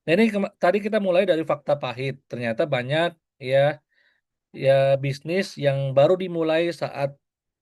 Nah, ini tadi kita mulai dari fakta pahit. Ternyata banyak ya ya bisnis yang baru dimulai saat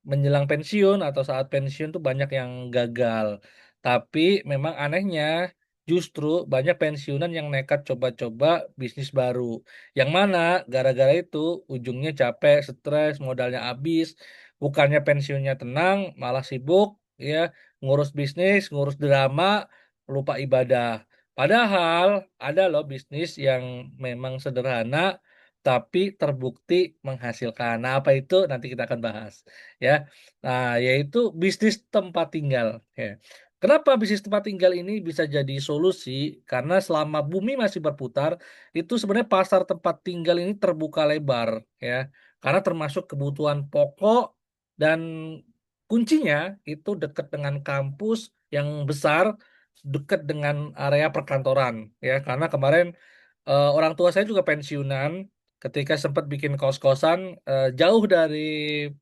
menjelang pensiun atau saat pensiun tuh banyak yang gagal. Tapi memang anehnya justru banyak pensiunan yang nekat coba-coba bisnis baru. Yang mana gara-gara itu ujungnya capek, stres, modalnya habis. Bukannya pensiunnya tenang, malah sibuk ya ngurus bisnis, ngurus drama, lupa ibadah. Padahal ada loh bisnis yang memang sederhana tapi terbukti menghasilkan. Nah, apa itu nanti kita akan bahas ya. Nah, yaitu bisnis tempat tinggal. Ya. Kenapa bisnis tempat tinggal ini bisa jadi solusi? Karena selama bumi masih berputar, itu sebenarnya pasar tempat tinggal ini terbuka lebar ya. Karena termasuk kebutuhan pokok dan kuncinya itu dekat dengan kampus yang besar, dekat dengan area perkantoran ya. Karena kemarin orang tua saya juga pensiunan ketika sempat bikin kos-kosan jauh dari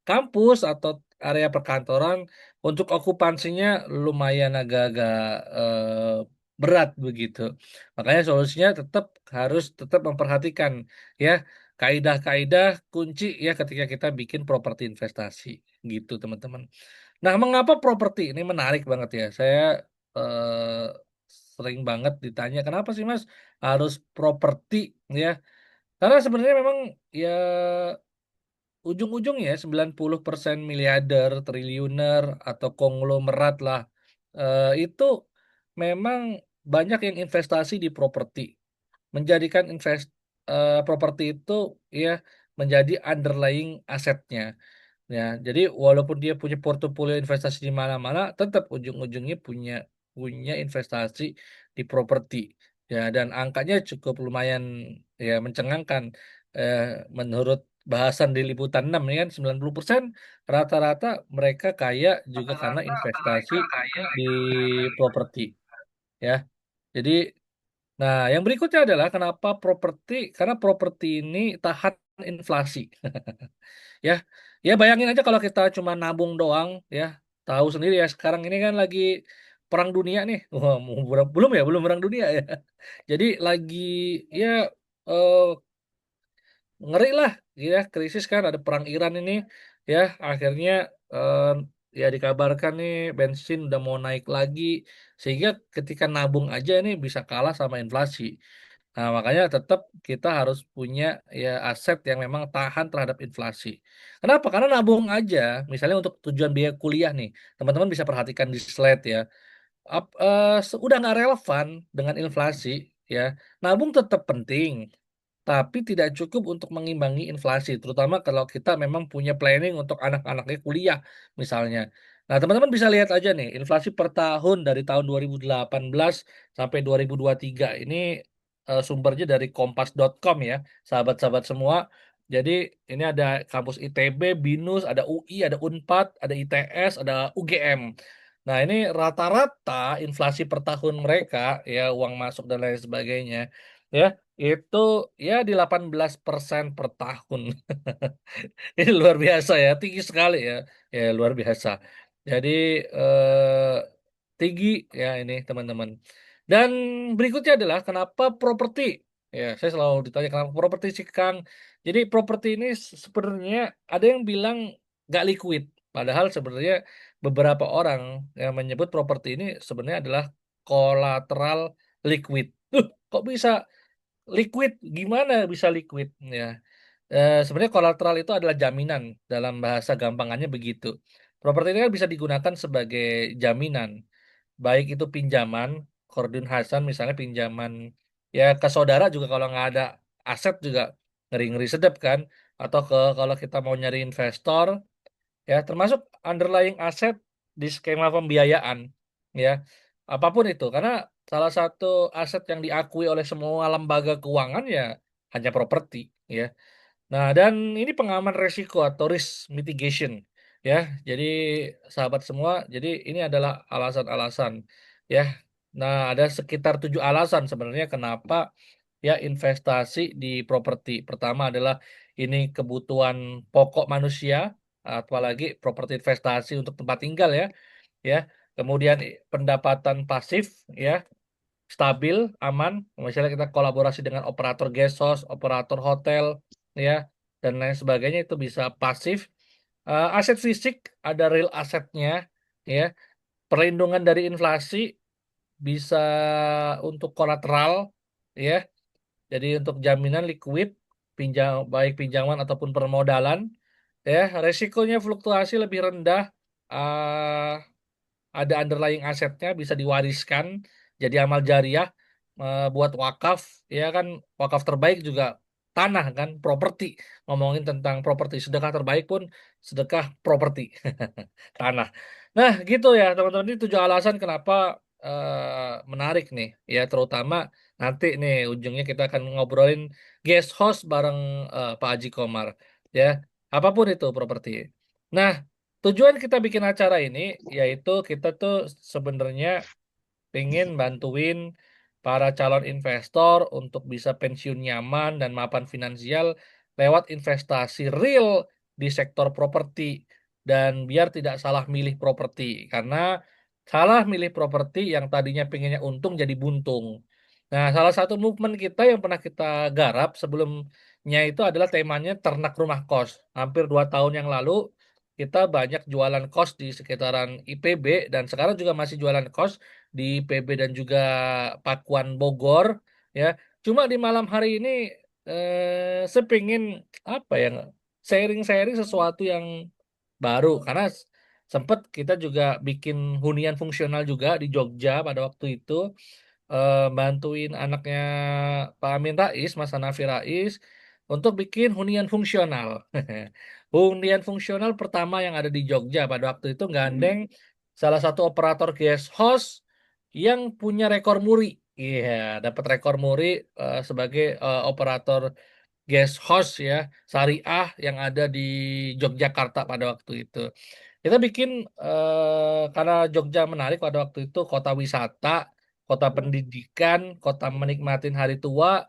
kampus atau area perkantoran untuk okupansinya lumayan agak-agak berat begitu. Makanya solusinya tetap memperhatikan ya kaidah-kaidah kunci ya ketika kita bikin properti investasi gitu teman-teman. Nah, mengapa properti ini menarik banget ya? Saya eh, sering banget ditanya, kenapa sih Mas harus properti ya? Karena sebenarnya memang ya ujung-ujungnya 90% miliarder, triliuner atau konglomerat lah itu memang banyak yang investasi di properti, menjadikan properti itu ya menjadi underlying asetnya. Ya, jadi walaupun dia punya portofolio investasi di mana-mana, tetap ujung-ujungnya punya punya investasi di properti. Ya, dan angkanya cukup lumayan ya mencengangkan. Menurut bahasan di Liputan 6 ini kan 90% rata-rata mereka kaya juga karena Rata-rata investasi mereka kaya di karena properti. Ya, jadi nah yang berikutnya adalah kenapa properti? Karena properti ini tahan inflasi. Ya, ya bayangin aja kalau kita cuma nabung doang, ya tahu sendiri ya sekarang ini kan lagi perang dunia nih. Wah, belum ya, belum perang dunia ya. Jadi lagi ya eh, ngeri lah, ya krisis kan ada perang Iran ini, ya akhirnya eh, ya dikabarkan nih bensin udah mau naik lagi, sehingga ketika nabung aja ini bisa kalah sama inflasi. Nah, makanya tetap kita harus punya ya aset yang memang tahan terhadap inflasi. Kenapa? Karena nabung aja, misalnya untuk tujuan biaya kuliah nih, teman-teman bisa perhatikan di slide ya. Udah nggak relevan dengan inflasi, ya. Nabung tetap penting, tapi tidak cukup untuk mengimbangi inflasi, terutama kalau kita memang punya planning untuk anak-anaknya kuliah, misalnya. Nah, teman-teman bisa lihat aja nih, inflasi per tahun dari tahun 2018 sampai 2023 ini sumbernya dari kompas.com ya, sahabat-sahabat semua. Jadi ini ada kampus ITB, BINUS, ada UI, ada UNPAD, ada ITS, ada UGM. Nah, ini rata-rata inflasi per tahun mereka, ya uang masuk dan lain sebagainya, ya itu ya di 18% per tahun. Ini luar biasa ya, tinggi sekali ya. Ya luar biasa. Jadi eh, tinggi ya ini teman-teman. Dan berikutnya adalah kenapa properti? Ya, saya selalu ditanya kenapa properti sih Kang. Jadi properti ini sebenarnya ada yang bilang nggak liquid. Padahal sebenarnya beberapa orang yang menyebut properti ini sebenarnya adalah kolateral liquid. Kok bisa liquid? Gimana bisa liquid? Ya, sebenarnya kolateral itu adalah jaminan dalam bahasa gampangannya begitu. Properti ini kan bisa digunakan sebagai jaminan, baik itu pinjaman, Kordun Hasan misalnya pinjaman ya ke saudara juga kalau nggak ada aset juga ngeri-ngeri sedap kan, atau kalau kita mau nyari investor ya termasuk underlying aset di skema pembiayaan ya apapun itu karena salah satu aset yang diakui oleh semua lembaga keuangan ya hanya properti ya. Nah, dan ini pengaman resiko atau risk mitigation ya. Jadi sahabat semua, jadi ini adalah alasan-alasan ya. Nah, ada sekitar 7 alasan sebenarnya kenapa ya investasi di properti. Pertama adalah ini kebutuhan pokok manusia, apalagi properti investasi untuk tempat tinggal ya. Ya. Kemudian pendapatan pasif ya, stabil, aman. Misalnya kita kolaborasi dengan operator guest house, operator hotel, ya, dan lain sebagainya itu bisa pasif. Aset fisik ada real asetnya, ya. Perlindungan dari inflasi bisa untuk kolateral, ya. Jadi untuk jaminan liquid, baik pinjaman ataupun permodalan, ya. Resikonya fluktuasi lebih rendah. eh ada underlying asetnya bisa diwariskan jadi amal jariah, buat wakaf, ya kan. Wakaf terbaik juga tanah kan, properti. Ngomongin tentang properti, sedekah terbaik pun sedekah properti. Tanah. Nah gitu ya teman-teman, ini 7 alasan kenapa menarik nih ya, terutama nanti nih ujungnya kita akan ngobrolin guest host bareng Pak Haji Komar, ya, apapun itu properti. Nah, tujuan kita bikin acara ini yaitu kita tuh sebenarnya pengen bantuin para calon investor untuk bisa pensiun nyaman dan mapan finansial lewat investasi real di sektor properti, dan biar tidak salah milih properti, karena salah milih properti yang tadinya pengennya untung jadi buntung. Nah, salah satu movement kita yang pernah kita garap sebelumnya itu adalah temanya ternak rumah kos. Hampir 2 tahun yang lalu kita banyak jualan kos di sekitaran IPB, dan sekarang juga masih jualan kos di PB dan juga Pakuan Bogor, ya. Cuma di malam hari ini saya pengen apa ya, sharing-sharing sesuatu yang baru, karena sempet kita juga bikin hunian fungsional juga di Jogja pada waktu itu, bantuin anaknya Pak Amin Rais, Mas Hanafi Rais, untuk bikin hunian fungsional. Hunian fungsional pertama yang ada di Jogja pada waktu itu gandeng salah satu operator guest house yang punya rekor muri. Iya, dapat rekor muri sebagai operator guest house ya syariah yang ada di Yogyakarta pada waktu itu. Kita bikin karena Jogja menarik pada waktu itu, kota wisata, kota pendidikan, kota menikmatin hari tua,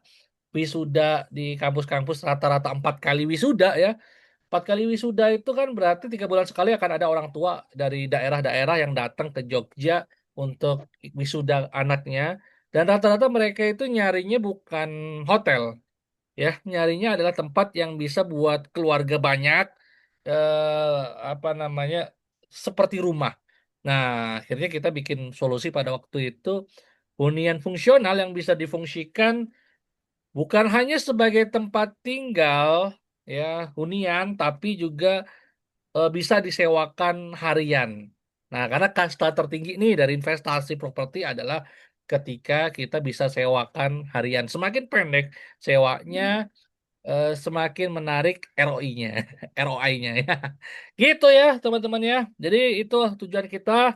wisuda di kampus-kampus rata-rata 4 kali wisuda ya. 4 kali wisuda itu kan berarti 3 bulan sekali akan ada orang tua dari daerah-daerah yang datang ke Jogja untuk wisuda anaknya. Dan rata-rata mereka itu nyarinya bukan hotel, ya, nyarinya adalah tempat yang bisa buat keluarga banyak, apa namanya, seperti rumah. Nah, akhirnya kita bikin solusi pada waktu itu, hunian fungsional yang bisa difungsikan bukan hanya sebagai tempat tinggal, ya, hunian, tapi juga bisa disewakan harian. Nah, karena kasta tertinggi nih dari investasi properti adalah ketika kita bisa sewakan harian. Semakin pendek sewanya, semakin menarik ROI-nya, ROI-nya ya. Gitu ya, teman-teman ya. Jadi itu tujuan kita.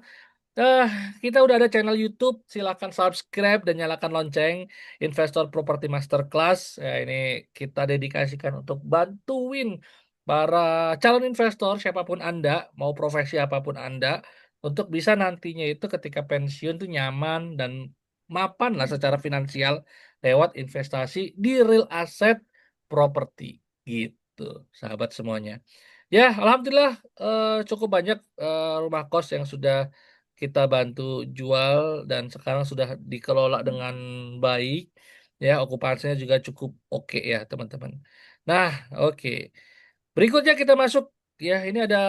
Eh, kita udah ada channel YouTube, silakan subscribe dan nyalakan lonceng. Investor Property Masterclass. Ya, ini kita dedikasikan untuk bantuin para calon investor siapapun Anda, mau profesi apapun Anda, untuk bisa nantinya itu ketika pensiun tuh nyaman dan mapan lah secara finansial lewat investasi di real asset properti. Gitu, sahabat semuanya. Ya, alhamdulillah cukup banyak rumah kos yang sudah kita bantu jual dan sekarang sudah dikelola dengan baik. Ya, okupansinya juga cukup oke ya, teman-teman. Nah, oke. Berikutnya kita masuk, ya, ini ada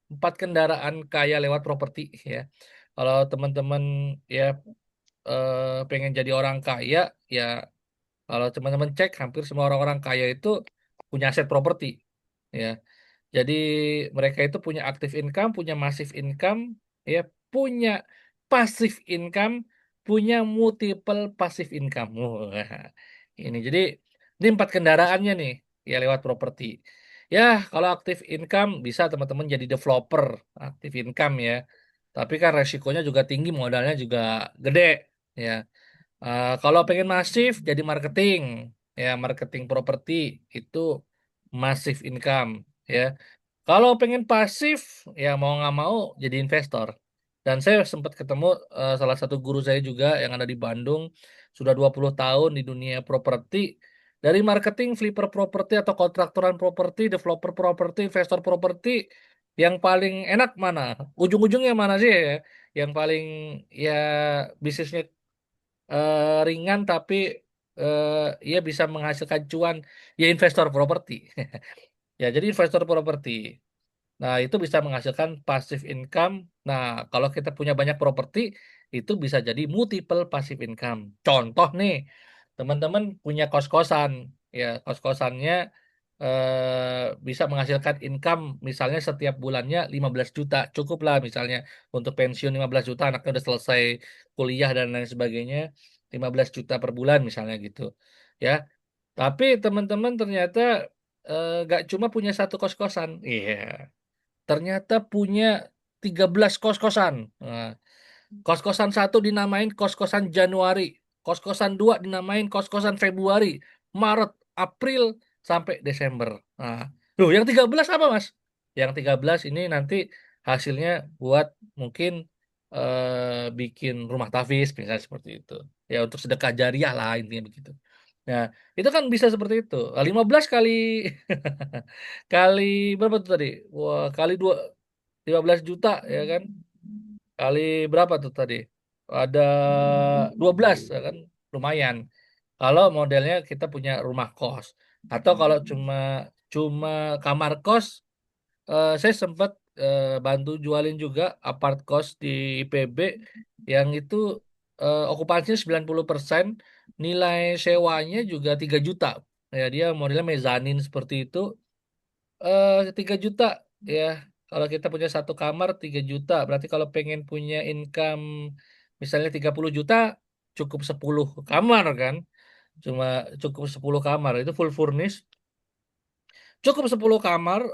4 kendaraan kaya lewat properti ya. Kalau teman-teman ya pengen jadi orang kaya, ya, kalau teman-teman cek hampir semua orang-orang kaya itu punya aset properti. Ya, jadi mereka itu punya active income, punya massive income, ya, punya passive income, punya multiple passive income. Wah, ini jadi ini 4 kendaraannya nih ya lewat properti. Ya, kalau active income bisa teman-teman jadi developer active income ya. Tapi kan resikonya juga tinggi, modalnya juga gede ya. Kalau pengen masif jadi marketing, ya, marketing properti itu masif income ya. Kalau pengen pasif, ya mau nggak mau jadi investor. Dan saya sempat ketemu salah satu guru saya juga yang ada di Bandung, sudah 20 tahun di dunia properti. Dari marketing, flipper properti atau kontraktoran properti, developer properti, investor properti, yang paling enak mana? Ujung-ujungnya mana sih ya? Yang paling, ya, bisnisnya ringan tapi ia bisa menghasilkan cuan, ya investor properti. Ya, jadi investor properti. Nah, itu bisa menghasilkan passive income. Nah, kalau kita punya banyak properti, itu bisa jadi multiple passive income. Contoh nih, teman-teman punya kos-kosan. Ya, kos-kosannya bisa menghasilkan income misalnya setiap bulannya 15 juta. Cukup lah misalnya untuk pensiun 15 juta, anaknya udah selesai kuliah dan lain sebagainya. 15 juta per bulan misalnya gitu. Ya, tapi teman-teman ternyata nggak cuma punya satu kos-kosan. Iya, ternyata punya 13 kos-kosan. Nah, kos-kosan satu dinamain kos-kosan Januari, kos-kosan dua dinamain kos-kosan Februari, Maret, April, sampai Desember. Nah, loh, yang 13 apa, Mas? Yang 13 ini nanti hasilnya buat mungkin bikin rumah tahfiz, misalnya seperti itu. Ya, untuk sedekah jariah lah, intinya begitu. Nah, itu kan bisa seperti itu. 15 kali kali berapa tuh tadi? Wah, kali 15 juta ya kan? Kali berapa tuh tadi? Ada 12 ya kan? Lumayan. Kalau modelnya kita punya rumah kos. Atau kalau cuma cuma kamar kos, saya sempat bantu jualin juga apart kos di IPB yang itu okupansinya 90%, nilai sewanya juga 3 juta. Ya, dia modelnya mezanin seperti itu. 3 juta ya. Kalau kita punya satu kamar 3 juta, berarti kalau pengen punya income misalnya 30 juta, cukup 10 kamar kan? Cuma cukup 10 kamar, itu full furnish. Cukup 10 kamar,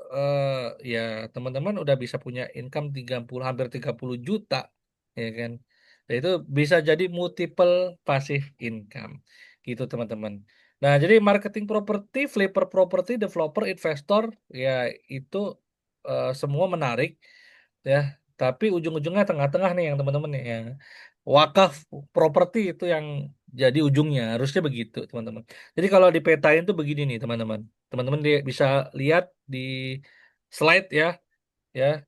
ya teman-teman udah bisa punya income 30, hampir 30 juta, ya kan? Nah, itu bisa jadi multiple passive income, gitu teman-teman. Nah, jadi marketing properti, flipper property, developer, investor, ya itu semua menarik, ya. Tapi ujung-ujungnya tengah-tengah nih yang teman-teman nih, yang wakaf properti itu yang jadi ujungnya, harusnya begitu teman-teman. Jadi kalau dipetain tuh begini nih teman-teman. Teman-teman bisa lihat di slide ya, ya.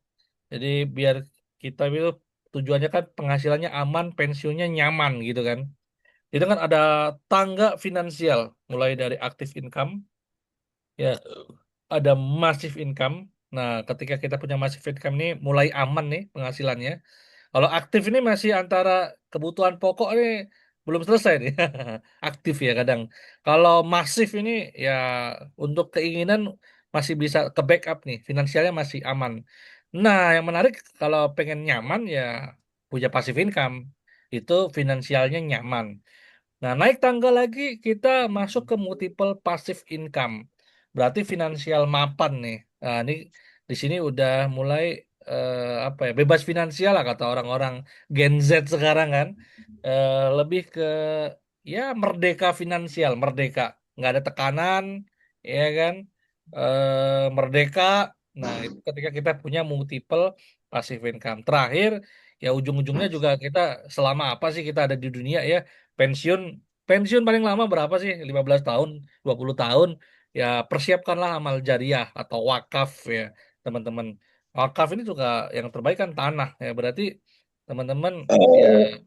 Jadi biar kita itu tujuannya kan penghasilannya aman, pensiunnya nyaman gitu kan. Itu kan ada tangga finansial, mulai dari active income, ya ada massive income. Nah, ketika kita punya massive income ini mulai aman nih penghasilannya. Kalau aktif ini masih antara kebutuhan pokok nih belum selesai nih. Aktif ya kadang. Kalau masif ini ya untuk keinginan masih bisa ke backup nih, finansialnya masih aman. Nah, yang menarik kalau pengen nyaman ya punya passive income. Itu finansialnya nyaman. Nah, naik tangga lagi kita masuk ke multiple passive income. Berarti finansial mapan nih. Nah, ini di sini udah mulai apa ya? Bebas finansial lah kata orang-orang Gen Z sekarang kan. Lebih ke ya merdeka finansial, merdeka. Nggak ada tekanan, ya kan? Merdeka. Nah, itu ketika kita punya multiple passive income. Terakhir, ya ujung-ujungnya juga kita selama apa sih kita ada di dunia ya? Pensiun pensiun paling lama berapa sih? 15 tahun, 20 tahun. Ya persiapkanlah amal jariah atau wakaf ya, teman-teman. Wakaf ini juga yang terbaik kan tanah ya. Berarti teman-teman ya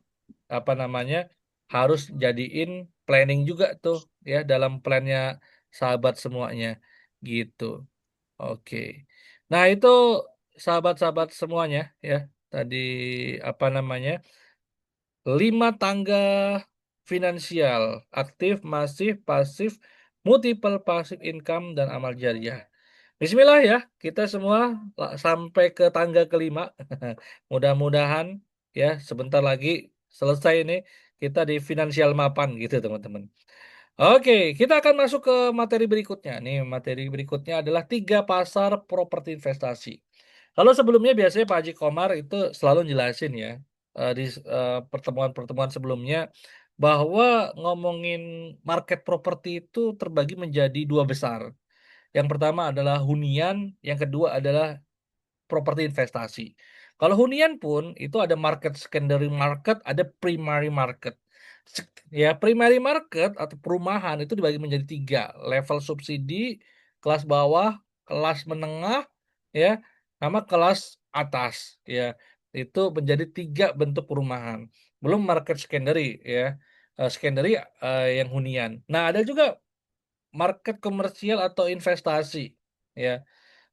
apa namanya harus jadiin planning juga tuh ya dalam plannya sahabat semuanya gitu. Oke. Nah, itu sahabat-sahabat semuanya ya. Tadi apa namanya? 5 tangga finansial, aktif, masif, pasif, multiple passive income, dan amal jariah. Bismillah ya, kita semua sampai ke tangga kelima. Mudah-mudahan ya sebentar lagi selesai ini kita di finansial mapan gitu teman-teman. Oke, kita akan masuk ke materi berikutnya. Nih, materi berikutnya adalah 3 pasar properti investasi. Kalau sebelumnya biasanya Pak Haji Komar itu selalu jelasin ya di pertemuan-pertemuan sebelumnya bahwa ngomongin market properti itu terbagi menjadi 2 besar. Yang pertama adalah hunian, yang kedua adalah properti investasi. Kalau hunian pun itu ada market secondary market, ada primary market. Ya, primary market atau perumahan itu dibagi menjadi 3, level subsidi, kelas bawah, kelas menengah, ya, sama kelas atas, ya. Itu menjadi 3 bentuk perumahan. Belum market secondary, ya. secondary yang hunian. Nah, ada juga market komersial atau investasi, ya.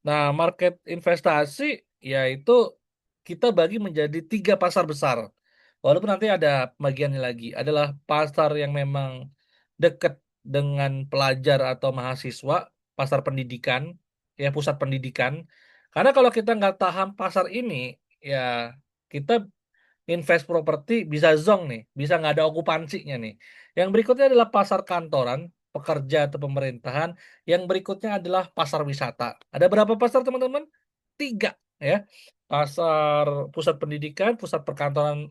Nah, market investasi yaitu kita bagi menjadi tiga pasar besar. Walaupun nanti ada bagiannya lagi, adalah pasar yang memang dekat dengan pelajar atau mahasiswa, pasar pendidikan, ya pusat pendidikan. Karena kalau kita nggak paham pasar ini, ya kita invest properti bisa zonk nih, bisa nggak ada okupansinya nih. Yang berikutnya adalah pasar kantoran, pekerja atau pemerintahan. Yang berikutnya adalah pasar wisata. Ada berapa pasar teman-teman? Tiga, ya. Pasar pusat pendidikan, pusat perkantoran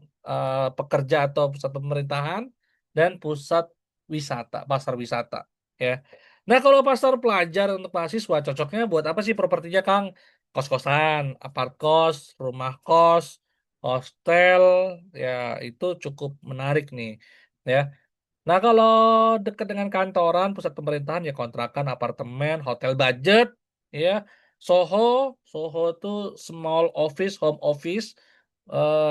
pekerja atau pusat pemerintahan, dan pusat wisata, pasar wisata, ya. Nah, kalau pasar pelajar untuk mahasiswa cocoknya buat apa sih propertinya, Kang? Kos-kosan, apart kos, rumah kos, hostel, ya itu cukup menarik nih, ya. Nah, kalau dekat dengan kantoran, pusat pemerintahan ya kontrakan, apartemen, hotel budget, ya. Soho, Soho itu small office, home office,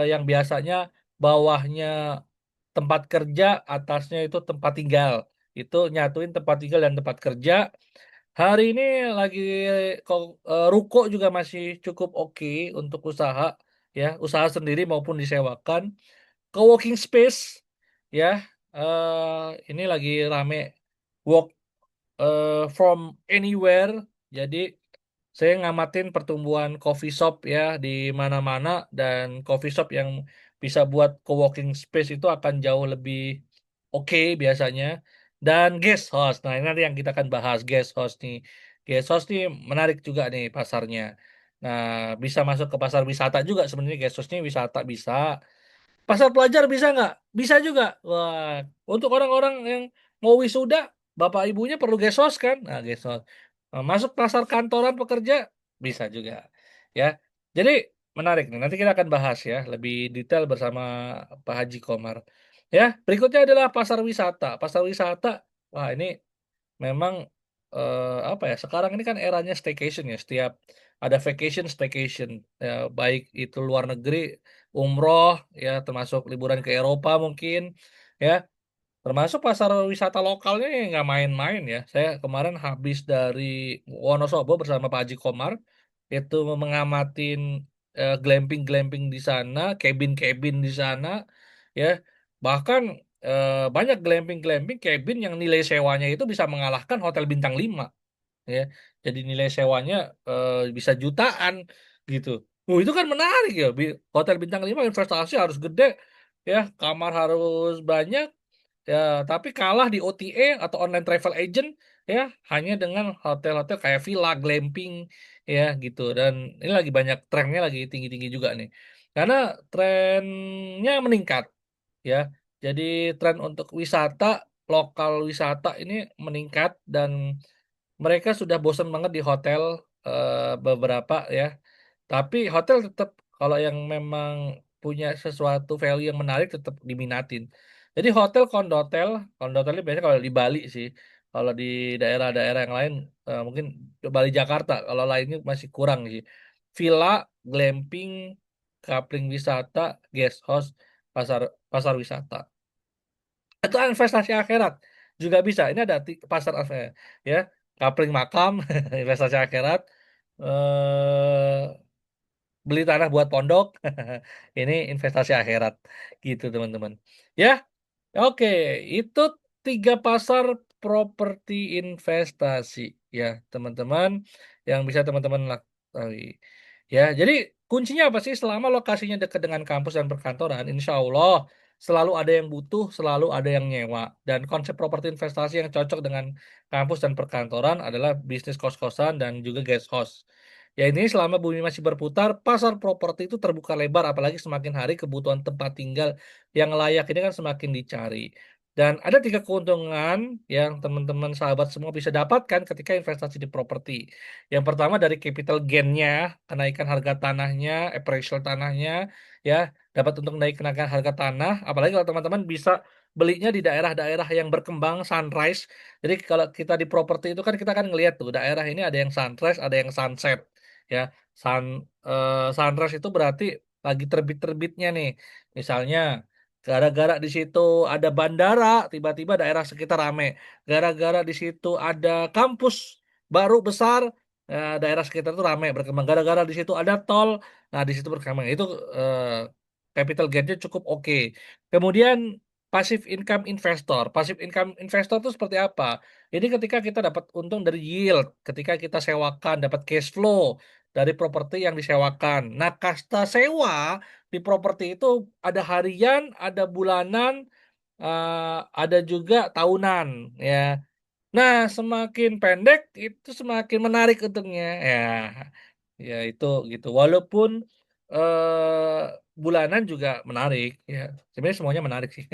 yang biasanya bawahnya tempat kerja, atasnya itu tempat tinggal. Itu nyatuin tempat tinggal dan tempat kerja. Hari ini lagi ruko juga masih cukup oke untuk usaha, ya, usaha sendiri maupun disewakan. Co-working space, ya, ini lagi rame, work from anywhere. Jadi saya ngamatin pertumbuhan coffee shop ya di mana-mana, dan coffee shop yang bisa buat co-working space itu akan jauh lebih oke biasanya. Dan guest house, nah ini nanti yang kita akan bahas guest house nih. Guest house nih menarik juga nih pasarnya. Nah, bisa masuk ke pasar wisata juga sebenarnya, guest house-nya wisata bisa. Pasar pelajar bisa nggak? Bisa juga. Wah, untuk orang-orang yang mau wisuda, bapak ibunya perlu gesos kan? Nah, gesos. Nah, masuk pasar kantoran pekerja, bisa juga. Ya, jadi menarik nih. Nanti kita akan bahas ya lebih detail bersama Pak Haji Komar. Ya, berikutnya adalah pasar wisata. Pasar wisata, wah ini memang apa ya? Sekarang ini kan eranya staycation ya. Setiap ada vacation, staycation. Ya, baik itu luar negeri, umroh, ya termasuk liburan ke Eropa mungkin, ya. Termasuk pasar wisata lokalnya ya nggak main-main ya. Saya kemarin habis dari Wonosobo bersama Pak Haji Komar, itu mengamatin glamping-glamping di sana, cabin-cabin di sana, ya. Bahkan banyak glamping-glamping cabin yang nilai sewanya itu bisa mengalahkan hotel bintang 5, ya. Jadi nilai sewanya bisa jutaan gitu. Itu kan menarik ya. Hotel bintang 5 investasi harus gede, ya, kamar harus banyak. Ya, tapi kalah di OTA atau online travel agent, ya, hanya dengan hotel-hotel kayak villa, glamping, ya gitu. Dan ini lagi banyak trennya, lagi tinggi-tinggi juga nih. Karena trennya meningkat, ya. Jadi tren untuk wisata, lokal wisata ini meningkat, dan mereka sudah bosan banget di hotel beberapa, ya. Tapi hotel tetap, kalau yang memang punya sesuatu value yang menarik, tetap diminatin. Jadi hotel, kondotel, kondotel ini biasanya kalau di Bali sih. Kalau di daerah-daerah yang lain mungkin Bali Jakarta, kalau lainnya masih kurang sih. Villa, glamping, kapling wisata, guest house, pasar pasar wisata. Itu investasi akhirat juga bisa. Ini ada pasar ya, kapling makam, investasi akhirat. eh Beli tanah buat pondok, ini investasi akhirat, gitu teman-teman. Ya, oke, itu tiga pasar properti investasi, ya teman-teman, yang bisa teman-teman ketahui. Ya, jadi kuncinya apa sih? Selama lokasinya dekat dengan kampus dan perkantoran, insya Allah selalu ada yang butuh, selalu ada yang nyewa. Dan konsep properti investasi yang cocok dengan kampus dan perkantoran adalah bisnis kos-kosan dan juga guest house. Ya, ini selama bumi masih berputar, pasar properti itu terbuka lebar, apalagi semakin hari kebutuhan tempat tinggal yang layak ini kan semakin dicari. Dan ada tiga keuntungan yang teman-teman sahabat semua bisa dapatkan ketika investasi di properti. Yang pertama dari capital gain-nya, kenaikan harga tanahnya, appraisal tanahnya, ya, dapat untuk kenaikan harga tanah. Apalagi kalau teman-teman bisa belinya di daerah-daerah yang berkembang, sunrise. Jadi kalau kita di properti itu kan kita kan ngelihat tuh daerah ini ada yang sunrise, ada yang sunset, ya. Sunrise itu berarti lagi terbit-terbitnya nih. Misalnya Gara-gara di situ ada bandara, tiba-tiba daerah sekitar rame. Gara-gara di situ ada kampus baru besar, daerah sekitar itu rame berkembang. Gara-gara di situ ada tol, nah di situ berkembang. Itu eh, capital gain-nya cukup oke. Kemudian passive income investor. Passive income investor itu seperti apa? Ini ketika kita dapat untung dari yield, ketika kita sewakan dapat cash flow dari properti yang disewakan. Nah, kasta sewa di properti itu ada harian, ada bulanan, ada juga tahunan, ya. Nah, semakin pendek itu semakin menarik untungnya. Ya itu gitu. Walaupun bulanan juga menarik, ya. Sebenarnya semuanya menarik sih.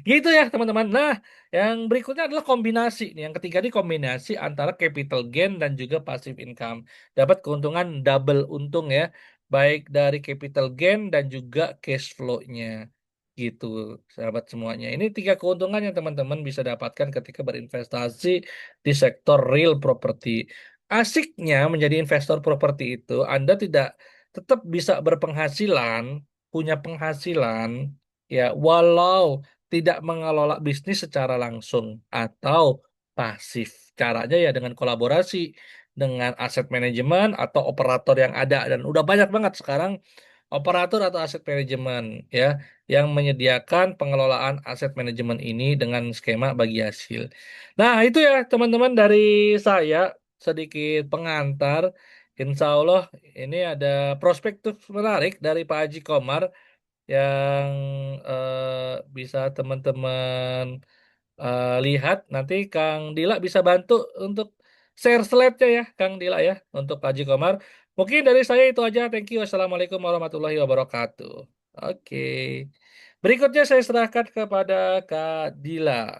Gitu ya, teman-teman. Nah, yang berikutnya adalah kombinasi nih. Yang ketiga ini kombinasi antara capital gain dan juga passive income. Dapat keuntungan double untung ya, baik dari capital gain dan juga cash flow-nya. Gitu, sahabat semuanya. Ini tiga keuntungan yang teman-teman bisa dapatkan ketika berinvestasi di sektor real property. Asiknya menjadi investor properti itu, Anda tidak tetap bisa berpenghasilan, punya penghasilan, ya, walau tidak mengelola bisnis secara langsung atau pasif. Caranya ya dengan kolaborasi dengan aset manajemen atau operator yang ada dan udah banyak banget sekarang operator atau aset manajemen ya yang menyediakan pengelolaan aset manajemen ini dengan skema bagi hasil. Nah, itu ya teman-teman dari saya sedikit pengantar. Insya Allah ini ada prospektif menarik dari Pak Haji Komar yang bisa teman-teman lihat. Nanti Kang Dila bisa bantu untuk share slide-nya ya, Kang Dila ya, untuk Pak Haji Komar. Mungkin dari saya itu aja. Thank you. Wassalamualaikum warahmatullahi wabarakatuh. Oke. Berikutnya saya serahkan kepada Kak Dila.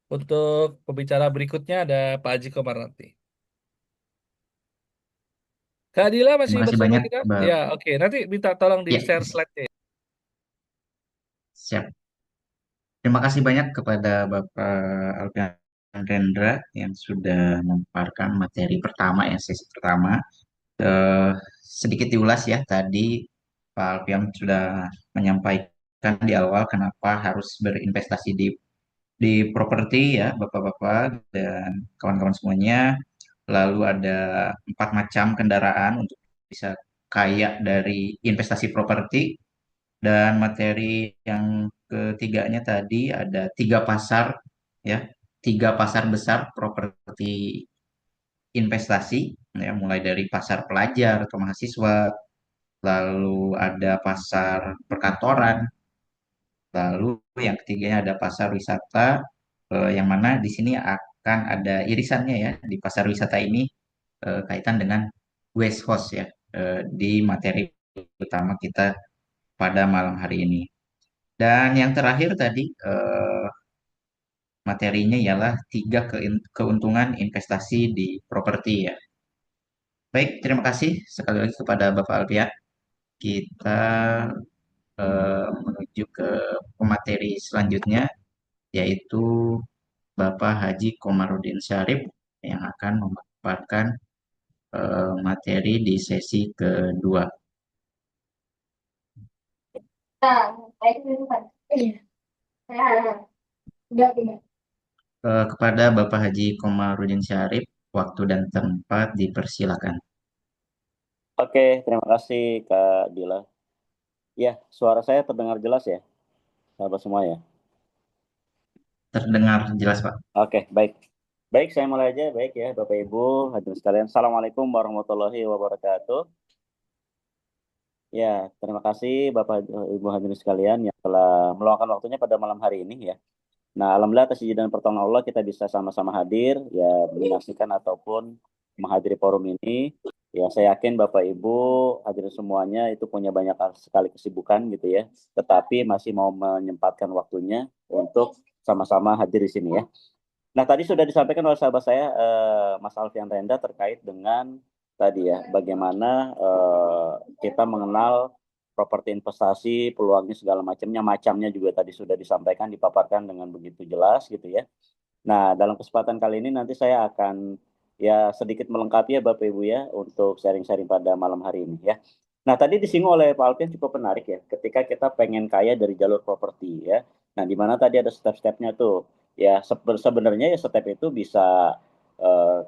Untuk pembicara berikutnya ada Pak Haji Komar nanti. Kak Dila masih Terima kasih bersama banyak, kita? Ya, Bang. oke. Nanti minta tolong di Ya, share slide-nya. siap. Terima kasih banyak kepada Bapak Alfian Rendra yang sudah memaparkan materi pertama, ya, sesi pertama. Eh, Sedikit diulas ya, tadi Pak Alfian sudah menyampaikan di awal kenapa harus berinvestasi di properti ya, Bapak-Bapak dan kawan-kawan semuanya. Lalu ada 4 macam kendaraan untuk bisa kaya dari investasi properti. Dan materi yang ketiganya tadi ada 3 pasar, ya, 3 pasar besar properti investasi, ya, mulai dari pasar pelajar atau mahasiswa, lalu ada pasar perkantoran, lalu yang ketiganya ada pasar wisata, yang mana di sini akan ada irisannya ya di pasar wisata ini, kaitan dengan West House ya, di materi utama kita pada malam hari ini. Dan yang terakhir tadi, materinya ialah 3 keuntungan investasi di properti ya. Baik, terima kasih sekali lagi kepada Bapak Alpian. Kita menuju ke pemateri selanjutnya, yaitu Bapak Haji Komarudin Syarif yang akan memaparkan materi di sesi kedua. Kepada Bapak Haji Komarudin Syarif, waktu dan tempat dipersilakan. Oke, terima kasih Kak Dila. Ya, suara saya terdengar jelas ya, sahabat semua ya. Terdengar jelas, Pak. Oke, baik. Baik, saya mulai aja. Baik ya, Bapak Ibu, hadirin sekalian. Assalamualaikum warahmatullahi wabarakatuh. Ya, terima kasih Bapak Ibu hadirin sekalian yang telah meluangkan waktunya pada malam hari ini ya. Nah, alhamdulillah atas izin dan pertolongan Allah kita bisa sama-sama hadir ya menyaksikan ataupun menghadiri forum ini. Ya, saya yakin Bapak Ibu hadirin semuanya itu punya banyak sekali kesibukan gitu ya, tetapi masih mau menyempatkan waktunya untuk sama-sama hadir di sini ya. Nah, tadi sudah disampaikan oleh sahabat saya Mas Alfian Renda terkait dengan tadi ya bagaimana kita mengenal properti investasi, peluangnya segala macamnya juga tadi sudah disampaikan, dipaparkan dengan begitu jelas gitu ya. Nah, dalam kesempatan kali ini nanti saya akan ya sedikit melengkapi ya Bapak Ibu ya untuk sharing-sharing pada malam hari ini ya. Nah, tadi disinggung oleh Pak Alvin cukup menarik ya, ketika kita pengen kaya dari jalur properti ya. Nah, di mana tadi ada step-stepnya tuh. Ya, sebenarnya ya step itu bisa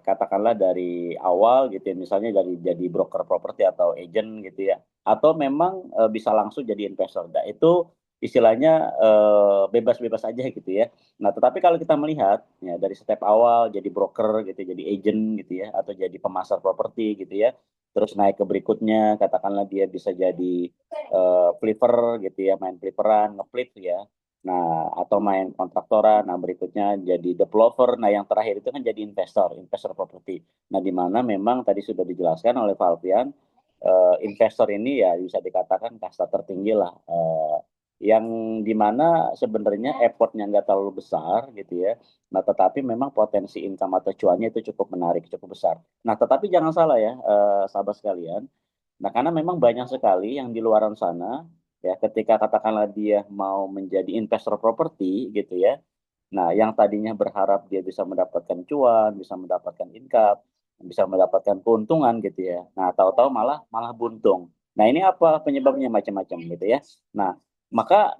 katakanlah dari awal gitu ya, misalnya dari jadi broker properti atau agent gitu ya, atau memang bisa langsung jadi investor. Nah, itu istilahnya bebas-bebas aja gitu ya. Nah, tetapi kalau kita melihat ya dari step awal jadi broker gitu, jadi agent gitu ya, atau jadi pemasar properti gitu ya, terus naik ke berikutnya katakanlah dia bisa jadi flipper gitu ya, main flipperan ngeflip ya, nah atau main kontraktoran, nah berikutnya jadi developer, nah yang terakhir itu kan jadi investor properti. Nah di mana memang tadi sudah dijelaskan oleh Valvian, investor ini ya bisa dikatakan kasta tertinggi lah, yang dimana sebenarnya effortnya nggak terlalu besar gitu ya. Nah, tetapi memang potensi income atau cuannya itu cukup menarik, cukup besar. Nah, tetapi jangan salah ya, sahabat sekalian. Nah, karena memang banyak sekali yang di luaran sana, ya, ketika katakanlah dia mau menjadi investor properti gitu ya. Nah, yang tadinya berharap dia bisa mendapatkan cuan, bisa mendapatkan income, bisa mendapatkan keuntungan gitu ya. Nah, tahu-tahu malah malah buntung. Nah, ini apa penyebabnya macam-macam gitu ya. Nah, maka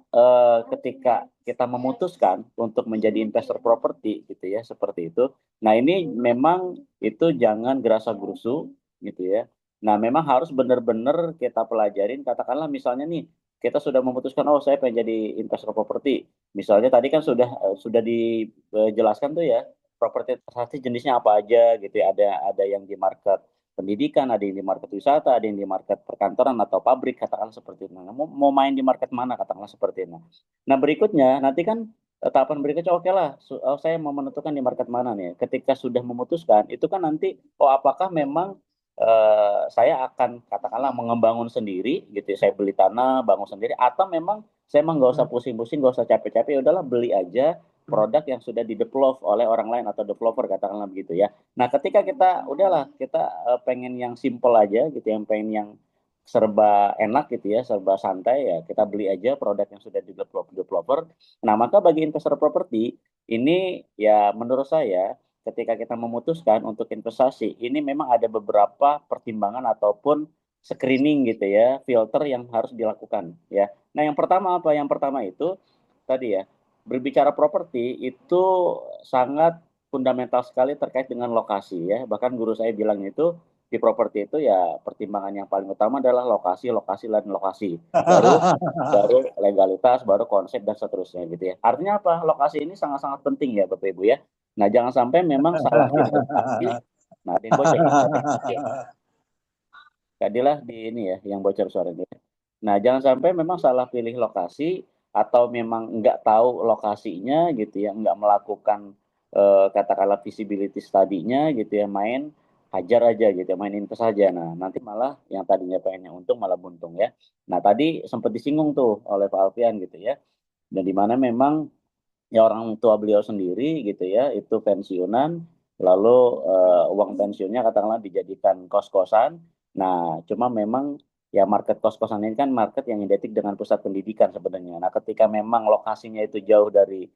ketika kita memutuskan untuk menjadi investor properti gitu ya, seperti itu. Nah, ini memang itu jangan gerasa-gerusu gitu ya. Nah, memang harus benar-benar kita pelajarin. Katakanlah misalnya nih, kita sudah memutuskan, oh saya pengen jadi investor properti. Misalnya tadi kan sudah dijelaskan tuh ya, properti investasi jenisnya apa aja gitu ya. Ada yang di market pendidikan, ada yang di market wisata, ada yang di market perkantoran atau pabrik, katakanlah seperti itu. Nah, mau main di market mana, katakanlah seperti itu. Nah, berikutnya nanti kan tahapan berikutnya oke lah, oh, saya mau menentukan di market mana nih. Ketika sudah memutuskan, itu kan nanti, oh apakah memang saya akan katakanlah mengembangkan sendiri gitu ya, saya beli tanah bangun sendiri, atau memang saya emang nggak usah pusing-pusing, nggak usah capek-capek, ya udahlah beli aja produk yang sudah di-develop oleh orang lain atau developer katakanlah begitu ya. Nah, ketika kita udahlah kita pengen yang simple aja gitu, yang pengen yang serba enak gitu ya, serba santai ya, kita beli aja produk yang sudah di-develop developer. Nah, maka bagi investor properti ini ya menurut saya ketika kita memutuskan untuk investasi, ini memang ada beberapa pertimbangan ataupun screening gitu ya, filter yang harus dilakukan ya. Nah, yang pertama apa? Yang pertama itu tadi ya, berbicara properti itu sangat fundamental sekali terkait dengan lokasi ya. Bahkan guru saya bilang itu di properti itu ya pertimbangan yang paling utama adalah lokasi, lokasi, dan lokasi. Baru baru legalitas, baru konsep dan seterusnya gitu ya. Artinya apa? Lokasi ini sangat-sangat penting ya Bapak Ibu ya. Nah, jangan sampai memang salah pilih lokasi. Nah, ada yang bocor. Jadilah di ini ya, yang bocor suaranya. Nah, jangan sampai memang salah pilih lokasi atau memang nggak tahu lokasinya gitu ya, nggak melakukan katakanlah visibility study-nya gitu ya, main hajar aja gitu ya, main invest saja. Nah, nanti malah yang tadinya pengennya untung malah buntung ya. Nah, tadi sempat disinggung tuh oleh Pak Alfian gitu ya. Dan di mana memang ya orang tua beliau sendiri gitu ya itu pensiunan, lalu uang pensiunnya katakanlah dijadikan kos-kosan. Nah, cuma memang ya market kos-kosan ini kan market yang identik dengan pusat pendidikan sebenarnya. Nah, ketika memang lokasinya itu jauh dari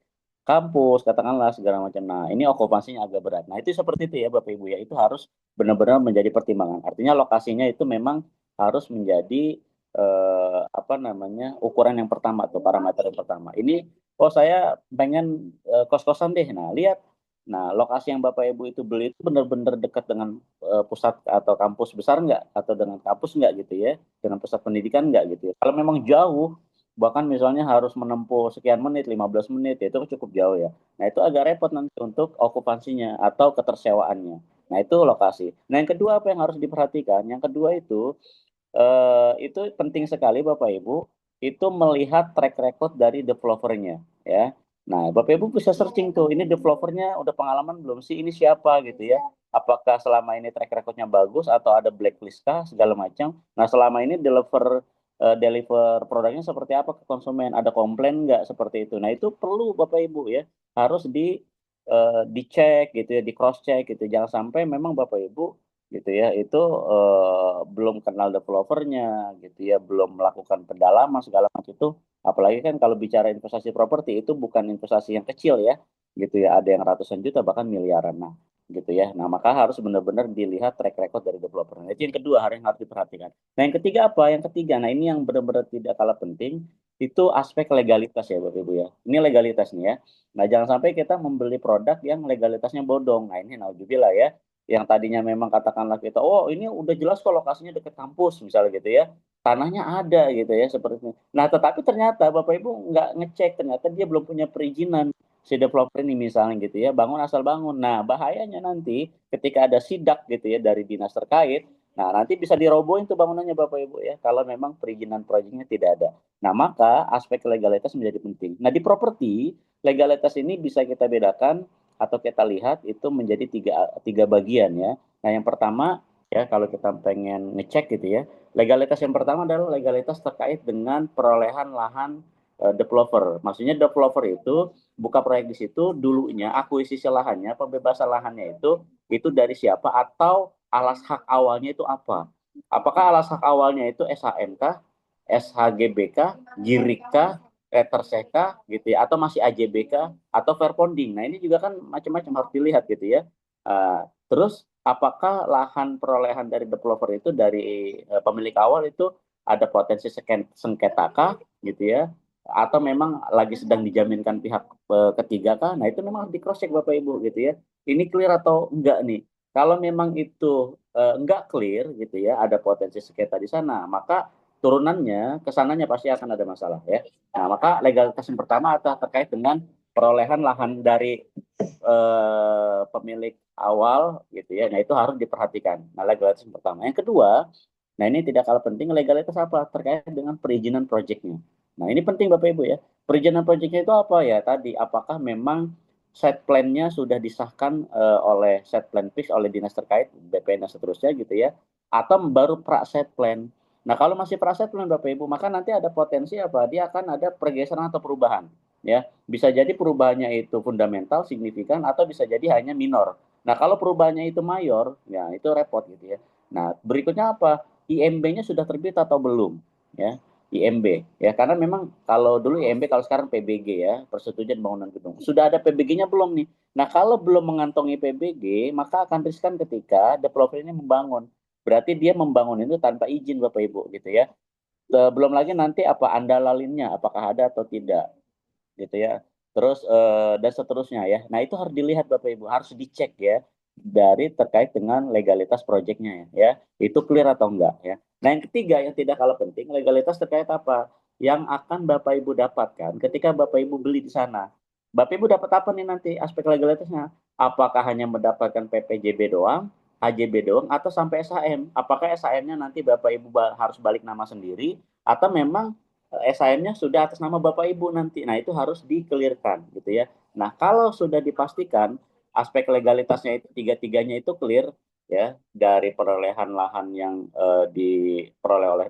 kampus katakanlah segala macam, nah ini okupansinya agak berat. Nah, itu seperti itu ya Bapak Ibu ya, itu harus benar-benar menjadi pertimbangan. Artinya lokasinya itu memang harus menjadi apa namanya ukuran yang pertama atau parameter yang pertama. Ini oh saya pengen kos-kosan deh. Nah, lihat. Nah, lokasi yang Bapak Ibu itu beli itu benar-benar dekat dengan pusat atau kampus besar nggak? Atau dengan kampus nggak gitu ya? Dengan pusat pendidikan nggak gitu ya? Kalau memang jauh, bahkan misalnya harus menempuh sekian menit, 15 menit, ya itu cukup jauh ya. Nah, itu agak repot nanti untuk okupansinya atau ketersewaannya. Nah, itu lokasi. Nah, yang kedua apa yang harus diperhatikan? Yang kedua itu penting sekali Bapak Ibu itu melihat track record dari developernya ya. Nah, Bapak Ibu bisa searching tuh, ini developernya udah pengalaman belum sih, ini siapa gitu ya. Apakah selama ini track recordnya bagus atau ada blacklist kah segala macam. Nah, selama ini deliver produknya seperti apa ke konsumen, ada komplain nggak seperti itu. Nah, itu perlu Bapak Ibu ya harus dicek gitu ya, di cross check gitu. Jangan sampai memang Bapak Ibu gitu ya itu belum kenal developernya gitu ya, belum melakukan pendalaman segala macam itu. Apalagi kan kalau bicara investasi properti itu bukan investasi yang kecil ya gitu ya, ada yang ratusan juta bahkan miliaran. Nah, gitu ya. Nah, maka harus benar-benar dilihat track record dari developer. Nah, itu yang kedua yang harus diperhatikan. Nah, yang ketiga apa? Yang ketiga, nah ini yang benar-benar tidak kalah penting, itu aspek legalitas ya Bapak Ibu ya. Ini legalitas nih ya. Nah, jangan sampai kita membeli produk yang legalitasnya bodong. Nah, ini naudzubillah ya. Yang tadinya memang katakanlah kita, oh ini udah jelas kok lokasinya dekat kampus misalnya gitu ya. Tanahnya ada gitu ya seperti itu. Nah, tetapi ternyata Bapak Ibu nggak ngecek, ternyata dia belum punya perizinan si developer ini misalnya gitu ya, bangun asal bangun. Nah, bahayanya nanti ketika ada sidak gitu ya dari dinas terkait, nah nanti bisa dirobohin tuh bangunannya Bapak Ibu ya, kalau memang perizinan proyeknya tidak ada. Nah, maka aspek legalitas menjadi penting. Nah, di properti, legalitas ini bisa kita bedakan atau kita lihat itu menjadi tiga bagian ya. Nah, yang pertama ya kalau kita pengen ngecek gitu ya, legalitas yang pertama adalah legalitas terkait dengan perolehan lahan developer. Maksudnya developer itu buka proyek di situ dulunya akuisisi lahannya, pembebasan lahannya itu dari siapa atau alas hak awalnya itu apa? Apakah alas hak awalnya itu SHM kah, SHGB kah, JIRIK kah, Retersek kah, gitu ya, atau masih AJB kah, atau fair bonding. Nah ini juga kan macam-macam harus dilihat gitu ya. Terus apakah lahan perolehan dari developer itu dari pemilik awal itu ada potensi sengketa kah, gitu ya, atau memang lagi sedang dijaminkan pihak ketiga kah? Nah, itu memang harus di cross check Bapak Ibu gitu ya. Ini clear atau enggak nih? Kalau memang itu enggak clear gitu ya, ada potensi sengketa di sana, maka turunannya kesananya pasti akan ada masalah ya. Nah, maka legalitas yang pertama adalah terkait dengan perolehan lahan dari pemilik awal gitu ya. Nah, itu harus diperhatikan. Nah, legalitas yang pertama. Yang kedua, nah ini tidak kalah penting legalitas apa? Terkait dengan perizinan proyeknya. Nah, ini penting Bapak Ibu ya. Perizinan proyeknya itu apa ya? Tadi apakah memang set plan-nya sudah disahkan oleh set plan fix oleh dinas terkait, BPN dan seterusnya gitu ya, atau baru pra set plan. Nah, kalau masih pra set plan Bapak Ibu, maka nanti ada potensi apa? Dia akan ada pergeseran atau perubahan ya. Bisa jadi perubahannya itu fundamental, signifikan, atau bisa jadi hanya minor. Nah, kalau perubahannya itu mayor, ya itu repot gitu ya. Nah, berikutnya apa? IMB-nya sudah terbit atau belum? Ya, IMB ya, karena memang kalau dulu IMB, kalau sekarang PBG ya, persetujuan bangunan gedung. Sudah ada PBG-nya belum nih? Nah, kalau belum mengantongi PBG, maka akan riskan ketika developer ini membangun. Berarti dia membangun itu tanpa izin Bapak Ibu gitu ya. Belum lagi nanti apa andalalinnya, apakah ada atau tidak gitu ya. Terus dan seterusnya ya. Nah, itu harus dilihat Bapak Ibu, harus dicek ya dari terkait dengan legalitas proyeknya ya. Itu clear atau enggak ya. Nah, yang ketiga yang tidak kalah penting, legalitas terkait apa? Yang akan Bapak Ibu dapatkan ketika Bapak Ibu beli di sana. Bapak Ibu dapat apa nih nanti aspek legalitasnya? Apakah hanya mendapatkan PPJB doang, HJB doang, atau sampai SHM? Apakah SHM-nya nanti Bapak Ibu harus balik nama sendiri, atau memang SHM-nya sudah atas nama Bapak Ibu nanti. Nah, itu harus dikelirkan gitu ya. Nah, kalau sudah dipastikan aspek legalitasnya itu tiga-tiganya itu clear ya, dari perolehan lahan yang diperoleh oleh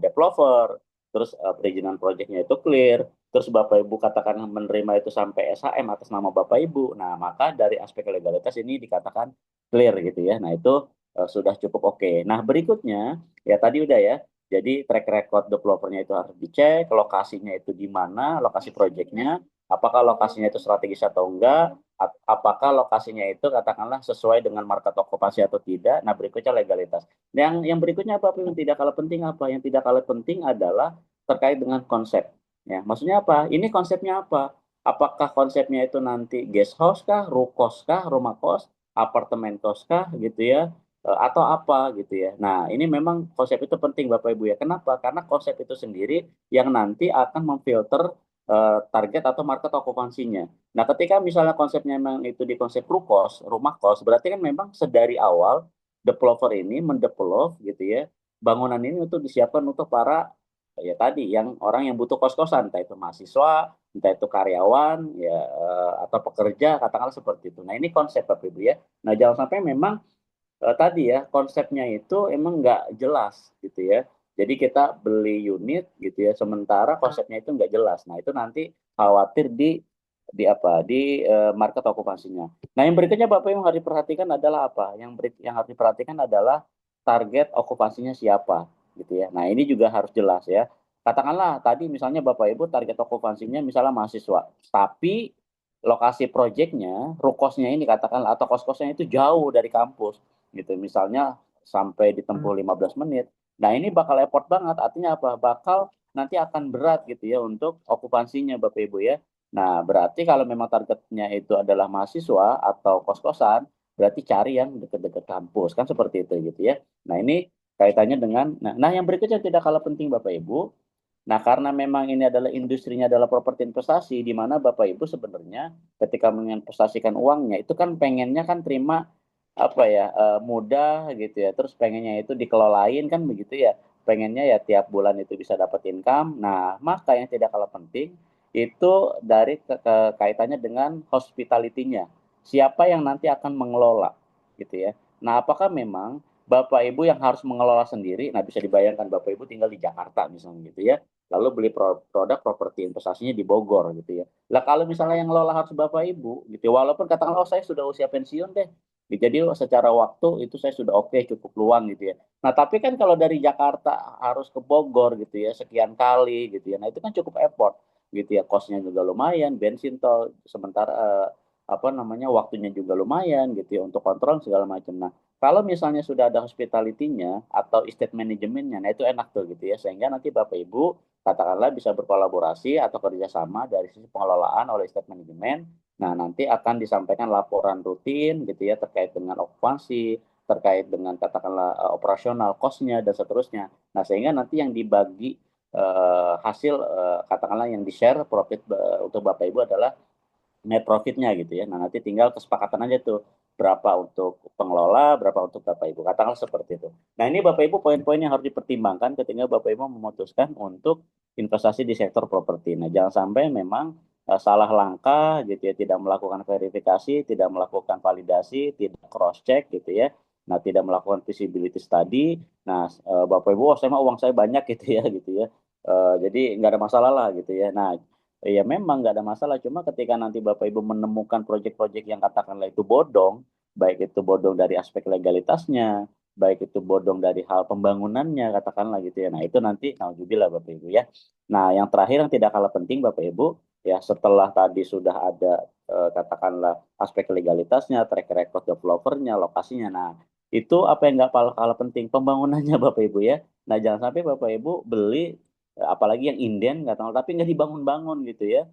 developer, terus perizinan proyeknya itu clear, terus Bapak Ibu katakan menerima itu sampai SHM atas nama Bapak Ibu. Nah, maka dari aspek legalitas ini dikatakan clear gitu ya. Nah, itu sudah cukup oke. Nah, berikutnya ya tadi udah ya, jadi track record developernya itu harus dicek, lokasinya itu di mana, lokasi proyeknya, apakah lokasinya itu strategis atau enggak, apakah lokasinya itu katakanlah sesuai dengan market okupansi atau tidak. Nah, berikutnya legalitas. Yang berikutnya apa yang tidak kalah penting apa? Yang tidak kalah penting adalah terkait dengan konsep. Ya, maksudnya apa? Ini konsepnya apa? Apakah konsepnya itu nanti guest house kah, rukos kah, rumah kos, apartemen kos kah gitu ya, atau apa gitu ya. Nah, ini memang konsep itu penting Bapak Ibu ya. Kenapa? Karena konsep itu sendiri yang nanti akan memfilter target atau market okupansinya. Nah, ketika misalnya konsepnya memang itu di konsep rukos, rumah kos, berarti kan memang sedari awal developer ini mendevelop gitu ya, bangunan ini untuk disiapkan untuk para ya tadi yang orang yang butuh kos-kosan, entah itu mahasiswa, entah itu karyawan ya, atau pekerja katakanlah seperti itu. Nah, ini konsep Bapak Ibu ya. Nah, jangan sampai memang tadi ya konsepnya itu emang nggak jelas gitu ya. Jadi kita beli unit gitu ya, sementara konsepnya itu nggak jelas. Nah, itu nanti khawatir di apa di market okupansinya. Nah, yang berikutnya Bapak yang harus diperhatikan adalah apa? Yang harus diperhatikan adalah target okupansinya siapa gitu ya. Nah, ini juga harus jelas ya. Katakanlah tadi misalnya Bapak Ibu target okupansinya misalnya mahasiswa, tapi lokasi proyeknya, rukosnya ini katakanlah atau kos-kosnya itu jauh dari kampus gitu. Misalnya sampai ditempuh 15 menit. Nah, ini bakal effort banget. Artinya apa? Bakal nanti akan berat gitu ya untuk okupansinya Bapak Ibu ya. Nah, berarti kalau memang targetnya itu adalah mahasiswa atau kos-kosan, berarti cari yang dekat-dekat kampus kan seperti itu gitu ya. Nah, ini kaitannya dengan yang berikutnya tidak kalah penting Bapak Ibu. Nah, karena memang ini adalah industrinya adalah properti investasi, di mana Bapak Ibu sebenarnya ketika menginvestasikan uangnya itu kan pengennya kan terima apa ya mudah gitu ya, terus pengennya itu dikelolain kan begitu ya, pengennya ya tiap bulan itu bisa dapat income. Nah, maka yang tidak kalah penting itu dari kaitannya dengan hospitality-nya. Siapa yang nanti akan mengelola gitu ya. Nah, apakah memang Bapak Ibu yang harus mengelola sendiri? Nah, bisa dibayangkan Bapak Ibu tinggal di Jakarta misalnya gitu ya, lalu beli produk properti investasinya di Bogor gitu ya. Lah kalau misalnya yang ngelola harus Bapak Ibu gitu, walaupun katakanlah oh saya sudah usia pensiun deh, jadi secara waktu itu saya sudah oke cukup luang gitu ya. Nah tapi kan kalau dari Jakarta harus ke Bogor gitu ya sekian kali gitu ya. Nah itu kan cukup effort gitu ya. Kosnya juga lumayan, bensin tol sementara apa namanya waktunya juga lumayan gitu ya untuk kontrol segala macam. Nah kalau misalnya sudah ada hospitality-nya atau estate manajemennya, nah itu enak tuh gitu ya. Sehingga nanti Bapak Ibu katakanlah bisa berkolaborasi atau kerjasama dari sisi pengelolaan oleh estate manajemen. Nah, nanti akan disampaikan laporan rutin gitu ya terkait dengan okupansi, terkait dengan katakanlah operasional cost-nya dan seterusnya. Nah, sehingga nanti yang dibagi hasil katakanlah yang di-share profit untuk Bapak Ibu adalah net profitnya gitu ya. Nah, nanti tinggal kesepakatan aja tuh berapa untuk pengelola, berapa untuk Bapak Ibu. Katakanlah seperti itu. Nah, ini Bapak Ibu poin-poin yang harus dipertimbangkan ketika Bapak Ibu memutuskan untuk investasi di sektor properti. Nah, jangan sampai memang salah langkah gitu ya, tidak melakukan verifikasi, tidak melakukan validasi, tidak cross check gitu ya. Nah, tidak melakukan feasibility study. Nah, Bapak Ibu, oh, saya mah uang saya banyak gitu ya gitu ya. Jadi nggak ada masalah lah gitu ya. Nah, ya memang nggak ada masalah, cuma ketika nanti Bapak Ibu menemukan proyek-proyek yang katakanlah itu bodong, baik itu bodong dari aspek legalitasnya, baik itu bodong dari hal pembangunannya, katakanlah gitu ya. Nah itu nanti naudzubillah Bapak Ibu ya. Nah yang terakhir yang tidak kalah penting Bapak Ibu, ya setelah tadi sudah ada katakanlah aspek legalitasnya, track record developernya, lokasinya. Nah itu apa yang nggak kalah kalah penting pembangunannya Bapak Ibu ya. Nah jangan sampai Bapak Ibu beli apalagi yang inden nggak tahu tapi nggak dibangun-bangun gitu ya.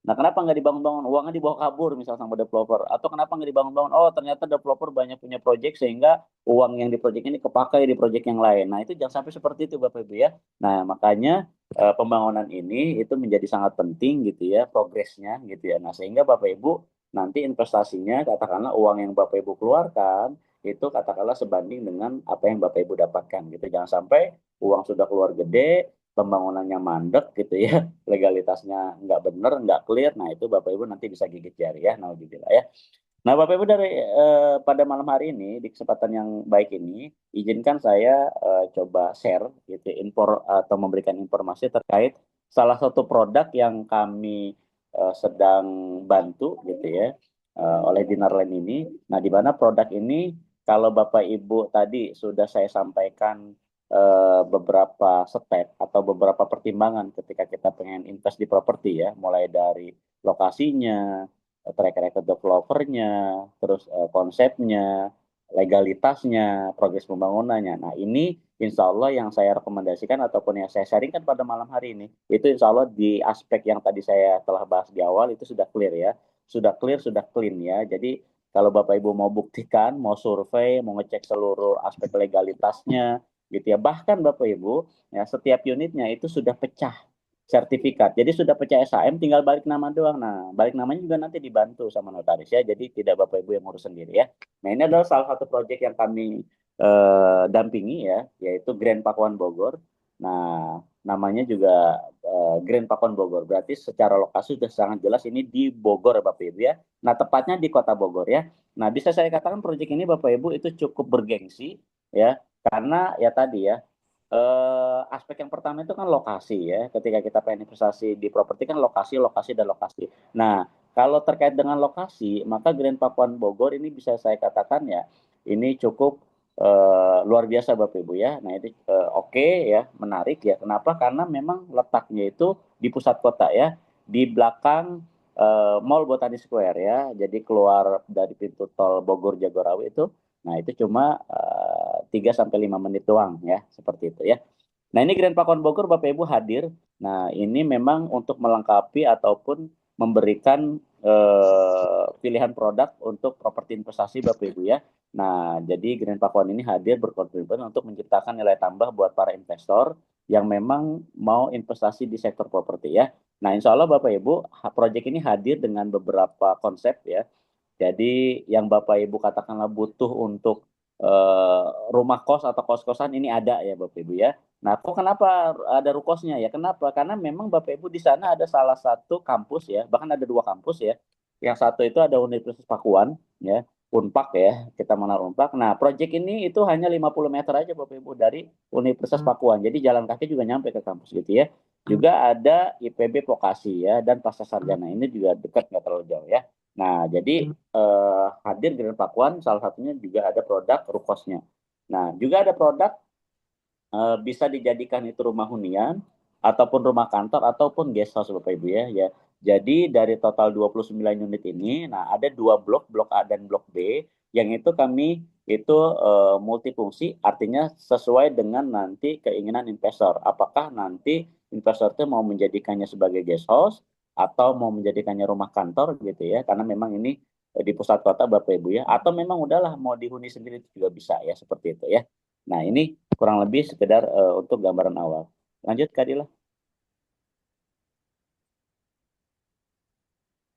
Nah kenapa nggak dibangun-bangun, uangnya dibawa kabur misal sama developer, atau kenapa nggak dibangun-bangun, oh ternyata developer banyak punya project sehingga uang yang di project ini kepakai di project yang lain. Nah itu jangan sampai seperti itu Bapak Ibu ya. Nah makanya pembangunan ini itu menjadi sangat penting gitu ya progresnya gitu ya. Nah sehingga Bapak Ibu nanti investasinya katakanlah uang yang Bapak Ibu keluarkan itu katakanlah sebanding dengan apa yang Bapak Ibu dapatkan gitu. Jangan sampai uang sudah keluar gede, pembangunannya mandek gitu ya, legalitasnya nggak benar, nggak clear. Nah itu Bapak Ibu nanti bisa gigit jari ya, naudzubillah ya. Nah Bapak Ibu dari pada malam hari ini di kesempatan yang baik ini, izinkan saya coba share gitu info atau memberikan informasi terkait salah satu produk yang kami sedang bantu gitu ya oleh Dinarland ini. Nah di mana produk ini kalau Bapak Ibu tadi sudah saya sampaikan beberapa step atau beberapa pertimbangan ketika kita pengen invest di properti ya, mulai dari lokasinya, track record developernya, terus konsepnya, legalitasnya, progres pembangunannya. Nah ini insya Allah yang saya rekomendasikan ataupun yang saya sharingkan pada malam hari ini, itu insya Allah di aspek yang tadi saya telah bahas di awal itu sudah clear ya, sudah clear, sudah clean ya. Jadi kalau Bapak Ibu mau buktikan, mau survei, mau ngecek seluruh aspek legalitasnya, gitu ya. Bahkan Bapak Ibu, ya setiap unitnya itu sudah pecah sertifikat. Jadi sudah pecah SHM, tinggal balik nama doang. Nah, balik namanya juga nanti dibantu sama notaris ya. Jadi tidak Bapak Ibu yang ngurus sendiri ya. Nah, ini adalah salah satu proyek yang kami dampingi ya, yaitu Grand Pakuan Bogor. Nah, namanya juga Grand Pakuan Bogor. Berarti secara lokasi sudah sangat jelas ini di Bogor ya Bapak Ibu ya. Nah, tepatnya di Kota Bogor ya. Nah, bisa saya katakan proyek ini Bapak Ibu itu cukup bergengsi ya, karena ya tadi ya aspek yang pertama itu kan lokasi ya. Ketika kita pengen investasi di properti kan lokasi, lokasi, dan lokasi. Nah, kalau terkait dengan lokasi, maka Grand Pakuan Bogor ini bisa saya katakan ya, ini cukup luar biasa Bapak Ibu ya. Nah, itu oke ya, menarik ya. Kenapa? Karena memang letaknya itu di pusat kota ya, di belakang Mall Botani Square ya. Jadi keluar dari pintu tol Bogor Jagorawi itu, nah itu cuma 3 sampai 5 menit doang ya, seperti itu ya. Nah, ini Grand Pakuan Bogor Bapak Ibu hadir. Nah, ini memang untuk melengkapi ataupun memberikan pilihan produk untuk properti investasi Bapak Ibu ya. Nah, jadi Grand Pakuan ini hadir berkontribusi untuk menciptakan nilai tambah buat para investor yang memang mau investasi di sektor properti ya. Nah, insya Allah Bapak Ibu, proyek ini hadir dengan beberapa konsep ya. Jadi yang Bapak Ibu katakanlah butuh untuk rumah kos atau kos-kosan ini ada ya Bapak Ibu ya. Nah, kok kenapa ada rukosnya ya? Kenapa? Karena memang Bapak Ibu di sana ada salah satu kampus ya, bahkan ada 2 kampus ya. Yang satu itu ada Universitas Pakuan ya, Unpak ya, kita mengenal Unpak. Nah, proyek ini itu hanya 50 meter aja Bapak Ibu dari Universitas Pakuan. Jadi jalan kaki juga nyampe ke kampus gitu ya. Juga ada IPB Vokasi ya dan Pasca Sarjana ini juga dekat nggak terlalu jauh ya. Nah, jadi hadir Grand Pakuan salah satunya juga ada produk rukosnya. Nah, juga ada produk bisa dijadikan itu rumah hunian ataupun rumah kantor ataupun guest house Bapak Ibu ya. Ya. Jadi dari total 29 unit ini, nah ada 2 blok, blok A dan blok B, yang itu kami itu multifungsi, artinya sesuai dengan nanti keinginan investor. Apakah nanti investor itu mau menjadikannya sebagai guest house atau mau menjadikannya rumah kantor gitu ya, karena memang ini di pusat kota Bapak Ibu ya, atau memang udahlah mau dihuni sendiri itu juga bisa ya seperti itu ya. Nah, ini kurang lebih sekedar untuk gambaran awal. Lanjut, Kak Dila.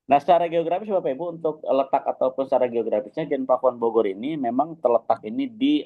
Nah, secara geografis Bapak Ibu untuk letak ataupun secara geografisnya Gen Pakuan Bogor ini memang terletak ini di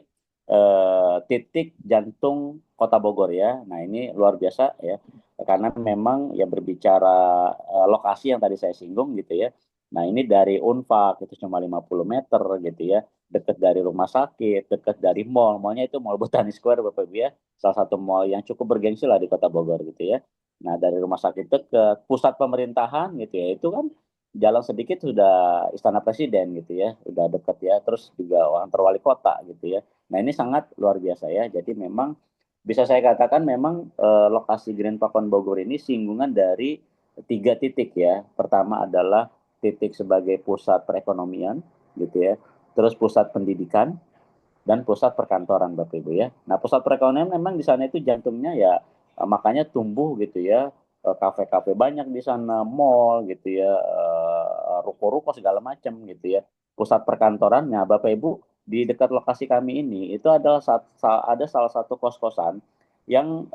titik jantung Kota Bogor ya. Nah, ini luar biasa ya. Karena memang ya berbicara lokasi yang tadi saya singgung gitu ya. Nah, ini dari Unpad itu cuma 50 meter gitu ya. Dekat dari rumah sakit, dekat dari mall. Mallnya itu Mall Botani Square Bapak Ibu ya. Salah satu mall yang cukup bergengsi lah di Kota Bogor gitu ya. Nah, dari rumah sakit dekat pusat pemerintahan gitu ya. Itu kan jalan sedikit sudah Istana Presiden gitu ya, udah dekat ya, terus juga kantor wali kota gitu ya. Nah ini sangat luar biasa ya, jadi memang bisa saya katakan memang lokasi Grand Pakuan Bogor ini singgungan dari 3 titik ya. Pertama adalah titik sebagai pusat perekonomian gitu ya, terus pusat pendidikan dan pusat perkantoran Bapak Ibu ya. Nah pusat perekonomian memang di sana itu jantungnya ya, makanya tumbuh gitu ya, kafe-kafe banyak di sana, mall gitu ya, ruko-ruko segala macam gitu ya. Pusat perkantorannya Bapak Ibu di dekat lokasi kami ini itu adalah ada salah satu kos-kosan yang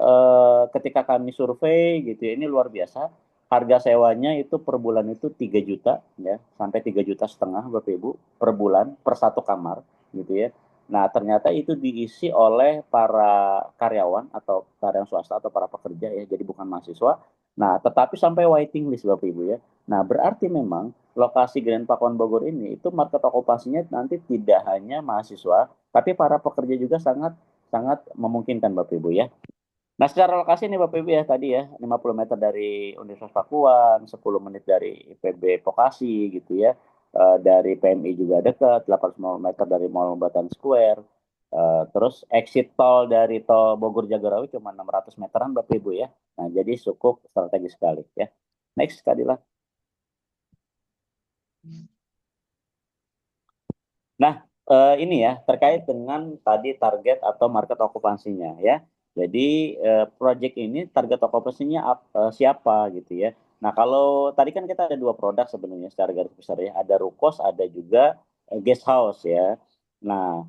ketika kami survei gitu ya, ini luar biasa. Harga sewanya itu per bulan itu 3 juta ya, sampai 3,5 juta Bapak Ibu per bulan per satu kamar gitu ya. Nah, ternyata itu diisi oleh para karyawan atau karyawan swasta atau para pekerja ya, jadi bukan mahasiswa. Nah, tetapi sampai waiting list Bapak Ibu ya. Nah, berarti memang lokasi Grand Pakuan Bogor ini itu market okupasinya nanti tidak hanya mahasiswa, tapi para pekerja juga sangat sangat memungkinkan Bapak Ibu ya. Nah, secara lokasi nih Bapak Ibu ya tadi ya, 50 meter dari Universitas Pakuan, 10 menit dari IPB Vokasi gitu ya. Dari PMI juga dekat, 80 meter dari Mall Batan Square. Terus exit tol dari tol Bogor Jagorawi cuma 600 meteran Bapak Ibu ya. Nah, jadi cukup strategis sekali ya. Next, Kadila. Nah, ini ya terkait dengan tadi target atau market okupansinya ya. Jadi project ini target okupansinya siapa gitu ya. Nah, kalau tadi kan kita ada 2 produk sebenarnya secara garis besar ya. Ada Rukos, ada juga guest house ya. Nah,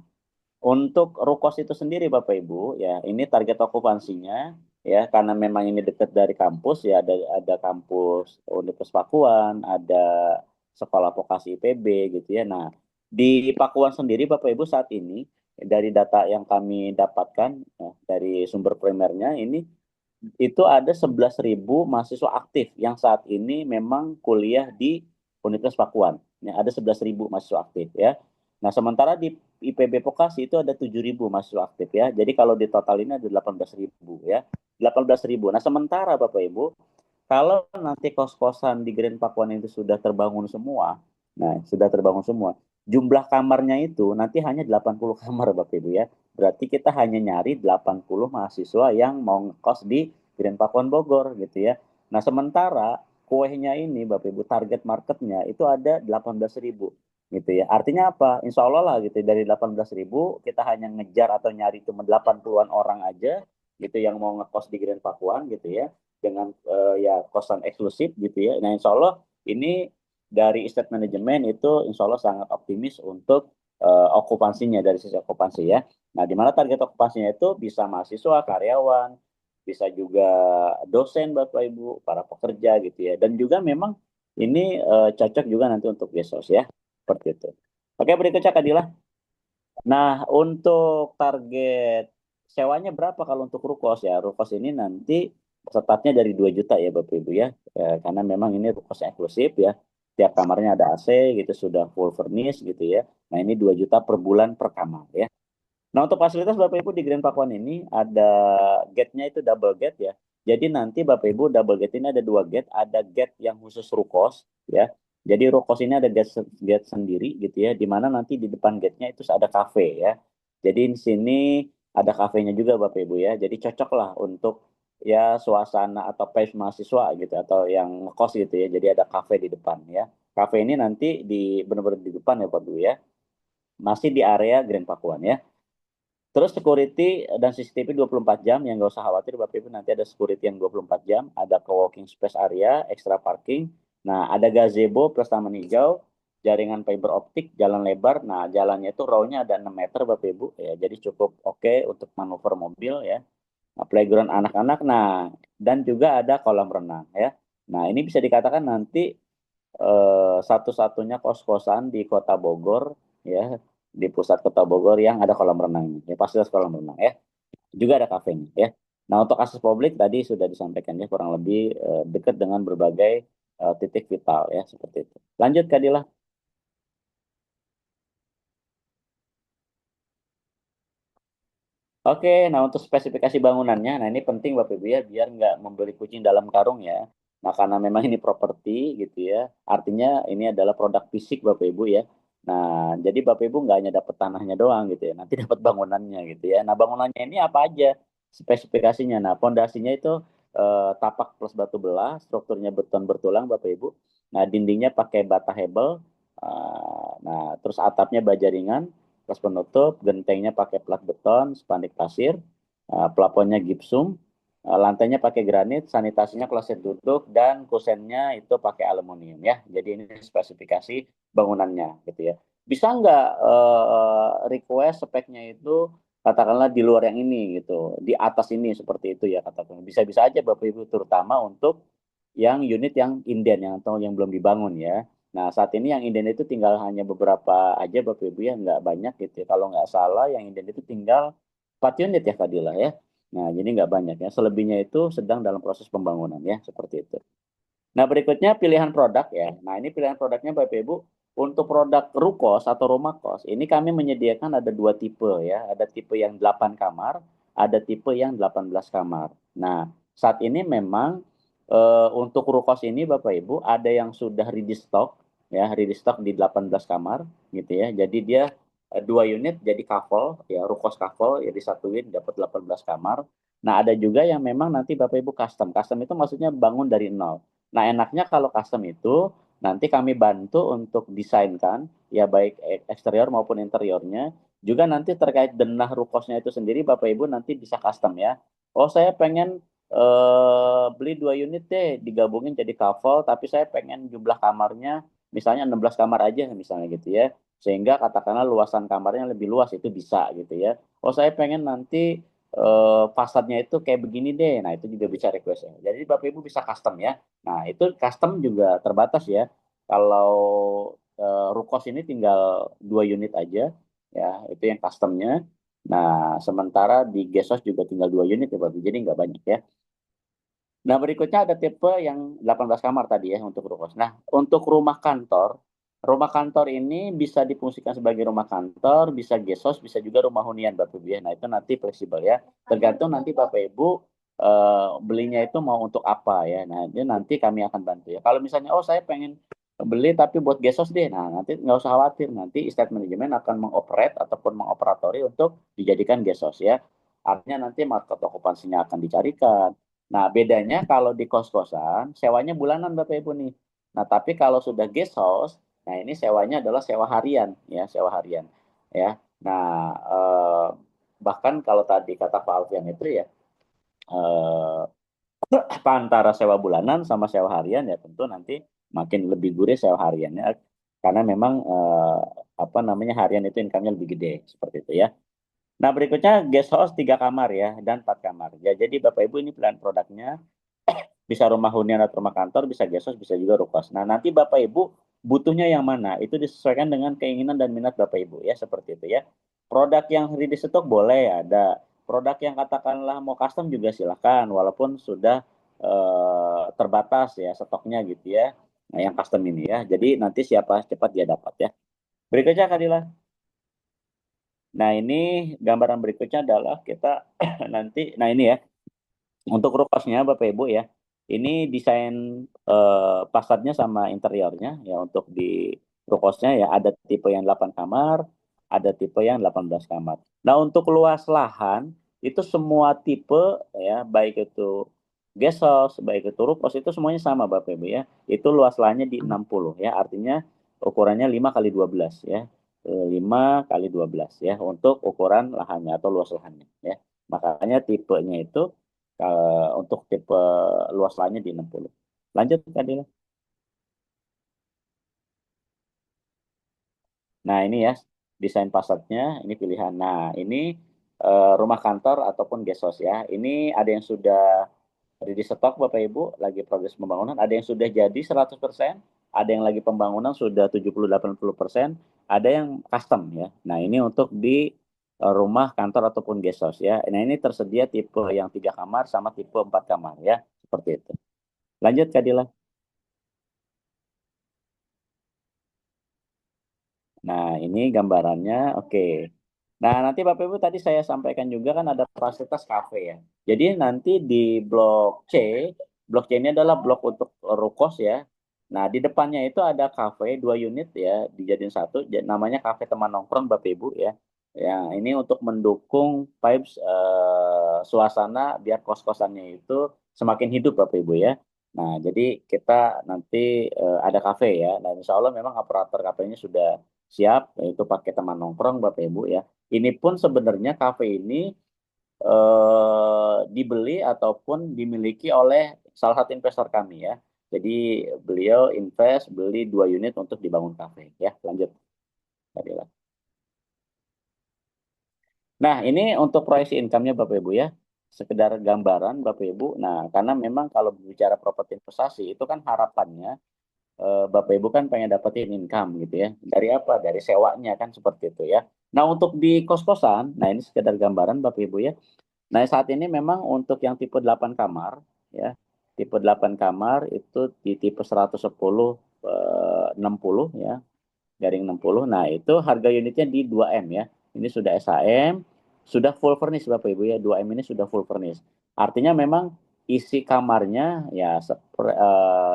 untuk Rukos itu sendiri Bapak Ibu ya, ini target okupansinya ya karena memang ini dekat dari kampus ya, ada kampus Universitas Pakuan, ada sekolah vokasi IPB gitu ya. Nah, di Pakuan sendiri Bapak Ibu saat ini dari data yang kami dapatkan ya, dari sumber primernya ini itu ada 11.000 mahasiswa aktif yang saat ini memang kuliah di Universitas Pakuan. Ya, ada 11.000 mahasiswa aktif ya. Nah, sementara di IPB Vokasi itu ada 7.000 mahasiswa aktif ya. Jadi kalau di total ini ada 18.000 ya. 18.000. Nah, sementara Bapak Ibu, kalau nanti kos-kosan di Grand Pakuan itu sudah terbangun semua, nah sudah terbangun semua, jumlah kamarnya itu nanti hanya 80 kamar Bapak Ibu ya. Berarti kita hanya nyari 80 mahasiswa yang mau ngekos di Grand Pakuan Bogor gitu ya. Nah, sementara kuehnya ini Bapak Ibu target marketnya itu ada 18.000 gitu ya. Artinya apa? Insya Allah lah gitu dari 18.000 kita hanya ngejar atau nyari cuma 80-an orang aja gitu yang mau ngekos di Grand Pakuan gitu ya dengan ya kosan eksklusif gitu ya. Nah Insya Allah ini dari estate manajemen itu Insya Allah sangat optimis untuk okupansinya dari sisi okupansi ya. Nah di mana target okupansinya itu bisa mahasiswa, karyawan, bisa juga dosen Bapak Ibu, para pekerja gitu ya. Dan juga memang ini cocok juga nanti untuk besos ya. Seperti itu. Oke, berikutnya Kak Dila. Nah, untuk target sewanya berapa kalau untuk Rukos ya? Rukos ini nanti startnya dari 2 juta ya Bapak Ibu ya. Karena memang ini Rukos eksklusif ya. Tiap kamarnya ada AC gitu, sudah full furnish gitu ya. Nah, ini 2 juta per bulan per kamar ya. Nah, untuk fasilitas Bapak Ibu di Grand Pakuan ini ada gate-nya itu double gate ya. Jadi nanti Bapak Ibu double gate ini ada 2 gate, ada gate yang khusus Rukos ya. Jadi Rukos ini ada gate sendiri gitu ya, di mana nanti di depan gate-nya itu ada cafe ya. Jadi di sini ada kafenya juga Bapak Ibu ya. Jadi cocok lah untuk ya suasana atau pace mahasiswa gitu atau yang ngekos gitu ya. Jadi ada cafe di depan ya. Cafe ini nanti di benar-benar di depan ya Bapak Ibu ya. Masih di area Grand Pakuan ya. Terus security dan CCTV 24 jam, yang nggak usah khawatir Bapak Ibu, nanti ada security yang 24 jam, ada co-working space area, extra parking, nah ada gazebo plus taman hijau, jaringan fiber optik, jalan lebar, nah jalannya itu row-nya ada 6 meter Bapak Ibu, ya, jadi cukup oke untuk manuver mobil ya. Nah, playground anak-anak, nah dan juga ada kolam renang ya. Nah ini bisa dikatakan nanti satu-satunya kos-kosan di Kota Bogor ya di pusat Kota Bogor yang ada kolam renang ya fasilitas kolam renang ya juga ada kafenya ya. Nah untuk akses publik tadi sudah disampaikan ya kurang lebih dekat dengan berbagai titik vital ya seperti itu. Lanjut Kak Dila. Oke, nah untuk spesifikasi bangunannya, nah ini penting Bapak Ibu ya, biar nggak membeli kucing dalam karung ya. Nah karena memang ini properti gitu ya, artinya ini adalah produk fisik Bapak Ibu ya. Nah jadi Bapak Ibu nggak hanya dapat tanahnya doang gitu ya, nanti dapat bangunannya gitu ya. Nah bangunannya ini apa aja spesifikasinya? Nah pondasinya itu tapak plus batu belah, strukturnya beton bertulang Bapak Ibu. Nah dindingnya pakai bata hebel, nah terus atapnya baja ringan, plus penutup, gentengnya pakai plat beton, spanduk pasir, plafonnya gipsum, lantainya pakai granit, sanitasinya kloset duduk, dan kusennya itu pakai aluminium ya. Jadi ini spesifikasi bangunannya gitu ya. Bisa nggak request speknya itu katakanlah di luar yang ini gitu, di atas ini seperti itu ya katakan. Bisa-bisa aja Bapak Ibu terutama untuk yang unit yang inden yang atau yang belum dibangun ya. Nah, saat ini yang inden itu tinggal hanya beberapa aja Bapak Ibu ya, nggak banyak gitu ya. Kalau nggak salah yang inden itu tinggal 4 unit ya Fadila ya. Nah, jadi nggak banyak ya. Selebihnya itu sedang dalam proses pembangunan ya, seperti itu. Nah, berikutnya pilihan produk ya. Nah, ini pilihan produknya Bapak Ibu. Untuk produk Rukos atau rumah kos, ini kami menyediakan ada 2 tipe ya. Ada tipe yang 8 kamar, ada tipe yang 18 kamar. Nah, saat ini memang untuk Rukos ini Bapak Ibu ada yang sudah ready stock ya, ready stock di 18 kamar gitu ya. Jadi dia 2 unit jadi couple ya, Rukos couple ya disatuin dapat 18 kamar. Nah, ada juga yang memang nanti Bapak Ibu custom. Custom itu maksudnya bangun dari nol. Nah, enaknya kalau custom itu nanti kami bantu untuk desainkan ya baik eksterior maupun interiornya. Juga nanti terkait denah rukosnya itu sendiri Bapak Ibu nanti bisa custom ya. Oh, saya pengen beli 2 unit deh digabungin jadi couple tapi saya pengen jumlah kamarnya misalnya 16 kamar aja misalnya gitu ya. Sehingga katakanlah luasan kamarnya lebih luas itu bisa gitu ya. Oh, saya pengen nanti fasadnya itu kayak begini deh. Nah, itu juga bisa request ya. Jadi Bapak Ibu bisa custom ya. Nah, itu custom juga terbatas ya. Kalau Rukos ini tinggal 2 unit aja, ya itu yang customnya. Nah, sementara di Gesos juga tinggal 2 unit ya, Bapak. Jadi nggak banyak ya. Nah, berikutnya ada tipe yang 18 kamar tadi ya untuk Rukos. Nah, untuk rumah kantor ini bisa difungsikan sebagai rumah kantor, bisa Gesos, bisa juga rumah hunian Bapak Ibu ya. Nah, itu nanti fleksibel ya. Tergantung nanti Bapak Ibu belinya itu mau untuk apa ya. Nah, itu nanti kami akan bantu ya. Kalau misalnya, oh saya pengen beli tapi buat Gesos deh. Nah, nanti nggak usah khawatir. Nanti estate manajemen akan mengoperate ataupun mengoperatori untuk dijadikan Gesos ya. Artinya nanti market okupansinya akan dicarikan, Nah, bedanya kalau di kos-kosan, sewanya bulanan Bapak Ibu nih. Nah, tapi kalau sudah guest house, nah ini sewanya adalah sewa harian, ya, sewa harian, ya. Nah, bahkan kalau tadi kata Pak Alfian itu ya, eh, apa antara sewa bulanan sama sewa harian ya tentu nanti makin lebih gurih sewa hariannya karena memang apa namanya harian itu income-nya lebih gede seperti itu ya. Nah, berikutnya guest house 3 kamar ya dan 4 kamar. Ya, jadi Bapak Ibu ini pilihan produknya bisa rumah hunian atau rumah kantor, bisa guest house, bisa juga rukos. Nah, nanti Bapak Ibu butuhnya yang mana? Itu disesuaikan dengan keinginan dan minat Bapak Ibu ya, seperti itu ya. Produk yang ready stock boleh ada. Produk yang katakanlah mau custom juga silakan, walaupun sudah terbatas ya stoknya gitu ya. Nah, yang custom ini ya. Jadi nanti siapa cepat dia dapat ya. Berikutnya Kadila. Nah, ini gambaran berikutnya adalah kita nanti, nah ini ya, untuk rukosnya Bapak Ibu ya, ini desain fasadnya sama interiornya ya untuk di rukosnya ya ada tipe yang 8 kamar, ada tipe yang 18 kamar. Nah, untuk luas lahan itu semua tipe ya, baik itu guest house, baik itu rukos itu semuanya sama Bapak Ibu ya. Itu luas lahannya di 60 ya, artinya ukurannya 5 kali 12 ya. 5 kali 12 ya untuk ukuran lahannya atau luas lahannya ya. Makanya tipenya itu untuk tipe luas lahannya di 60. Lanjut tadi. Nah, ini ya desain fasadnya, ini pilihan. Nah, ini rumah kantor ataupun guest house ya. Ini ada yang sudah ready stock Bapak Ibu, lagi progres pembangunan, ada yang sudah jadi 100%, ada yang lagi pembangunan sudah 70-80%, ada yang custom ya. Nah, ini untuk di rumah kantor ataupun guest house ya. Nah, ini tersedia tipe yang 3 kamar sama tipe 4 kamar ya, seperti itu. Lanjut Kadila. Nah, ini gambarannya. Oke. Nah, nanti Bapak Ibu tadi saya sampaikan juga kan ada fasilitas kafe ya. Jadi nanti di blok C ini adalah blok untuk rukos ya. Nah, di depannya itu ada kafe 2 unit ya, dijadiin satu, namanya kafe teman nongkrong Bapak Ibu ya. Ya, ini untuk mendukung vibes suasana biar kos-kosannya itu semakin hidup Bapak Ibu ya. Nah, jadi kita nanti ada kafe ya. Nah, insya Allah memang operator kafenya sudah siap, yaitu pakai teman nongkrong Bapak Ibu ya. Ini pun sebenarnya kafe ini dibeli ataupun dimiliki oleh salah satu investor kami ya. Jadi beliau invest beli 2 unit untuk dibangun kafe ya. Lanjut, Mbak Dila. Nah, ini untuk proyeksi income-nya Bapak Ibu ya. Sekedar gambaran Bapak Ibu. Nah, karena memang kalau berbicara properti investasi itu kan harapannya Bapak Ibu kan pengen dapetin income gitu ya. Dari apa? Dari sewanya kan seperti itu ya. Nah, untuk di kos-kosan, nah ini sekedar gambaran Bapak Ibu ya. Nah, saat ini memang untuk yang tipe 8 kamar ya. Tipe 8 kamar itu di tipe 110 60 ya, garing 60. Nah, itu harga unitnya di 2M ya. Ini sudah SHM, sudah full furnish Bapak Ibu ya. 2M ini sudah full furnish. Artinya memang isi kamarnya ya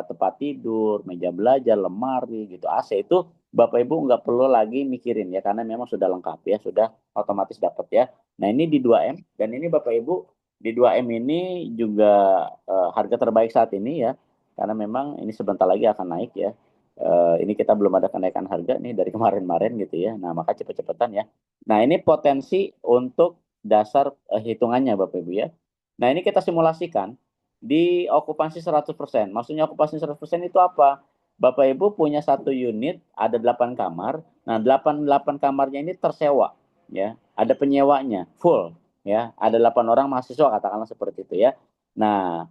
tempat tidur, meja belajar, lemari gitu, AC itu Bapak Ibu nggak perlu lagi mikirin ya karena memang sudah lengkap ya, sudah otomatis dapat ya. Nah, ini di 2M dan ini Bapak Ibu di 2M ini juga harga terbaik saat ini ya. Karena memang ini sebentar lagi akan naik ya. Ini kita belum ada kenaikan harga nih dari kemarin-kemarin gitu ya. Nah, maka cepet-cepetan ya. Nah, ini potensi untuk dasar hitungannya Bapak Ibu ya. Nah, ini kita simulasikan di okupansi 100%. Maksudnya okupansi 100% itu apa? Bapak Ibu punya satu unit, ada 8 kamar. Nah, 8 kamarnya ini tersewa ya. Ada penyewanya full ya. Ada 8 orang mahasiswa katakanlah seperti itu ya. Nah,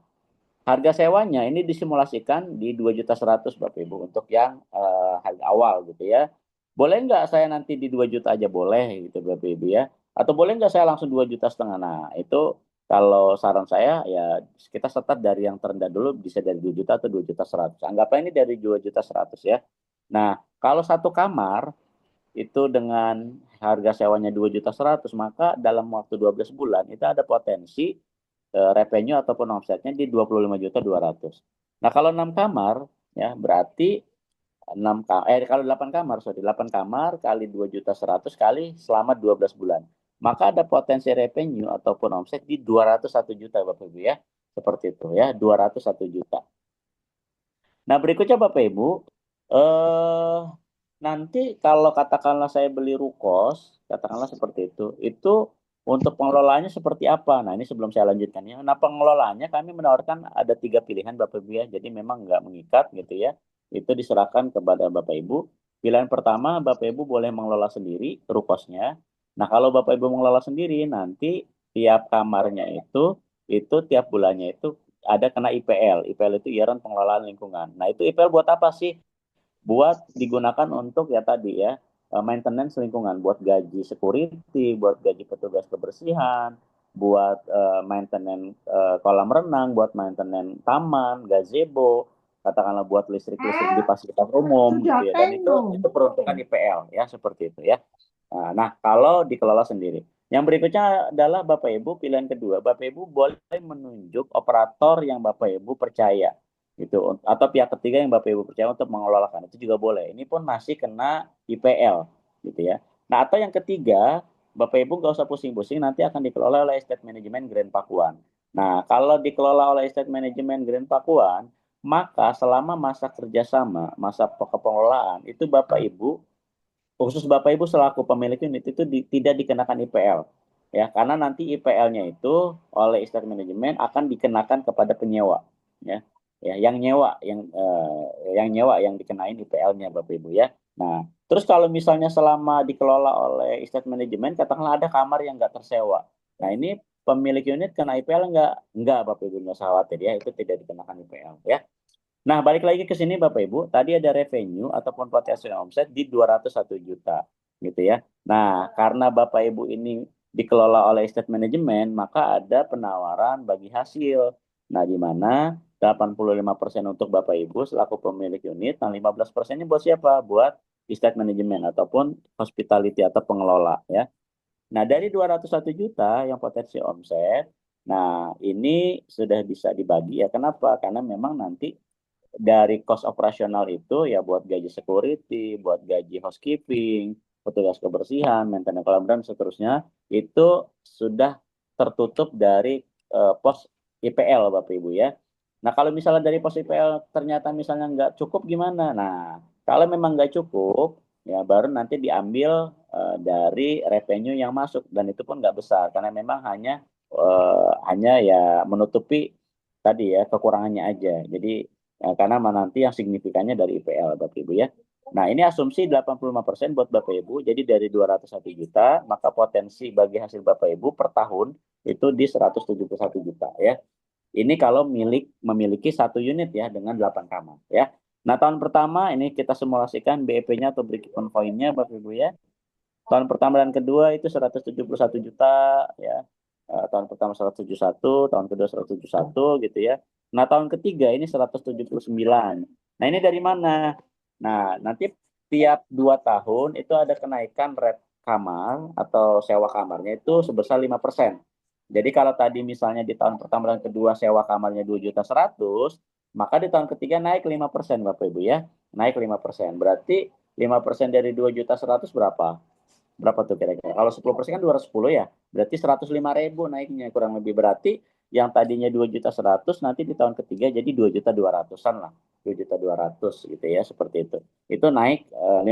harga sewanya ini disimulasikan di 2.100.000 Bapak Ibu untuk yang harga awal gitu ya. Boleh nggak saya nanti di 2 juta aja boleh gitu Bapak Ibu ya. Atau boleh nggak saya langsung 2,5 juta. Nah, itu kalau saran saya ya kita start dari yang terendah dulu bisa dari 2 juta atau 2.100.000. Anggaplah ini dari 2.100.000 ya. Nah, kalau satu kamar itu dengan harga sewanya 2.100.000 maka dalam waktu 12 bulan itu ada potensi revenue ataupun omsetnya di 25.200.000. Nah, kalau 6 kamar ya berarti kalau 8 kamar, sorry, 8 kamar kali 2.100.000 kali selama 12 bulan. Maka ada potensi revenue ataupun omset di 201 juta Bapak Ibu ya. Seperti itu ya, 201 juta. Nah, berikutnya Bapak Ibu, eh nanti kalau katakanlah saya beli rukos, katakanlah seperti itu untuk pengelolaannya seperti apa? Nah, ini sebelum saya lanjutkan ya. Nah, pengelolaannya kami menawarkan ada 3 pilihan Bapak Ibu ya. Jadi memang nggak mengikat gitu ya. Itu diserahkan kepada Bapak Ibu. Pilihan pertama, Bapak Ibu boleh mengelola sendiri rukosnya. Nah, kalau Bapak Ibu mengelola sendiri, nanti tiap kamarnya itu tiap bulannya itu ada kena IPL. IPL itu iuran pengelolaan lingkungan. Nah, itu IPL buat apa sih? Buat digunakan untuk ya tadi ya, maintenance lingkungan, buat gaji security, buat gaji petugas kebersihan, buat maintenance kolam renang, buat maintenance taman, gazebo, katakanlah buat listrik-listrik di fasilitas umum gitu ya. Dan itu peruntukan IPL ya, seperti itu ya. Nah, kalau dikelola sendiri. Yang berikutnya adalah Bapak Ibu, pilihan kedua, Bapak Ibu boleh menunjuk operator yang Bapak Ibu percaya gitu, atau pihak ketiga yang Bapak Ibu percaya untuk mengelolakan, itu juga boleh. Ini pun masih kena IPL gitu ya. Nah, atau yang ketiga, Bapak Ibu nggak usah pusing-pusing, nanti akan dikelola oleh Estate Management Grand Pakuan. Nah, kalau dikelola oleh Estate Management Grand Pakuan, maka selama masa kerjasama, masa pengelolaan, itu Bapak Ibu, khusus Bapak Ibu selaku pemilik unit itu tidak dikenakan IPL ya, karena nanti IPL-nya itu oleh estate manajemen akan dikenakan kepada penyewa ya. Ya, yang nyewa yang dikenain IPL-nya Bapak Ibu ya. Nah, terus kalau misalnya selama dikelola oleh estate manajemen katakanlah ada kamar yang nggak tersewa. Nah, ini pemilik unit kena IPL nggak? Nggak Bapak Ibu, nggak usah khawatir ya, itu tidak dikenakan IPL ya. Nah, balik lagi ke sini Bapak Ibu, tadi ada revenue ataupun potensial omset di 201 juta gitu ya. Nah, karena Bapak Ibu ini dikelola oleh estate management, maka ada penawaran bagi hasil. Nah, di mana 85% untuk Bapak Ibu selaku pemilik unit, nah 15%-nya buat siapa? Buat estate management ataupun hospitality atau pengelola ya. Nah, dari 201 juta yang potensi omset, nah ini sudah bisa dibagi ya. Kenapa? Karena memang nanti dari cost operasional itu ya buat gaji security, buat gaji housekeeping, petugas kebersihan, maintenance kolam dan seterusnya itu sudah tertutup dari pos IPL Bapak Ibu ya. Nah, kalau misalnya dari pos IPL ternyata misalnya nggak cukup gimana? Nah, kalau memang nggak cukup ya baru nanti diambil dari revenue yang masuk, dan itu pun nggak besar karena memang hanya ya menutupi tadi ya kekurangannya aja. Jadi karena nanti yang signifikannya dari IPL Bapak Ibu ya. Nah, ini asumsi 85% buat Bapak Ibu. Jadi dari 201 juta, maka potensi bagi hasil Bapak Ibu per tahun itu di 171 juta ya. Ini kalau memiliki satu unit ya dengan 8 kamar ya. Nah, tahun pertama ini kita simulasikan BEP-nya atau break-even point-nya Bapak Ibu ya. Tahun pertama dan kedua itu 171 juta ya. Tahun pertama 171, tahun kedua 171 gitu ya. Nah, tahun ketiga ini 179. Nah, ini dari mana? Nah, nanti tiap 2 tahun itu ada kenaikan rate kamar atau sewa kamarnya itu sebesar 5%. Jadi kalau tadi misalnya di tahun pertama dan kedua sewa kamarnya 2.100.000, maka di tahun ketiga naik 5% Bapak Ibu ya. Naik 5%. Berarti 5% dari 2.100.000 berapa? Berapa tuh kira-kira? Kalau 10% kan 210 ya. Berarti 105.000 naiknya kurang lebih. Berarti yang tadinya 2.100.000 nanti di tahun ketiga jadi 2.200.000-an lah. 2.200.000 gitu ya, seperti itu. Itu naik 5%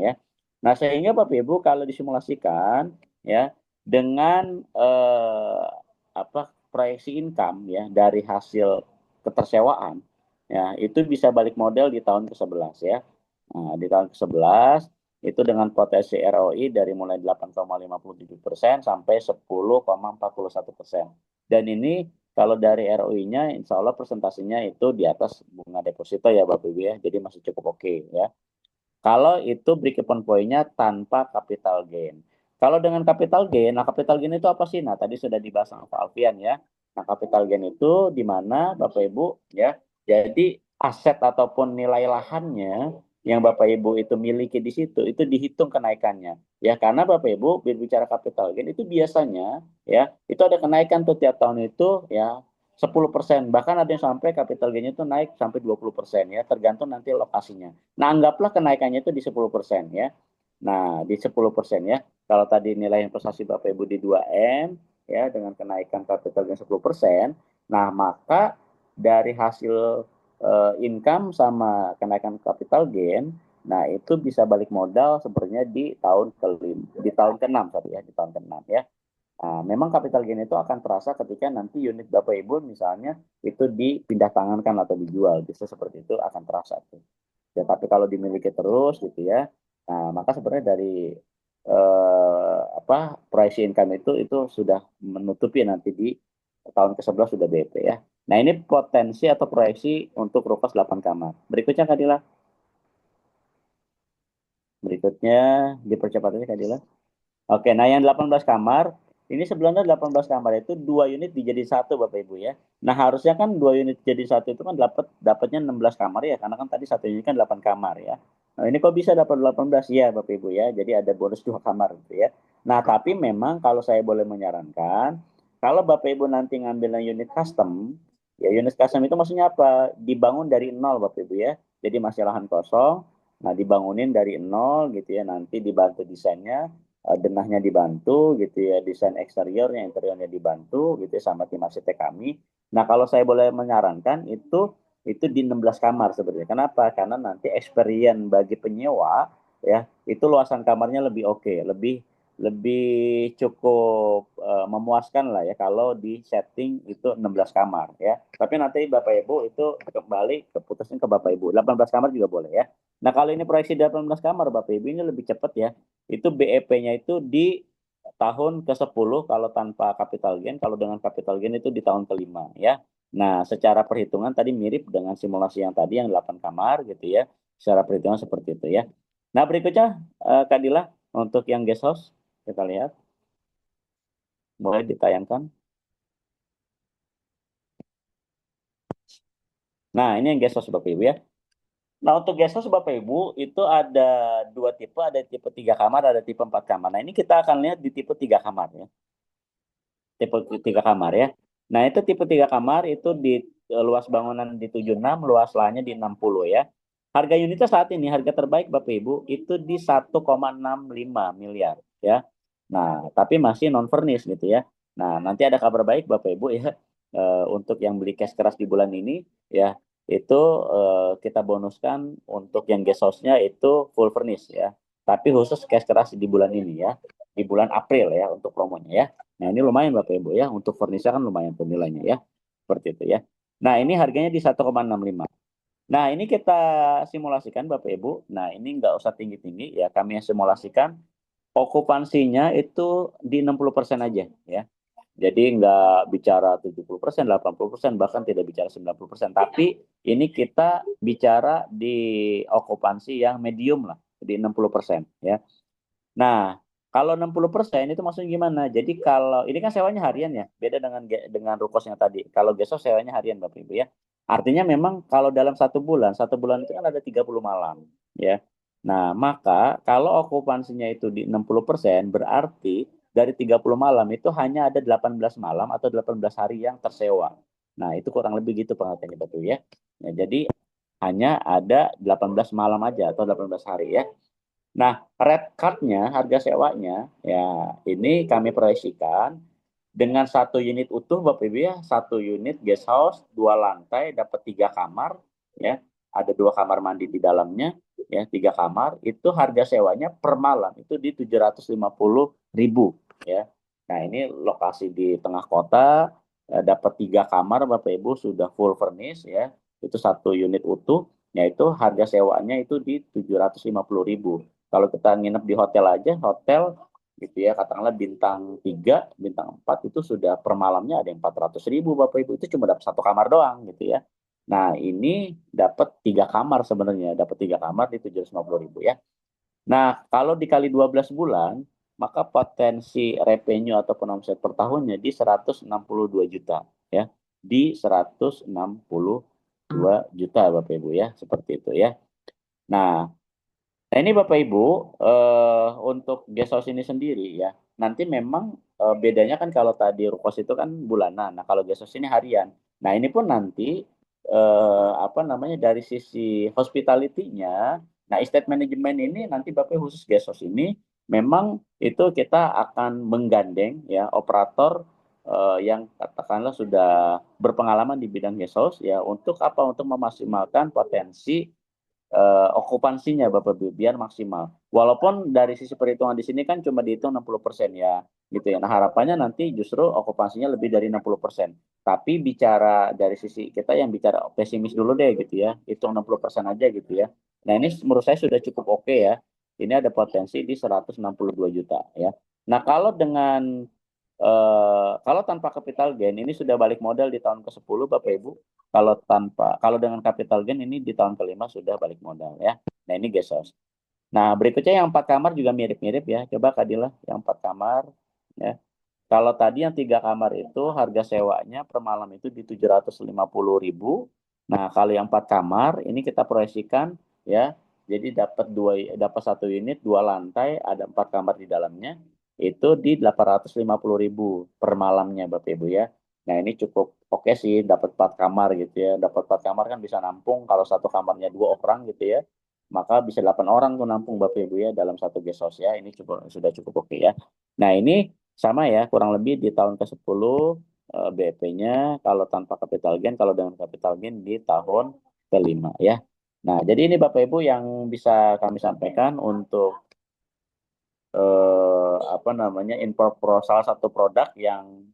ya. Nah, sehingga Bapak Ibu kalau disimulasikan ya dengan proyeksi income ya dari hasil ketersewaan ya itu bisa balik model di tahun ke-11 ya. Nah, di tahun ke-11 itu dengan potensi ROI dari mulai 8,57% sampai 10,41%. Dan ini kalau dari ROI-nya insya Allah presentasinya itu di atas bunga deposito ya Bapak Ibu ya, jadi masih cukup oke ya. Kalau itu break even point-nya tanpa capital gain. Kalau dengan capital gain, nah capital gain itu apa sih? Nah, tadi sudah dibahas sama Pak Alfian ya. Nah, capital gain itu di mana Bapak Ibu ya. Jadi aset ataupun nilai lahannya yang Bapak Ibu itu miliki di situ itu dihitung kenaikannya. Ya, karena Bapak Ibu berbicara capital gain itu biasanya ya, itu ada kenaikan tuh tiap tahun itu ya 10%, bahkan ada yang sampai capital gain itu naik sampai 20% ya, tergantung nanti lokasinya. Nah, anggaplah kenaikannya itu di 10% ya. Nah, di 10% ya. Kalau tadi nilai investasi Bapak Ibu di 2M ya dengan kenaikan capital gain 10%, Nah, maka dari hasil income sama kenaikan capital gain, nah itu bisa balik modal sebenarnya di tahun ke-6 sorry ya, di tahun ke-6 ya. Nah, memang capital gain itu akan terasa ketika nanti unit Bapak Ibu misalnya itu dipindah tangankan atau dijual, bisa seperti itu akan terasa tuh. Ya, tapi kalau dimiliki terus gitu ya, nah maka sebenarnya dari price income itu sudah menutupi nanti di tahun ke-11 sudah BP ya. Nah, ini potensi atau proyeksi untuk Rukas 8 kamar. Berikutnya Kadila. Berikutnya dipercepat aja Kadila. Oke, nah yang 18 kamar, ini sebenarnya 18 kamar itu dua unit dijadi satu Bapak Ibu ya. Nah, harusnya kan dua unit jadi satu itu kan dapatnya 16 kamar ya, karena kan tadi satu unit kan 8 kamar ya. Nah, ini kok bisa dapat 18 ya Bapak Ibu ya. Jadi ada bonus 2 kamar gitu ya. Nah, tapi memang kalau saya boleh menyarankan, kalau Bapak Ibu nanti ngambil unit custom, ya unit custom itu maksudnya apa? Dibangun dari nol Bapak Ibu ya. Jadi masih lahan kosong, nah dibangunin dari nol gitu ya, nanti dibantu desainnya, denahnya dibantu gitu ya, desain eksteriornya, interiornya dibantu gitu ya, sama tim arsitek kami. Nah, kalau saya boleh menyarankan itu di 16 kamar sebenarnya. Kenapa? Karena nanti experience bagi penyewa ya, itu luasan kamarnya lebih oke, lebih lebih cukup memuaskan lah ya kalau di setting itu 16 kamar ya. Tapi nanti Bapak Ibu itu kembali keputusan ke Bapak Ibu. 18 kamar juga boleh ya. Nah, kalau ini proyeksi 18 kamar Bapak Ibu ini lebih cepat ya, itu BEP-nya itu di tahun ke-10 kalau tanpa capital gain, kalau dengan capital gain itu di tahun ke-5 ya. Nah, secara perhitungan tadi mirip dengan simulasi yang tadi yang 8 kamar gitu ya. Secara perhitungan seperti itu ya. Nah, berikutnya Kak Dila untuk yang guest house kita lihat boleh ditayangkan. Nah, ini yang guest house Bapak Ibu ya. Nah, untuk guest house Bapak Ibu itu ada dua tipe, ada tipe 3 kamar, ada tipe 4 kamar. Nah, ini kita akan lihat di tipe 3 kamar ya. Tipe 3 kamar ya. Nah, itu tipe 3 kamar itu di luas bangunan di 76, luas lahannya di 60 ya. Harga unitnya saat ini, harga terbaik Bapak Ibu, itu di 1,65 miliar ya. Nah, tapi masih non furnish gitu ya. Nah, nanti ada kabar baik Bapak Ibu ya, untuk yang beli cash keras di bulan ini ya, itu kita bonuskan untuk yang guest house-nya itu full furnish ya. Tapi khusus cash keras di bulan ini ya, di bulan April ya untuk promonya ya. Nah, ini lumayan Bapak Ibu ya, untuk furniture kan lumayan tuh nilainya ya. Seperti itu ya. Nah, ini harganya di 1,65. Nah, ini kita simulasikan Bapak Ibu. Nah, ini nggak usah tinggi-tinggi ya, kami yang simulasikan okupansinya itu di 60% aja ya. Jadi nggak bicara 70%, 80%, bahkan tidak bicara 90%. Tapi ini kita bicara di okupansi yang medium lah, di 60% ya. Nah, kalau 60% itu maksudnya gimana? Jadi kalau ini kan sewanya harian ya, beda dengan Rukos yang tadi. Kalau Gesos sewanya harian Bapak Ibu ya. Artinya memang kalau dalam satu bulan itu kan ada 30 malam ya. Nah, maka kalau okupansinya itu di 60%, berarti dari 30 malam itu hanya ada 18 malam atau 18 hari yang tersewa. Nah, itu kurang lebih gitu pengertiannya Bapak Ibu ya. Nah, jadi hanya ada 18 malam aja atau 18 hari ya. Nah, red card-nya, harga sewanya, ya ini kami proyeksikan dengan satu unit utuh, Bapak Ibu ya, satu unit guest house, 2 lantai, dapat 3 kamar, ya, ada 2 kamar mandi di dalamnya, ya, 3 kamar, itu harga sewanya per malam itu di 750.000, ya. Nah, ini lokasi di tengah kota, dapat 3 kamar, Bapak Ibu sudah full furnish, ya, itu satu unit utuh, yaitu harga sewanya itu di 750.000. Kalau kita nginep di hotel aja, hotel gitu ya, katakanlah bintang 3, bintang 4 itu sudah per malamnya ada yang 400.000 Bapak Ibu, itu cuma dapat 1 kamar doang gitu ya. Nah, ini dapat 3 kamar sebenarnya, dapat 3 kamar di 750.000 ya. Nah, kalau dikali 12 bulan, maka potensi revenue ataupun omset per tahunnya di 162 juta ya. Di 162 juta Bapak Ibu ya, seperti itu ya. Nah, Nah, ini Bapak Ibu, untuk guest house ini sendiri ya, nanti memang bedanya kan kalau tadi Rukos itu kan bulanan, nah kalau guest house ini harian. Nah, ini pun nanti apa namanya dari sisi hospitality-nya, nah estate management ini nanti Bapak khusus guest house ini memang itu kita akan menggandeng ya operator yang katakanlah sudah berpengalaman di bidang guest house ya, untuk apa? Untuk memaksimalkan potensi okupansinya Bapak Ibu biar maksimal. Walaupun dari sisi perhitungan di sini kan cuma dihitung 60% ya, gitu ya. Nah, harapannya nanti justru okupansinya lebih dari 60%. Tapi bicara dari sisi kita yang bicara pesimis dulu deh gitu ya. Hitung 60% aja gitu ya. Nah, ini menurut saya sudah cukup oke ya. Ini ada potensi di 162 juta ya. Nah, kalau tanpa capital gain ini sudah balik modal di tahun ke-10 Bapak Ibu. Kalau dengan capital gain ini di tahun ke-5 sudah balik modal ya. Nah, ini Gesos. Nah, berikutnya yang 4 kamar juga mirip-mirip ya. Coba Kadilah yang 4 kamar ya. Kalau tadi yang 3 kamar itu harga sewanya per malam itu di 750.000. Nah, kalau yang 4 kamar ini kita proyeksikan ya. Jadi dapat satu unit, dua lantai, ada 4 kamar di dalamnya. Itu di 850.000 per malamnya Bapak Ibu ya. Nah, ini cukup oke sih dapat 4 kamar gitu ya. Dapat 4 kamar kan bisa nampung kalau satu kamarnya 2 orang gitu ya. Maka bisa 8 orang tuh nampung Bapak Ibu ya dalam satu guest house ya. Ini sudah cukup oke ya. Nah, ini sama ya, kurang lebih di tahun ke-10 BEP-nya kalau tanpa capital gain, kalau dengan capital gain di tahun ke-5 ya. Nah, jadi ini Bapak Ibu yang bisa kami sampaikan untuk apa namanya salah satu produk yang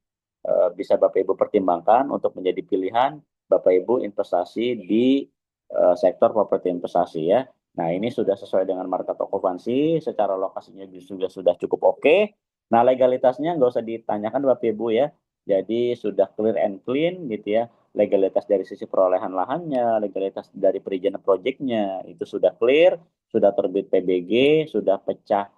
bisa Bapak Ibu pertimbangkan untuk menjadi pilihan Bapak Ibu investasi di sektor properti investasi ya. Nah, ini sudah sesuai dengan market okupansi, secara lokasinya juga sudah cukup oke. Nah, legalitasnya nggak usah ditanyakan Bapak Ibu ya. Jadi sudah clear and clean gitu ya. Legalitas dari sisi perolehan lahannya, legalitas dari perizinan proyeknya itu sudah clear, sudah terbit PBG, sudah pecah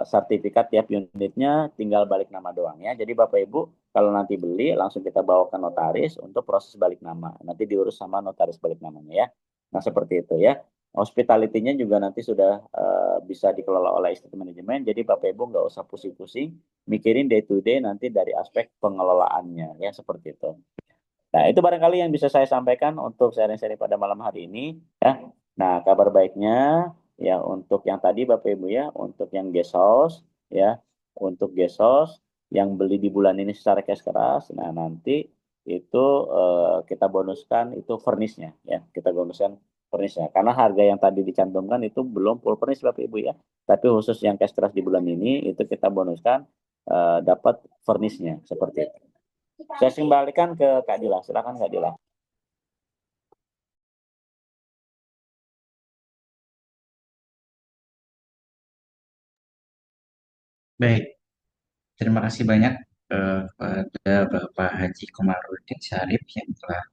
sertifikat tiap unitnya, tinggal balik nama doang ya. Jadi Bapak Ibu kalau nanti beli langsung kita bawa ke notaris untuk proses balik nama. Nanti diurus sama notaris balik namanya ya. Nah, seperti itu ya. Hospitality-nya juga nanti sudah bisa dikelola oleh estate manajemen. Jadi Bapak Ibu nggak usah pusing-pusing mikirin day to day nanti dari aspek pengelolaannya ya, seperti itu. Nah, itu barangkali yang bisa saya sampaikan untuk sharing-sharing pada malam hari ini ya. Nah, kabar baiknya ya untuk yang tadi Bapak Ibu ya, untuk yang guest house ya, untuk guest house yang beli di bulan ini secara cash keras, nah nanti itu kita bonuskan itu furnish-nya ya, kita bonuskan furnish-nya. Karena harga yang tadi dicantumkan itu belum full furnish Bapak Ibu ya, tapi khusus yang cash keras di bulan ini itu kita bonuskan dapat furnish-nya seperti itu. Saya kembalikan ke Kak Dila. Silakan Kak Dila. Baik, terima kasih banyak kepada Bapak Haji Komarudin Syarif yang telah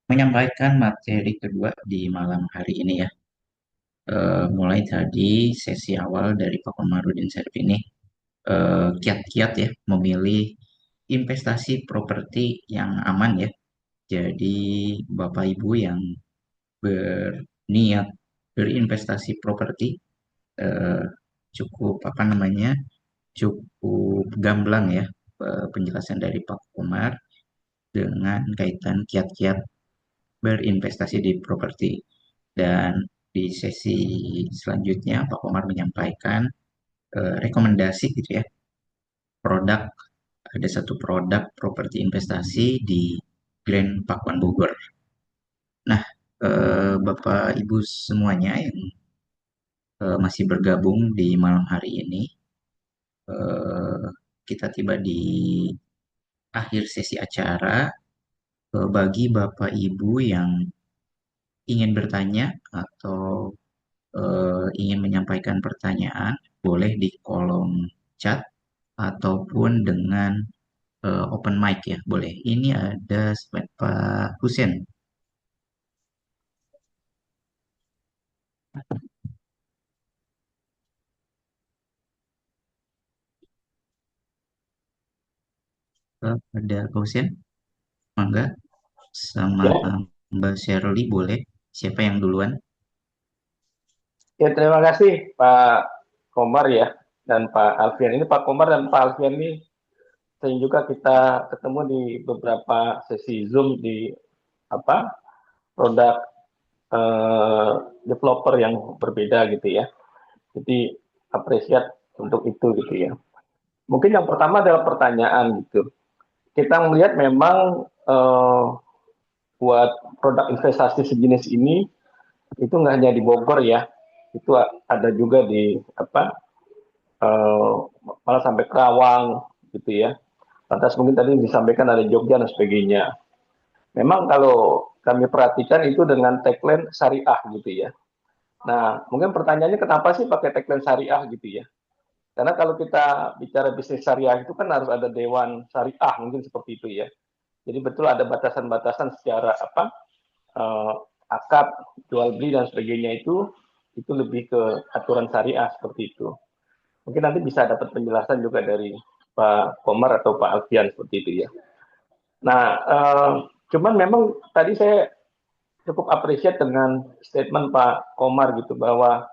menyampaikan materi kedua di malam hari ini ya. Mulai tadi sesi awal dari Pak Komarudin Syarif ini kiat-kiat ya memilih investasi properti yang aman ya. Jadi Bapak Ibu yang berniat berinvestasi properti eh, cukup apa namanya cukup gamblang ya penjelasan dari Pak Komar dengan kaitan kiat-kiat berinvestasi di properti. Dan di sesi selanjutnya Pak Komar menyampaikan rekomendasi gitu ya produk ada satu produk properti investasi di Grand Pakuan Bogor. Nah, Bapak Ibu semuanya yang masih bergabung di malam hari ini, eh, kita tiba di akhir sesi acara. Bagi Bapak Ibu yang ingin bertanya atau ingin menyampaikan pertanyaan, boleh di kolom chat ataupun dengan open mic ya, boleh. Ini ada Pak Husen. Ada Pak Husen, mangga. Sama Ya, Mbak Shirley boleh. Siapa yang duluan? ya terima kasih Pak Komar ya dan Pak Alfian. Ini Pak Komar dan Pak Alfian ini sering juga kita ketemu di beberapa sesi Zoom di apa produk eh, developer yang berbeda gitu ya. Jadi apresiat untuk itu gitu ya. Mungkin yang pertama adalah pertanyaan gitu. kita melihat memang buat produk investasi sejenis ini itu nggak hanya di Bogor ya, itu ada juga di malah sampai Kerawang gitu ya. Lantas mungkin tadi disampaikan ada Jogja dan sebagainya. Memang kalau kami perhatikan itu dengan tagline syariah gitu ya. Nah, mungkin pertanyaannya kenapa sih pakai tagline syariah gitu ya? Karena kalau kita bicara bisnis syariah itu kan harus ada dewan syariah mungkin seperti itu ya. Jadi betul ada batasan-batasan secara uh, akad, jual beli dan sebagainya itu lebih ke aturan syariah seperti itu. Mungkin nanti bisa dapat penjelasan juga dari Pak Komar atau Pak Alfian seperti itu ya. Nah, cuman memang tadi saya cukup appreciate dengan statement Pak Komar gitu bahwa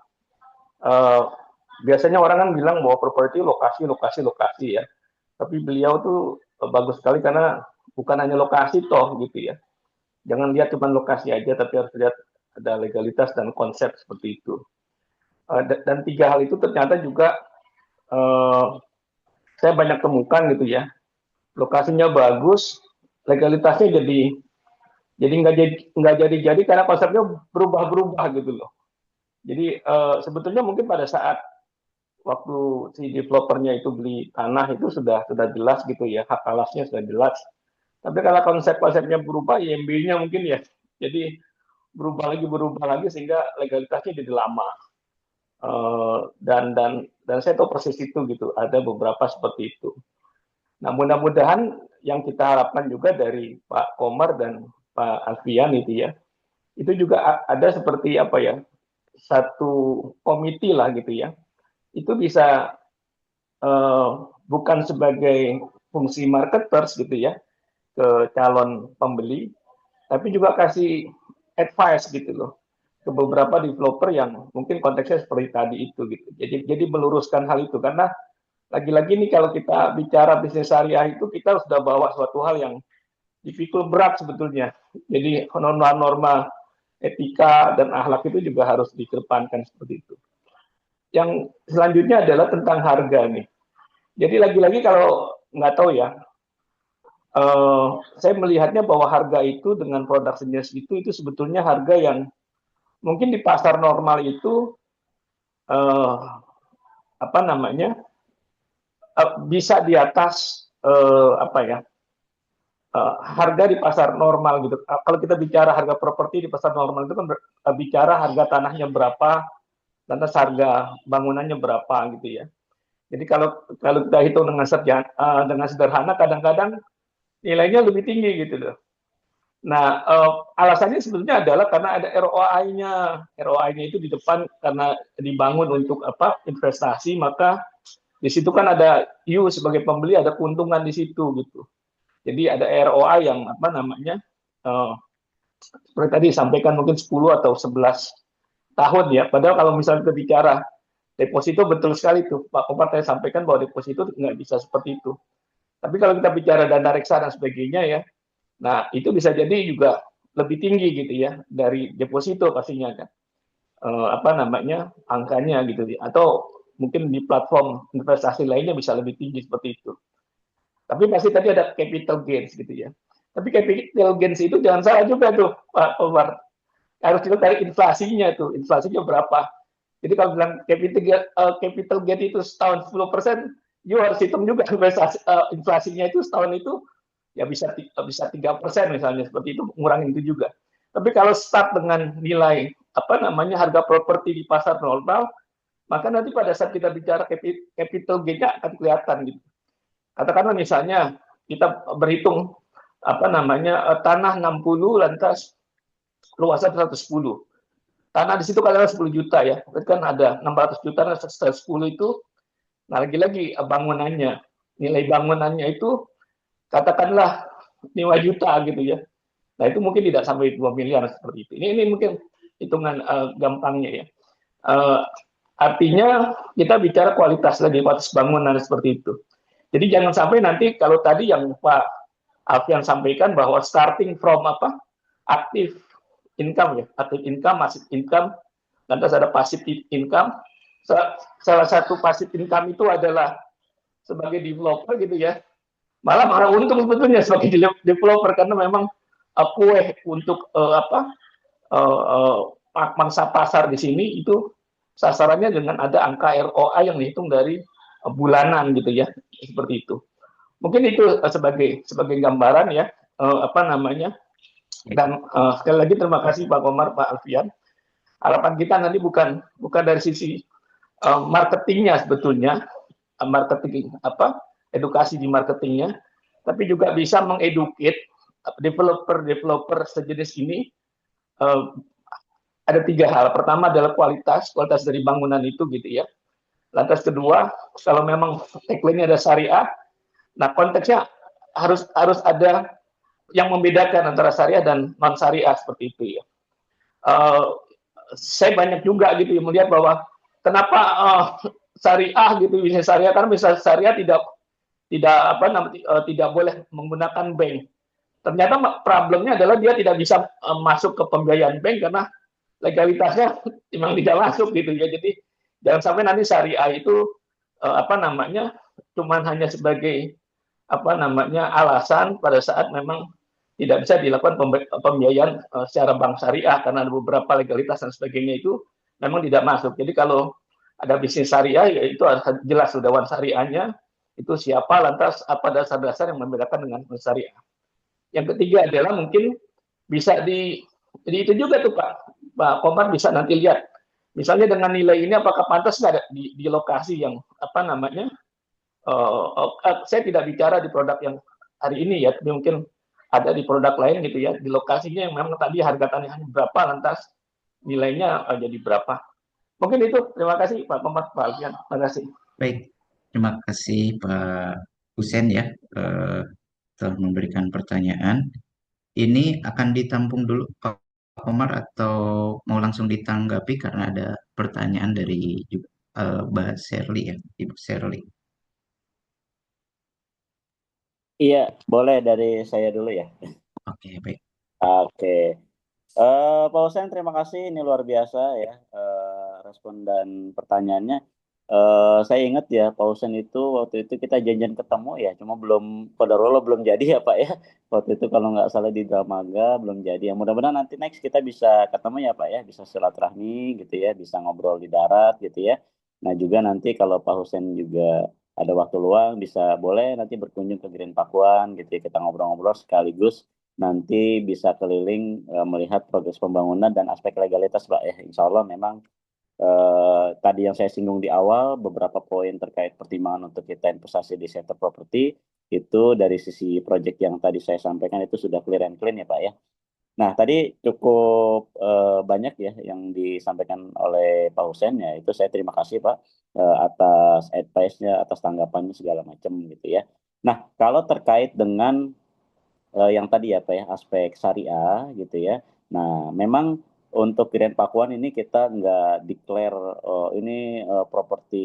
biasanya orang kan bilang bahwa properti lokasi, lokasi, lokasi ya. Tapi beliau tuh bagus sekali karena bukan hanya lokasi toh gitu ya. Jangan lihat cuma lokasi aja, tapi harus lihat ada legalitas dan konsep seperti itu. Dan tiga hal itu ternyata juga saya banyak temukan gitu ya. Lokasinya bagus, legalitasnya jadi nggak jadi karena konsepnya berubah-berubah gitu loh. Jadi sebetulnya mungkin pada saat waktu si developernya itu beli tanah itu sudah jelas gitu ya, hak alasnya sudah jelas. Tapi kalau konsep-konsepnya berubah, IMB-nya mungkin ya, jadi berubah lagi sehingga legalitasnya jadi lama. Dan saya tahu persis itu gitu, ada beberapa seperti itu. Nah mudah-mudahan yang kita harapkan juga dari Pak Komar dan Pak Alfian itu juga ada seperti apa ya, satu komite lah gitu ya, itu bisa bukan sebagai fungsi marketers gitu ya ke calon pembeli, tapi juga kasih advice gitu loh ke beberapa developer yang mungkin konteksnya seperti tadi itu gitu. Jadi meluruskan hal itu karena lagi-lagi nih kalau kita bicara bisnis syariah itu kita sudah bawa suatu hal yang dipikul berat sebetulnya. Jadi norma-norma etika dan akhlak itu juga harus dikedepankan seperti itu. Yang selanjutnya adalah tentang harga nih. Jadi lagi-lagi kalau nggak tahu ya, saya melihatnya bahwa harga itu dengan produk sejenis itu sebetulnya harga yang mungkin di pasar normal itu apa namanya bisa di atas harga di pasar normal gitu. Kalau kita bicara harga properti di pasar normal itu kan bicara harga tanahnya berapa, lantas harga bangunannya berapa gitu ya. Jadi kalau kita hitung dengan sederhana, kadang-kadang nilainya lebih tinggi gitu loh. Nah, alasannya sebetulnya adalah karena ada ROI-nya. ROI-nya itu di depan karena dibangun untuk investasi, maka di situ kan ada sebagai pembeli ada keuntungan di situ gitu. Jadi ada ROI yang seperti tadi disampaikan mungkin 10 atau 11 tahun ya. Padahal kalau misalnya kita bicara deposito betul sekali tuh Pak Kopar tadi sampaikan bahwa deposito nggak bisa seperti itu. Tapi kalau kita bicara dana reksa dan sebagainya ya, nah itu bisa jadi juga lebih tinggi gitu ya dari deposito pastinya kan. Angkanya gitu ya. Atau mungkin di platform investasi lainnya bisa lebih tinggi seperti itu. Tapi pasti tadi ada capital gains gitu ya. Tapi capital gains itu jangan salah juga tuh Pak Omar. Harus dilihat dari inflasinya tuh. Inflasinya berapa. Jadi kalau bilang capital gain itu setahun 10%, you harus hitung juga inflasinya itu setahun itu ya bisa 3% misalnya seperti itu, ngurangin itu juga. Tapi kalau start dengan nilai harga properti di pasar normal, maka nanti pada saat kita bicara capital gain-nya akan kelihatan gitu. Katakanlah misalnya kita berhitung tanah 60 lantas luasan 110. Tanah di situ katakanlah 10 juta ya. Berarti kan ada 600 juta dan 110 itu. Nah, lagi-lagi bangunannya, nilai bangunannya itu katakanlah 5 juta gitu ya. Nah, itu mungkin tidak sampai 2 miliar seperti itu. Ini mungkin hitungan gampangnya ya. Artinya kita bicara kualitas bangunan seperti itu. Jadi jangan sampai nanti kalau tadi yang Pak Alfian sampaikan bahwa starting from aktif income ya, aktif income, passive income, lantas ada passive income. Salah satu passive income itu adalah sebagai developer gitu ya. malah untung sebetulnya sebagai developer karena memang kue untuk mangsa pasar di sini itu sasarannya dengan ada angka ROI yang dihitung dari bulanan gitu ya, seperti itu. Mungkin itu sebagai gambaran ya, apa namanya. Dan sekali lagi terima kasih Pak Komar, Pak Alfian. Harapan kita nanti bukan dari sisi marketingnya sebetulnya, marketing edukasi di marketingnya, tapi juga bisa mengeduket developer sejenis ini. Ada 3 hal. Pertama adalah kualitas dari bangunan itu gitu ya. Lantas kedua, kalau memang tagline-nya ada syariah, nah konteksnya harus ada yang membedakan antara syariah dan non syariah seperti itu ya. Saya banyak juga gitu melihat bahwa kenapa syariah gitu, bisnis syariah, karena misalnya syariah tidak boleh menggunakan bank. Ternyata problemnya adalah dia tidak bisa masuk ke pembiayaan bank karena legalitasnya memang tidak masuk gitu ya. Jadi jangan sampai nanti syariah itu cuman hanya sebagai alasan pada saat memang tidak bisa dilakukan pembiayaan secara bank syariah karena ada beberapa legalitas dan sebagainya itu memang tidak masuk. Jadi kalau ada bisnis syariah ya itu jelas sudawan syariahnya itu siapa, lantas apa dasar-dasar yang membedakan dengan syariah. Yang ketiga adalah mungkin bisa jadi itu juga tuh Pak Komar bisa nanti lihat misalnya dengan nilai ini apakah pantas nggak di lokasi yang saya tidak bicara di produk yang hari ini ya, tapi mungkin ada di produk lain gitu ya, di lokasinya yang memang tadi harga tanahnya berapa, lantas nilainya jadi berapa. Mungkin itu. Terima kasih Pak Komar, Pak Alfian. Terima kasih. Baik, terima kasih Pak Husen ya, telah memberikan pertanyaan. Ini akan ditampung dulu Pak Komar atau mau langsung ditanggapi karena ada pertanyaan dari Mbak Sherly ya, Ibu Sherly. Iya, boleh dari saya dulu ya. Oke, baik. Oke. Pak Hussein, terima kasih. Ini luar biasa ya respon dan pertanyaannya. Saya ingat ya Pak Hussein itu waktu itu kita janjian ketemu ya, cuma qadarullah belum jadi ya Pak ya. Waktu itu kalau nggak salah di Dramaga belum jadi ya. Mudah-mudahan nanti next kita bisa ketemu ya Pak ya, bisa silaturahmi gitu ya, bisa ngobrol di darat gitu ya. Nah juga nanti kalau Pak Hussein juga ada waktu luang bisa boleh nanti berkunjung ke Green Pakuan gitu ya, kita ngobrol-ngobrol sekaligus nanti bisa keliling melihat progres pembangunan dan aspek legalitas Pak ya. Insya Allah memang tadi yang saya singgung di awal beberapa poin terkait pertimbangan untuk kita investasi di sektor properti itu dari sisi proyek yang tadi saya sampaikan itu sudah clear and clean ya Pak ya. Nah tadi cukup banyak ya yang disampaikan oleh Pak Hussein ya, itu saya terima kasih Pak atas advice-nya, atas tanggapannya segala macam gitu ya. Nah kalau terkait dengan yang tadi ya Pak ya, aspek syariah gitu ya. Nah, memang untuk Grand Pakuan ini kita nggak declare ini properti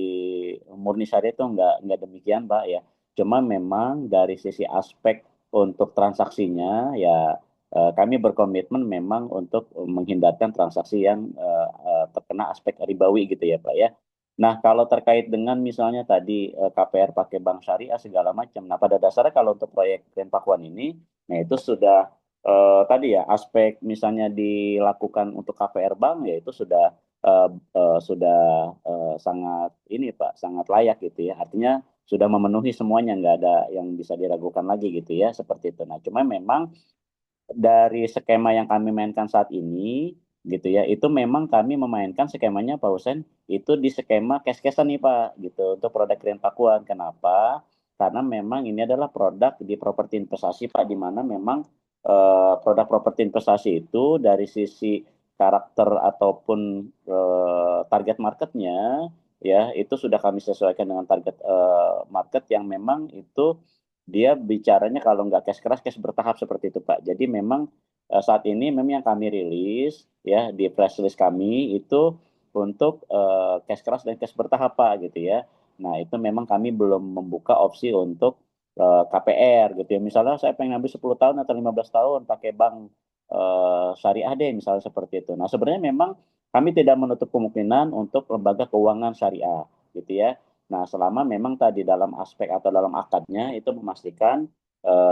murni syariah itu nggak demikian Pak ya. Cuma memang dari sisi aspek untuk transaksinya ya kami berkomitmen memang untuk menghindarkan transaksi yang terkena aspek ribawi gitu ya Pak ya. Nah, kalau terkait dengan misalnya tadi KPR pakai bank syariah segala macam. Nah, pada dasarnya kalau untuk proyek Grand Pakuan ini, nah itu sudah tadi ya aspek misalnya dilakukan untuk KPR bank ya itu sudah sangat ini Pak, sangat layak gitu ya. Artinya sudah memenuhi semuanya, nggak ada yang bisa diragukan lagi gitu ya, seperti itu. Nah, cuma memang dari skema yang kami mainkan saat ini gitu ya itu memang kami memainkan skemanya Pak Husen itu di skema cash-cashan nih Pak gitu untuk produk Grand Pakuan. Kenapa? Karena memang ini adalah produk di properti investasi Pak, di mana memang produk properti investasi itu dari sisi karakter ataupun target marketnya ya itu sudah kami sesuaikan dengan target market yang memang itu dia bicaranya kalau nggak cash keras, cash bertahap seperti itu Pak. Jadi memang saat ini memang yang kami rilis ya di press list kami itu untuk cash keras dan cash bertahap Pak gitu ya. Nah itu memang kami belum membuka opsi untuk KPR gitu ya. Misalnya saya pengen ambil 10 tahun atau 15 tahun pakai bank syariah deh misalnya seperti itu. Nah sebenarnya memang kami tidak menutup kemungkinan untuk lembaga keuangan syariah gitu ya. Nah, selama memang tadi dalam aspek atau dalam akadnya itu memastikan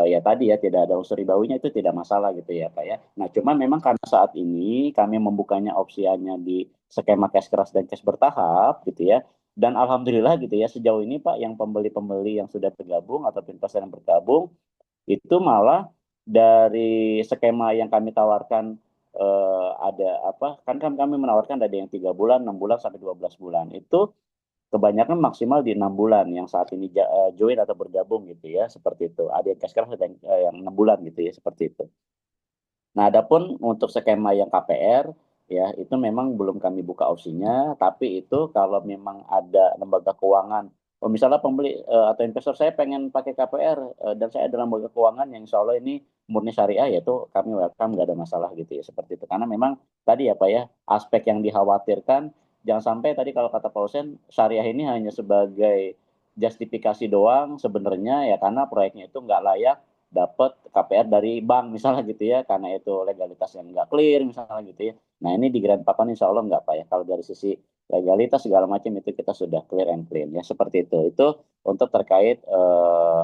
ya tadi ya tidak ada unsur ribawinya itu tidak masalah gitu ya Pak ya. Nah, cuma memang karena saat ini kami membukanya opsiannya di skema cash keras dan cash bertahap gitu ya. Dan alhamdulillah gitu ya sejauh ini Pak yang pembeli-pembeli yang sudah bergabung atau investor yang bergabung itu malah dari skema yang kami tawarkan ada apa kan kami menawarkan ada yang 3 bulan, 6 bulan sampai 12 bulan. Itu kebanyakan maksimal di 6 bulan yang saat ini join atau bergabung gitu ya seperti itu. Ada yang cash keras ada yang 6 bulan gitu ya seperti itu. Nah, adapun untuk skema yang KPR ya itu memang belum kami buka opsinya, tapi itu kalau memang ada lembaga keuangan, oh misalnya pembeli atau investor saya pengen pakai KPR dan saya ada lembaga keuangan yang insya Allah ini murni syariah, yaitu kami welcome nggak ada masalah gitu ya seperti itu. Karena memang tadi ya Pak ya aspek yang dikhawatirkan jangan sampai tadi kalau kata Pak Husen syariah ini hanya sebagai justifikasi doang sebenarnya ya karena proyeknya itu nggak layak dapat KPR dari bank misalnya gitu ya karena itu legalitas yang nggak clear misalnya gitu ya. Nah ini di Grand Papan insya Allah nggak Pak ya kalau dari sisi legalitas segala macam itu kita sudah clear and clean ya seperti itu untuk terkait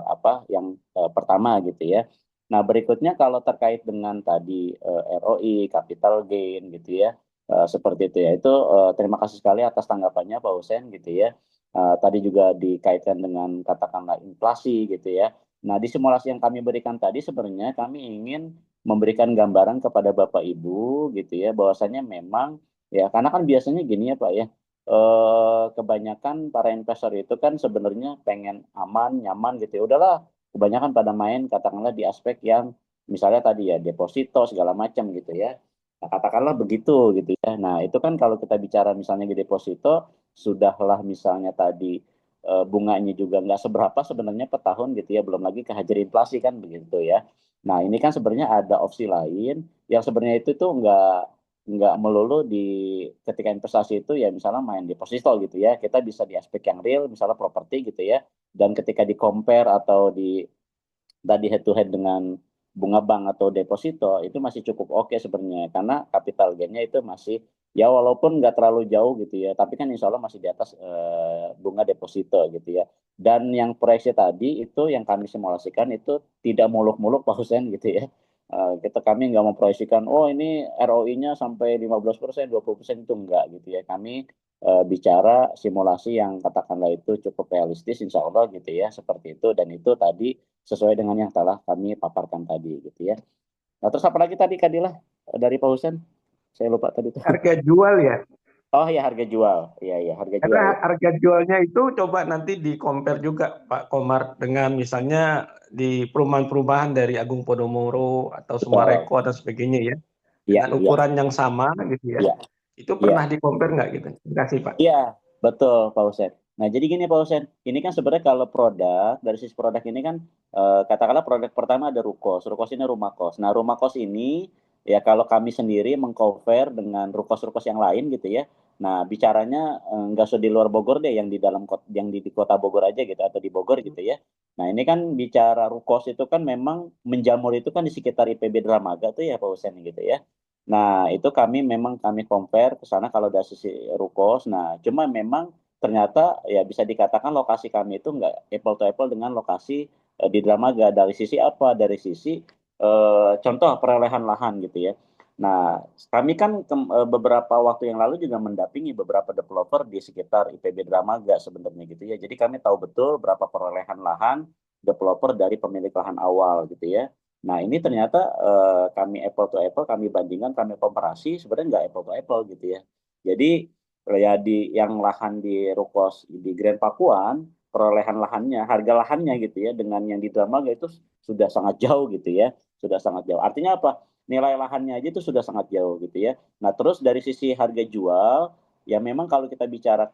apa yang pertama gitu ya. Nah berikutnya kalau terkait dengan tadi ROI capital gain gitu ya seperti itu ya itu terima kasih sekali atas tanggapannya Pak Husen gitu ya. Tadi juga dikaitkan dengan katakanlah inflasi gitu ya. Nah, di simulasi yang kami berikan tadi sebenarnya kami ingin memberikan gambaran kepada Bapak Ibu gitu ya bahwasanya memang ya karena kan biasanya gini ya Pak ya kebanyakan para investor itu kan sebenarnya pengen aman, nyaman gitu ya. Udahlah, kebanyakan pada main katakanlah di aspek yang misalnya tadi ya deposito segala macam gitu ya. Nah, katakanlah begitu gitu ya. Nah, itu kan kalau kita bicara misalnya di deposito sudahlah misalnya tadi bunganya juga nggak seberapa sebenarnya per tahun gitu ya, belum lagi kehajar inflasi kan begitu ya. Nah ini kan sebenarnya ada opsi lain yang sebenarnya itu tuh nggak melulu di ketika investasi itu ya misalnya main deposito gitu ya, kita bisa di aspek yang real misalnya properti gitu ya, dan ketika di compare atau di tadi head to head dengan bunga bank atau deposito itu masih cukup oke sebenarnya karena capital gainnya itu masih ya walaupun nggak terlalu jauh gitu ya tapi kan insya Allah masih di atas bunga deposito gitu ya dan yang proyeksi tadi itu yang kami simulasikan itu tidak muluk-muluk Pak Husen gitu ya. Kita kami nggak memproyeksikan oh ini ROI-nya sampai 15%, 20% itu enggak gitu ya. Kami bicara simulasi yang katakanlah itu cukup realistis insya Allah gitu ya seperti itu dan itu tadi sesuai dengan yang telah kami paparkan tadi gitu ya. Nah, terus apa lagi tadi Kadilah dari Pak Husen? Saya lupa tadi tuh. Harga jual ya. Oh ya harga jual. Iya iya harga jual. Karena Ya. harga jualnya itu coba nanti di-compare juga Pak Komar dengan misalnya di perumahan-perumahan dari Agung Podomoro atau Betul. Sumareko dan sebagainya ya. Iya Dengan iya ukuran yang sama gitu ya. iya Itu iya. pernah di-compare nggak gitu? Terima kasih Pak. Iya, betul Pak Husen. Nah, jadi gini Pak Husen, ini kan sebenarnya kalau produk, dari sisi produk ini kan, katakanlah produk pertama ada Rukos, Rukos ini rumah kos. Nah, rumah kos ini, ya kalau kami sendiri mengcover dengan Rukos-Rukos yang lain gitu ya, nah bicaranya nggak usah di luar Bogor deh, yang di dalam yang di kota Bogor aja gitu, atau di Bogor gitu ya. Nah, ini kan bicara Rukos itu kan memang menjamur itu kan di sekitar IPB Dramaga tuh ya Pak Husen gitu ya. Nah, itu kami compare ke sana kalau dari sisi Rukos. Nah, cuma memang ternyata ya bisa dikatakan lokasi kami itu nggak apple to apple dengan lokasi di Dramaga. Dari sisi apa? Dari sisi contoh perolehan lahan gitu ya. Nah, kami kan beberapa waktu yang lalu juga mendampingi beberapa developer di sekitar IPB Dramaga sebenarnya gitu ya. Jadi kami tahu betul berapa perolehan lahan developer dari pemilik lahan awal gitu ya. Nah, ini ternyata kami apple to apple, kami bandingkan, kami komparasi, sebenarnya nggak apple to apple gitu ya. Jadi, ya di yang lahan di Rukos di Grand Pakuan, perolehan lahannya, harga lahannya gitu ya, dengan yang di Dramaga itu sudah sangat jauh gitu ya, sudah sangat jauh. Artinya apa? Nilai lahannya aja itu sudah sangat jauh gitu ya. Nah, terus dari sisi harga jual, ya memang kalau kita bicara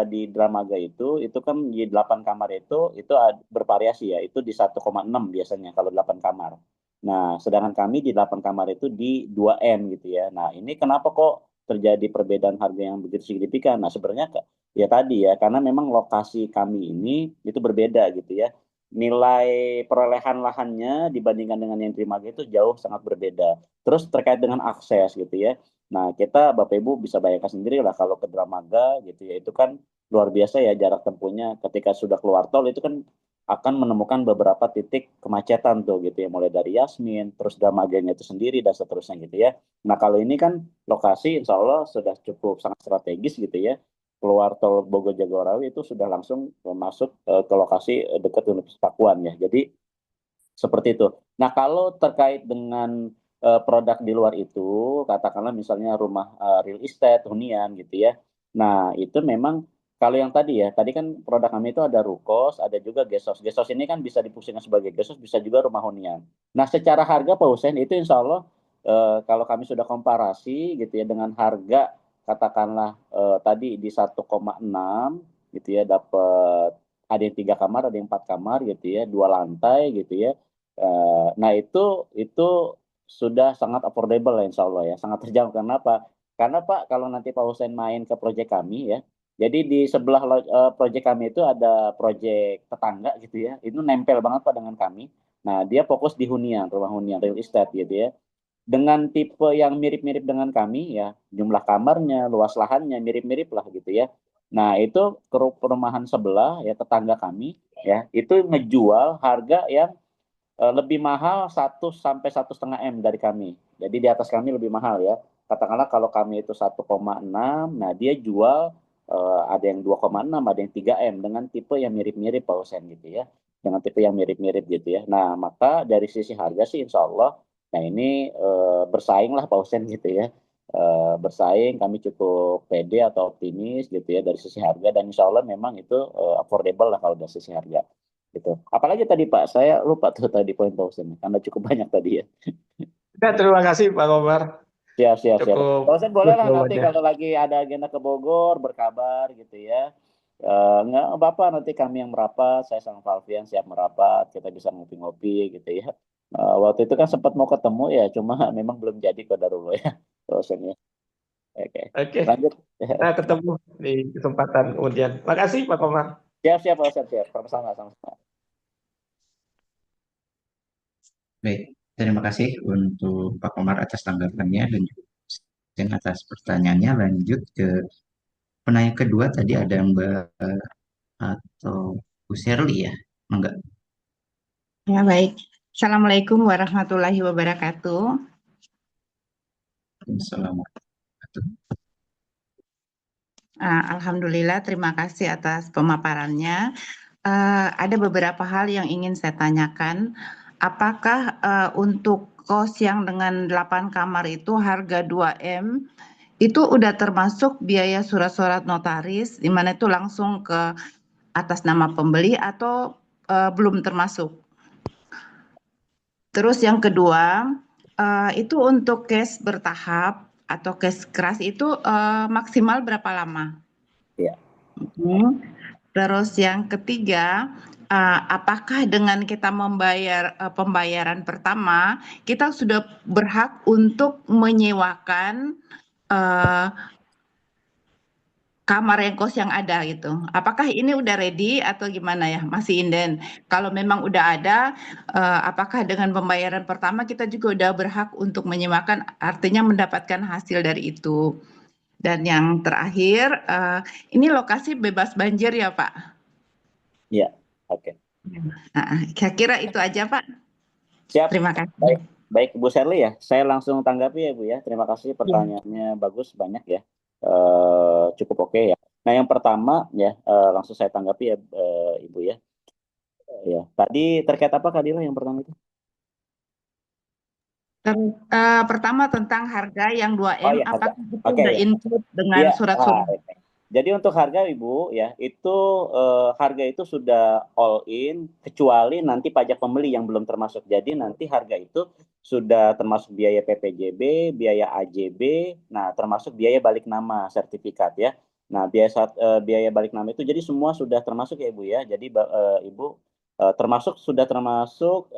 di Dramaga itu kan di 8 kamar itu bervariasi ya, itu di 1,6 biasanya kalau 8 kamar. Nah, sedangkan kami di 8 kamar itu di 2M gitu ya. Nah, ini kenapa kok terjadi perbedaan harga yang begitu signifikan? Nah, sebenarnya ya tadi ya, karena memang lokasi kami ini itu berbeda gitu ya. Nilai perolehan lahannya dibandingkan dengan yang Dramaga itu jauh sangat berbeda. Terus terkait dengan akses gitu ya. Nah, kita Bapak Ibu bisa bayangkan sendiri lah kalau ke Dramaga gitu ya, itu kan luar biasa ya jarak tempuhnya. Ketika sudah keluar tol itu kan akan menemukan beberapa titik kemacetan tuh gitu ya, mulai dari Yasmin, terus Damaganya itu sendiri dan seterusnya gitu ya. Nah kalau ini kan lokasi insya Allah sudah cukup sangat strategis gitu ya. Keluar tol Bogor Jagorawi itu sudah langsung masuk ke lokasi dekat Universitas Pakuan ya. Jadi seperti itu. Nah, kalau terkait dengan produk di luar itu, katakanlah misalnya rumah real estate, hunian gitu ya. Nah, itu memang kalau yang tadi ya, tadi kan produk kami itu ada Rukos, ada juga Gesos. Gesos ini kan bisa difungsikan sebagai Gesos, bisa juga rumah hunian. Nah, secara harga Pak Hussein itu insya Allah kalau kami sudah komparasi gitu ya dengan harga katakanlah tadi di 1,6 gitu ya dapat ada yang 3 kamar, ada yang 4 kamar gitu ya, 2 lantai gitu ya. Nah itu sudah sangat affordable ya insya Allah ya, sangat terjangkau. Kenapa? Karena Pak kalau nanti Pak Hussein main ke proyek kami ya, jadi di sebelah proyek kami itu ada proyek tetangga gitu ya, itu nempel banget Pak dengan kami. Nah dia fokus di hunian, rumah hunian, real estate gitu ya. Dengan tipe yang mirip-mirip dengan kami ya, jumlah kamarnya, luas lahannya mirip-mirip lah gitu ya. Nah itu perumahan sebelah ya tetangga kami ya, itu ngejual harga yang lebih mahal 1 sampai 1,5 M dari kami. Jadi di atas kami lebih mahal ya. Katakanlah kalau kami itu 1,6, nah dia jual ada yang 2,6, ada yang 3 M dengan tipe yang mirip-mirip Pak Hussein gitu ya. Dengan tipe yang mirip-mirip gitu ya. Nah maka dari sisi harga sih insya Allah, nah ini bersaing lah Pak Hussein gitu ya. Bersaing kami cukup pede atau optimis gitu ya dari sisi harga dan insya Allah memang itu affordable lah kalau dari sisi harga gitu. Apalagi tadi Pak, saya lupa tuh tadi poin pausen karena cukup banyak tadi ya. Ya, terima kasih Pak Komar. Siap, siap, siap. Cukup Pausen boleh lah nanti jawabannya. kalau lagi ada agenda ke Bogor berkabar gitu ya. Nggak apa-apa nanti kami yang merapat, saya sama Pak Alfian siap merapat, kita bisa ngopi-ngopi gitu ya. Waktu itu kan sempat mau ketemu ya, cuma memang belum jadi kodarullah ya, pausen ya. Oke, Oke, lanjut. kita ketemu di kesempatan kemudian. Makasih Pak Komar. Siap, siap, pausen siap. Sama-sama, sama-sama. Baik, terima kasih untuk Pak Komar atas tanggapannya dan juga atas pertanyaannya. Lanjut ke penanya kedua tadi ada Mbak atau Bu Sherly ya. Enggak. Ya, baik. Assalamualaikum warahmatullahi wabarakatuh. Assalamualaikum. Alhamdulillah, terima kasih atas pemaparannya. Ada beberapa hal yang ingin saya tanyakan. Apakah untuk kos yang dengan 8 kamar itu harga 2 M itu udah termasuk biaya surat-surat notaris, di mana itu langsung ke atas nama pembeli atau belum termasuk? Terus yang kedua, itu untuk cash bertahap atau cash keras itu maksimal berapa lama? Iya. Terus yang ketiga, apakah dengan kita membayar pembayaran pertama, kita sudah berhak untuk menyewakan kamar yang kos yang ada gitu. Apakah ini udah ready atau gimana ya, masih inden? Kalau memang udah ada, apakah dengan pembayaran pertama kita juga udah berhak untuk menyewakan, artinya mendapatkan hasil dari itu. Dan yang terakhir, ini lokasi bebas banjir ya Pak? Iya, oke. Saya kira itu aja Pak. Siap. Terima kasih. Baik, baik Bu Sherly ya. Saya langsung tanggapi ya Bu ya. Terima kasih pertanyaannya bagus banyak ya. Cukup oke ya. Nah yang pertama ya langsung saya tanggapi ya Ibu ya. Ya tadi terkait apa Kadila yang pertama itu? Pertama tentang harga yang 2M, Oh ya harga. apakah itu Oke udah ya. include dengan Iya. surat-surat? Oke. Jadi untuk harga Ibu ya itu harga itu sudah all in kecuali nanti pajak pembeli yang belum termasuk. Jadi nanti harga itu sudah termasuk biaya PPJB, biaya AJB, nah termasuk biaya balik nama sertifikat ya. Nah biaya balik nama itu jadi semua sudah termasuk ya Ibu ya. Jadi Ibu sudah termasuk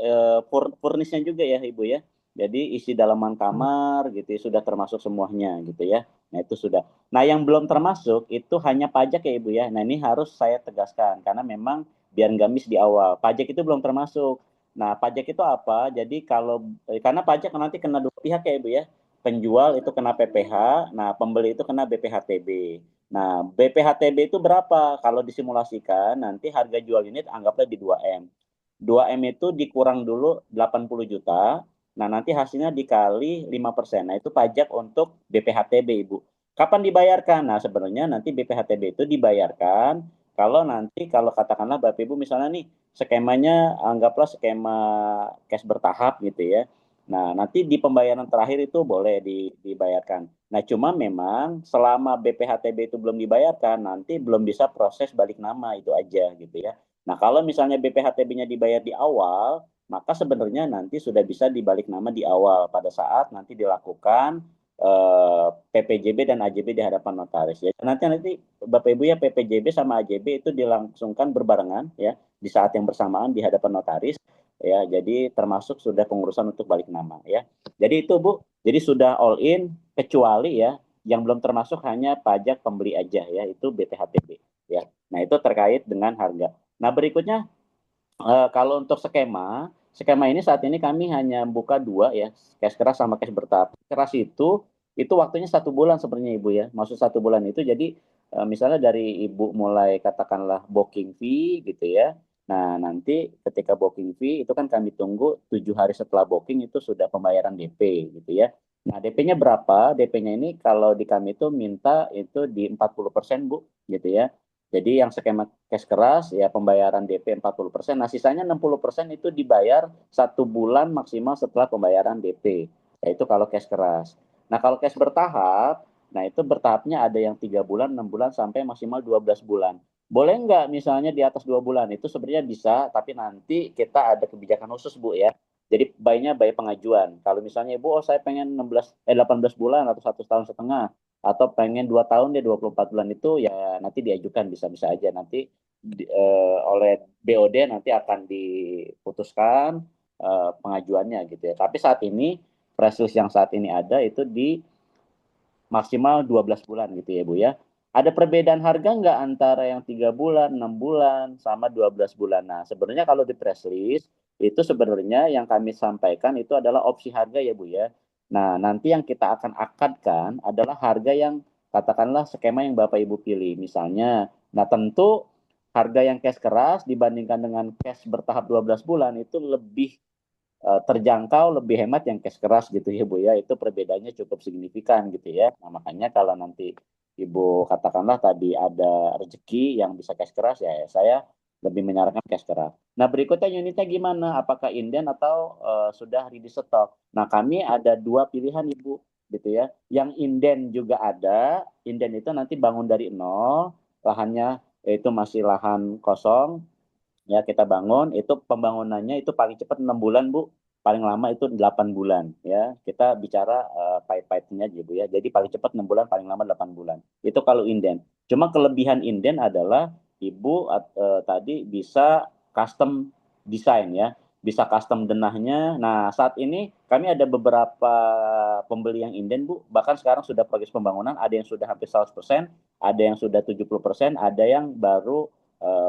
furnisnya juga ya Ibu ya. Jadi isi dalaman kamar gitu ya, sudah termasuk semuanya gitu ya. Nah itu sudah. Nah, yang belum termasuk itu hanya pajak ya Ibu ya. Nah, ini harus saya tegaskan karena memang biar nggak miss di awal. Pajak itu belum termasuk. Nah, pajak itu apa? Jadi karena pajak nanti kena dua pihak ya Ibu ya. Penjual itu kena PPh, nah pembeli itu kena BPHTB. Nah, BPHTB itu berapa? Kalau disimulasikan, nanti harga jual unit anggaplah di 2M. 2M itu dikurang dulu 80 juta. Nah, nanti hasilnya dikali 5%. Nah, itu pajak untuk BPHTB, Ibu. Kapan dibayarkan? Nah, sebenarnya nanti BPHTB itu dibayarkan kalau katakanlah Bapak Ibu misalnya nih skemanya anggaplah skema cash bertahap gitu ya. Nah, nanti di pembayaran terakhir itu boleh dibayarkan. Nah, cuma memang selama BPHTB itu belum dibayarkan, nanti belum bisa proses balik nama itu aja gitu ya. Nah, kalau misalnya BPHTB-nya dibayar di awal, maka sebenarnya nanti sudah bisa dibalik nama di awal pada saat nanti dilakukan PPJB dan AJB di hadapan notaris ya. Nanti Bapak Ibu ya PPJB sama AJB itu dilangsungkan berbarengan ya di saat yang bersamaan di hadapan notaris ya. Jadi termasuk sudah pengurusan untuk balik nama ya. Jadi itu Bu, jadi sudah all in kecuali ya yang belum termasuk hanya pajak pembeli aja ya, itu BPHTB ya. Nah, itu terkait dengan harga. Nah, berikutnya kalau untuk skema ini saat ini kami hanya buka dua ya, cash keras sama cash bertahap. Keras itu waktunya 1 bulan sebenarnya Ibu ya. Maksud 1 bulan itu jadi misalnya dari Ibu mulai katakanlah booking fee gitu ya. Nah, nanti ketika booking fee itu kan kami tunggu 7 hari setelah booking itu sudah pembayaran DP gitu ya. Nah, DP-nya berapa? DP-nya ini kalau di kami itu minta itu di 40% Bu gitu ya. Jadi yang skema cash keras ya pembayaran DP 40%, nah sisanya 60% itu dibayar 1 bulan maksimal setelah pembayaran DP. Yaitu kalau cash keras. Nah, kalau cash bertahap, nah itu bertahapnya ada yang 3 bulan, 6 bulan sampai maksimal 12 bulan. Boleh nggak misalnya di atas 2 bulan? Itu sebenarnya bisa, tapi nanti kita ada kebijakan khusus Bu ya. Jadi buy pengajuan. Kalau misalnya Ibu, saya pengen 18 bulan atau 1 tahun setengah atau pengen 2 tahun deh 24 bulan itu ya nanti diajukan bisa-bisa aja nanti oleh BOD nanti akan diputuskan pengajuannya gitu ya. Tapi saat ini press list yang saat ini ada itu di maksimal 12 bulan gitu ya Bu ya. Ada perbedaan harga nggak antara yang 3 bulan, 6 bulan, sama 12 bulan? Nah, sebenarnya kalau di press list, itu sebenarnya yang kami sampaikan itu adalah opsi harga ya Bu ya. Nah, nanti yang kita akan akadkan adalah harga yang katakanlah skema yang Bapak Ibu pilih. Misalnya, nah tentu harga yang cash keras dibandingkan dengan cash bertahap 12 bulan itu lebih terjangkau, lebih hemat yang cash keras gitu ya Bu ya. Itu perbedaannya cukup signifikan gitu ya. Nah, makanya kalau nanti Ibu katakanlah tadi ada rezeki yang bisa cash keras ya saya lebih menyarankan cash keras. Nah, berikutnya unitnya gimana? Apakah inden atau sudah ready stock? Nah, kami ada dua pilihan Ibu gitu ya. Yang inden juga ada. Inden itu nanti bangun dari nol, lahannya itu masih lahan kosong, ya kita bangun itu pembangunannya itu paling cepat 6 bulan Bu, paling lama itu 8 bulan ya, kita bicara pahit-pahitnya aja Bu ya. Jadi paling cepat 6 bulan, paling lama 8 bulan itu kalau inden. Cuma kelebihan inden adalah Ibu tadi bisa custom desain ya, bisa custom denahnya. Nah, saat ini kami ada beberapa pembeli yang inden Bu, bahkan sekarang sudah progres pembangunan, ada yang sudah hampir 100%, ada yang sudah 70%, ada yang baru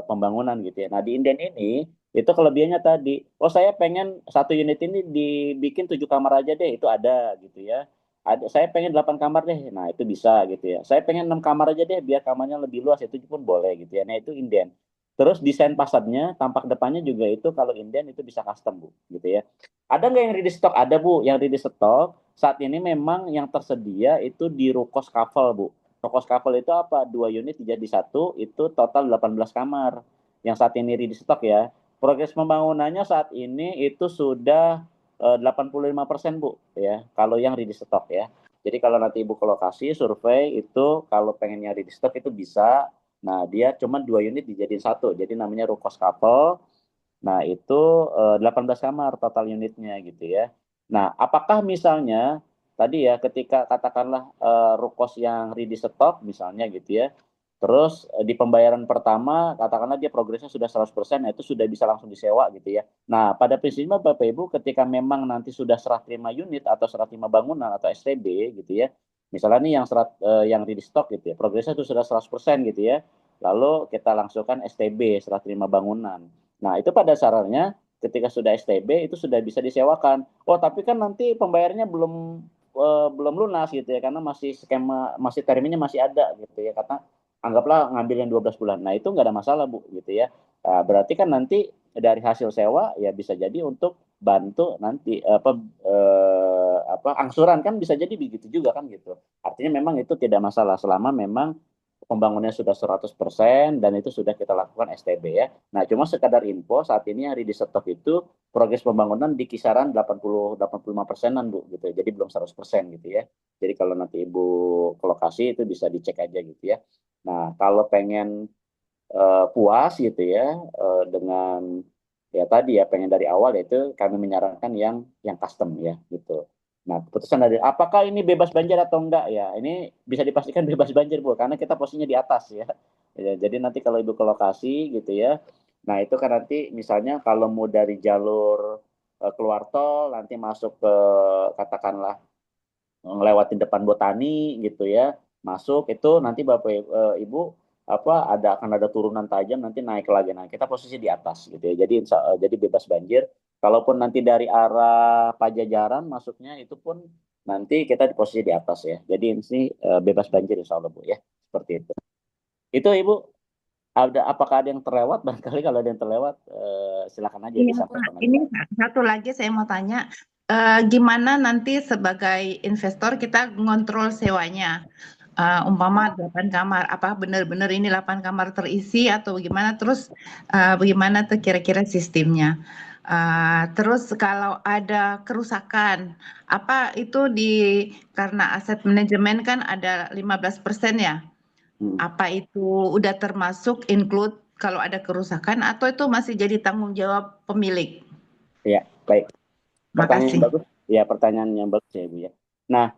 pembangunan gitu ya. Nah, di inden ini itu kelebihannya tadi, oh saya pengen 1 unit ini dibikin 7 kamar aja deh, itu ada gitu ya. Ada, saya pengen 8 kamar deh, nah itu bisa gitu ya. Saya pengen 6 kamar aja deh, biar kamarnya lebih luas, itu pun boleh gitu ya. Nah, itu inden. Terus desain fasadnya, tampak depannya juga itu kalau inden itu bisa custom Bu, gitu ya. Ada nggak yang ready stock? Ada Bu, yang ready stock saat ini memang yang tersedia itu di Rukos Kavel Bu. Rukos Kavel itu apa? 2 unit jadi 1, itu total 18 kamar. Yang saat ini ready stock ya. Progres pembangunannya saat ini itu sudah 85% Bu ya. Kalau yang ready stock ya. Jadi kalau nanti Ibu ke lokasi survei itu kalau pengennya ready stock itu bisa. Nah, dia cuma 2 unit dijadiin 1. Jadi namanya Rukos Kavel. Nah, itu 18 kamar total unitnya gitu ya. Nah, apakah misalnya tadi ya ketika katakanlah Rukos yang ready stock misalnya gitu ya. Terus di pembayaran pertama katakanlah dia progresnya sudah 100%, nah itu sudah bisa langsung disewa gitu ya. Nah, pada prinsipnya Bapak Ibu ketika memang nanti sudah serah terima unit atau serah terima bangunan atau STB gitu ya. Misalnya nih yang ready stock gitu ya, progresnya itu sudah 100% gitu ya. Lalu kita langsungkan STB serah terima bangunan. Nah, itu pada sarannya ketika sudah STB itu sudah bisa disewakan. Oh, tapi kan nanti pembayarannya belum belum lunas gitu ya, karena masih terminnya masih ada gitu ya, karena anggaplah ngambil yang 12 bulan. Nah, itu nggak ada masalah, Bu, gitu ya. Berarti kan nanti dari hasil sewa ya bisa jadi untuk bantu nanti angsuran kan bisa jadi begitu juga kan gitu. Artinya memang itu tidak masalah selama memang pembangunannya sudah 100% dan itu sudah kita lakukan STB ya. Nah, cuma sekadar info saat ini hari di stok itu progres pembangunan di kisaran 80-85%-an Bu gitu. Jadi belum 100% gitu ya. Jadi kalau nanti Ibu ke lokasi itu bisa dicek aja gitu ya. Nah, kalau pengen puas gitu ya dengan ya tadi ya pengen dari awal yaitu kami menyarankan yang custom ya gitu. Nah, keputusan dari apakah ini bebas banjir atau enggak ya, ini bisa dipastikan bebas banjir Bu, karena kita posisinya di atas ya. Ya, jadi nanti kalau Ibu ke lokasi gitu ya, nah itu kan nanti misalnya kalau mau dari jalur keluar tol, nanti masuk ke katakanlah ngelewatin depan Botani gitu ya, masuk itu nanti Bapak Ibu akan ada turunan tajam nanti naik lagi. Nah, kita posisi di atas gitu ya. Jadi bebas banjir. Kalaupun nanti dari arah Pajajaran masuknya itu pun nanti kita di posisi di atas ya. Jadi ini bebas banjir insya Allah Bu ya. Seperti itu. Itu Ibu apakah ada yang terlewat? Barangkali kalau ada yang terlewat silakan aja Iya, Pak. disampaikan aja. Ini satu lagi saya mau tanya, gimana nanti sebagai investor kita ngontrol sewanya? Umpama 8 kamar, apa benar-benar ini 8 kamar terisi atau bagaimana? Terus bagaimana tuh kira-kira sistemnya? Terus kalau ada kerusakan, apa itu karena aset manajemen kan ada 15% ya? Hmm. Apa itu udah termasuk include kalau ada kerusakan atau itu masih jadi tanggung jawab pemilik? Ya, baik. Pertanyaan yang Makasih. bagus. Ya, pertanyaan yang bagus ya, Bu ya. Nah,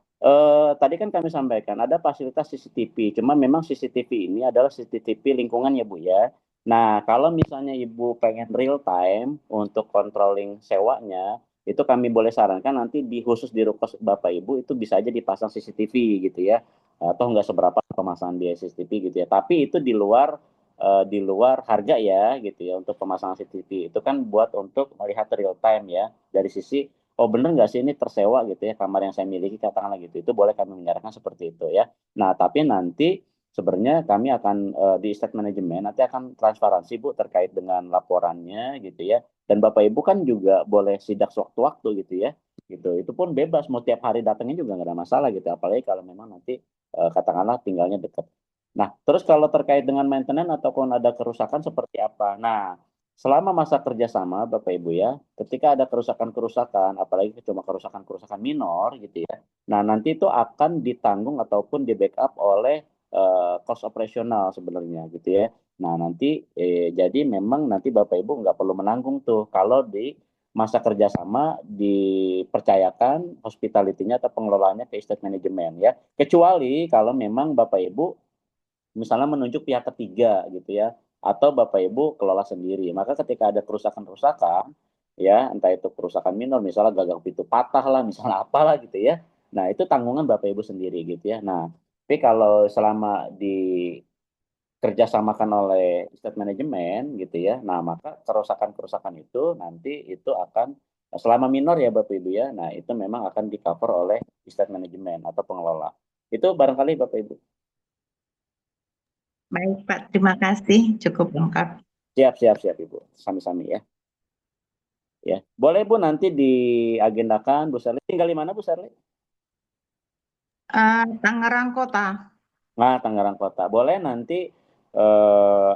tadi kan kami sampaikan ada fasilitas CCTV. Cuma memang CCTV ini adalah CCTV lingkungan ya, Bu ya. Nah, kalau misalnya Ibu pengen real time untuk controlling sewanya, itu kami boleh sarankan nanti khusus di ruko Bapak Ibu itu bisa aja dipasang CCTV gitu ya. Atau nggak seberapa pemasangan biaya CCTV gitu ya. Tapi itu di luar harga ya gitu ya untuk pemasangan CCTV. Itu kan buat untuk melihat real time ya dari sisi oh bener nggak sih ini tersewa gitu ya kamar yang saya miliki katakanlah gitu itu boleh kami menyarankan seperti itu ya. Nah tapi nanti sebenarnya kami akan di estate management nanti akan transparansi Bu terkait dengan laporannya gitu ya dan Bapak Ibu kan juga boleh sidak sewaktu-waktu gitu ya gitu itu pun bebas mau tiap hari datangnya juga nggak ada masalah gitu apalagi kalau memang nanti katakanlah tinggalnya dekat. Nah terus kalau terkait dengan maintenance ataupun ada kerusakan seperti apa? Nah selama masa kerjasama Bapak Ibu ya, ketika ada kerusakan-kerusakan, apalagi cuma kerusakan-kerusakan minor gitu ya, nah nanti itu akan ditanggung ataupun di backup oleh cost operasional sebenarnya gitu ya. Nah nanti jadi memang nanti Bapak Ibu nggak perlu menanggung tuh kalau di masa kerjasama dipercayakan hospitality-nya atau pengelolaannya ke estate management ya. Kecuali kalau memang Bapak Ibu misalnya menunjuk pihak ketiga gitu ya atau Bapak Ibu kelola sendiri. Maka ketika ada kerusakan-kerusakan ya entah itu kerusakan minor misalnya gagang pintu patah lah misalnya apalah gitu ya. Nah, itu tanggungan Bapak Ibu sendiri gitu ya. Nah, tapi kalau selama dikerjasamakan oleh estate manajemen gitu ya. Nah, maka kerusakan-kerusakan itu nanti itu akan selama minor ya Bapak Ibu ya. Nah, itu memang akan di cover oleh estate manajemen atau pengelola. Itu barangkali Bapak Ibu. Baik, Pak. Terima kasih. Cukup lengkap. Siap, siap, siap Ibu. Sami-sami ya. Ya, boleh Bu nanti diagendakan Bu Serli. Tinggal di mana Bu Serli? Tangerang Kota. Nah, Tangerang Kota. Boleh nanti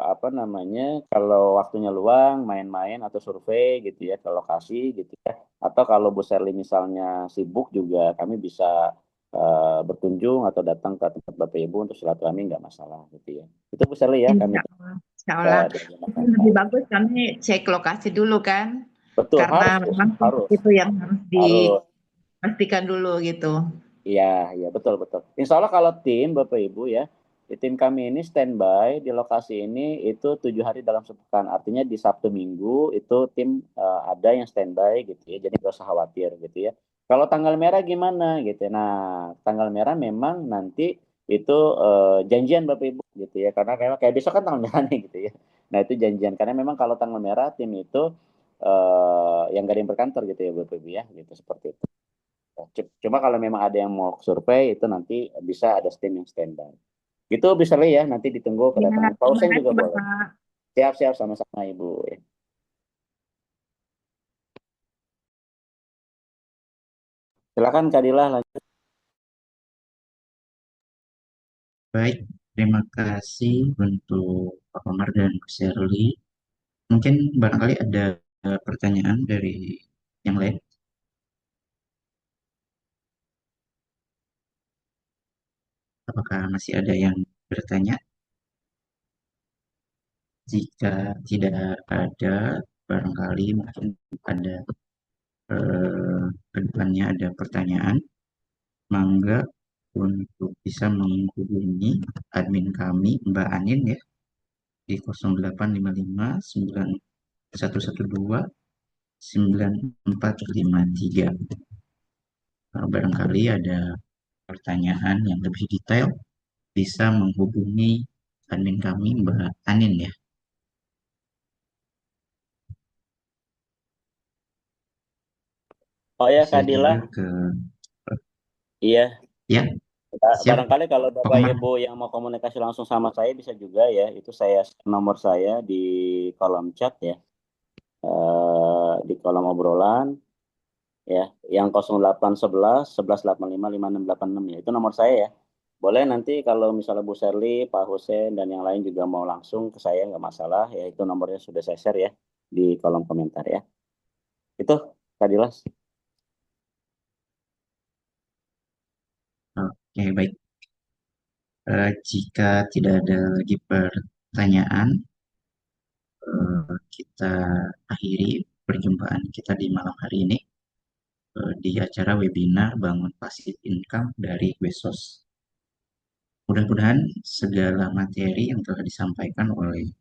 apa namanya kalau waktunya luang main-main atau survei gitu ya ke lokasi gitu ya. Atau kalau Bu Serli misalnya sibuk juga kami bisa berkunjung atau datang ke tempat Bapak Ibu untuk silaturahmi nggak masalah gitu ya. Itu Bu Serli ya kami Insya Allah. Insya Allah. diagendakan. Lebih bagus kami cek lokasi dulu kan. Betul, Karena harus Bu. memang Harus. itu yang harus Harus. dipastikan dulu gitu. Iya, iya betul betul. Insya Allah kalau tim Bapak Ibu ya, di tim kami ini standby di lokasi ini itu 7 hari dalam sepekan. Artinya di Sabtu Minggu itu tim ada yang standby gitu ya. Jadi nggak usah khawatir gitu ya. Kalau tanggal merah gimana gitu ya. Nah, tanggal merah memang nanti itu janjian Bapak Ibu gitu ya. Karena kayak besok kan tanggal merah nih gitu ya. Nah itu janjian. Karena memang kalau tanggal merah tim itu yang gak ada yang berkantor gitu ya Bapak Ibu ya. Gitu seperti itu. Cuma kalau memang ada yang mau survei itu nanti bisa ada tim yang standby. Itu bisa lah ya, nanti ditunggu Ya, kedatangan Pak terima Hussein juga kasih boleh. Bapak. Siap-siap sama-sama Ibu. Ya. Silakan Kak Dila lanjut. Baik, terima kasih untuk Pak Komar dan Bu Shirley. Mungkin barangkali ada pertanyaan dari yang lain. Apakah masih ada yang bertanya? Jika tidak ada, barangkali mungkin ada kedepannya ada pertanyaan, mangga untuk bisa menghubungi admin kami Mbak Anin ya di 0855 9112 9453. Barangkali ada pertanyaan yang lebih detail bisa menghubungi admin kami Mbak Anin ya. Oh ya Bisa Kak Dila, juga ke iya. ya, siap Barangkali kalau Pak Bapak Komar. Ibu yang mau komunikasi langsung sama saya bisa juga ya. Itu saya nomor saya di kolom chat ya. Di kolom obrolan ya. Yang 0811 11 85 5686 ya. Itu nomor saya ya. Boleh nanti kalau misalnya Bu Serly, Pak Hussein dan yang lain juga mau langsung ke saya nggak masalah ya. Itu nomornya sudah saya share ya di kolom komentar ya. Itu Kak Dilas. Oke, baik. Jika tidak ada lagi pertanyaan, kita akhiri perjumpaan kita di malam hari ini di acara webinar Bangun Pasif Income dari Besos. Mudah-mudahan segala materi yang telah disampaikan oleh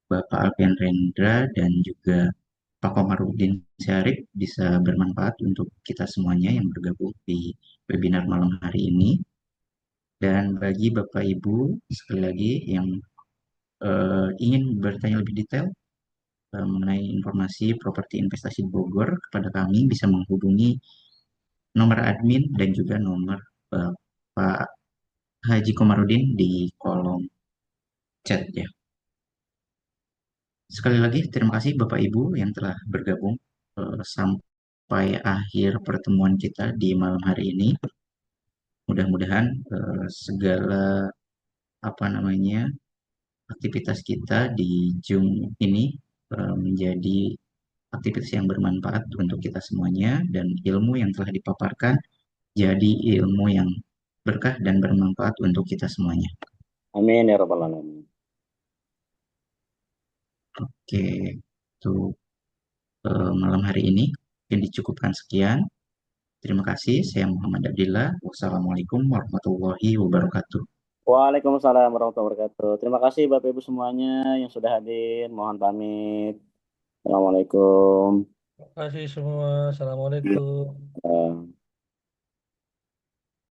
Bapak Alfian Rendra dan juga Pak Komarudin Syarif bisa bermanfaat untuk kita semuanya yang bergabung di webinar malam hari ini. Dan bagi Bapak Ibu, sekali lagi yang ingin bertanya lebih detail mengenai informasi properti investasi Bogor, kepada kami bisa menghubungi nomor admin dan juga nomor Pak Haji Komarudin di kolom chat ya. Sekali lagi terima kasih Bapak Ibu yang telah bergabung sampai akhir pertemuan kita di malam hari ini. Mudah-mudahan segala apa namanya aktivitas kita di Zoom ini menjadi aktivitas yang bermanfaat untuk kita semuanya dan ilmu yang telah dipaparkan jadi ilmu yang berkah dan bermanfaat untuk kita semuanya. Amin ya Rabbal Alamin. Oke, untuk malam hari ini mungkin dicukupkan sekian. Terima kasih. Saya Muhammad Abdillah. Wassalamualaikum warahmatullahi wabarakatuh. Waalaikumsalam warahmatullahi wabarakatuh. Terima kasih Bapak Ibu semuanya yang sudah hadir. Mohon pamit. Assalamualaikum. Terima kasih semua. Assalamualaikum. Eh,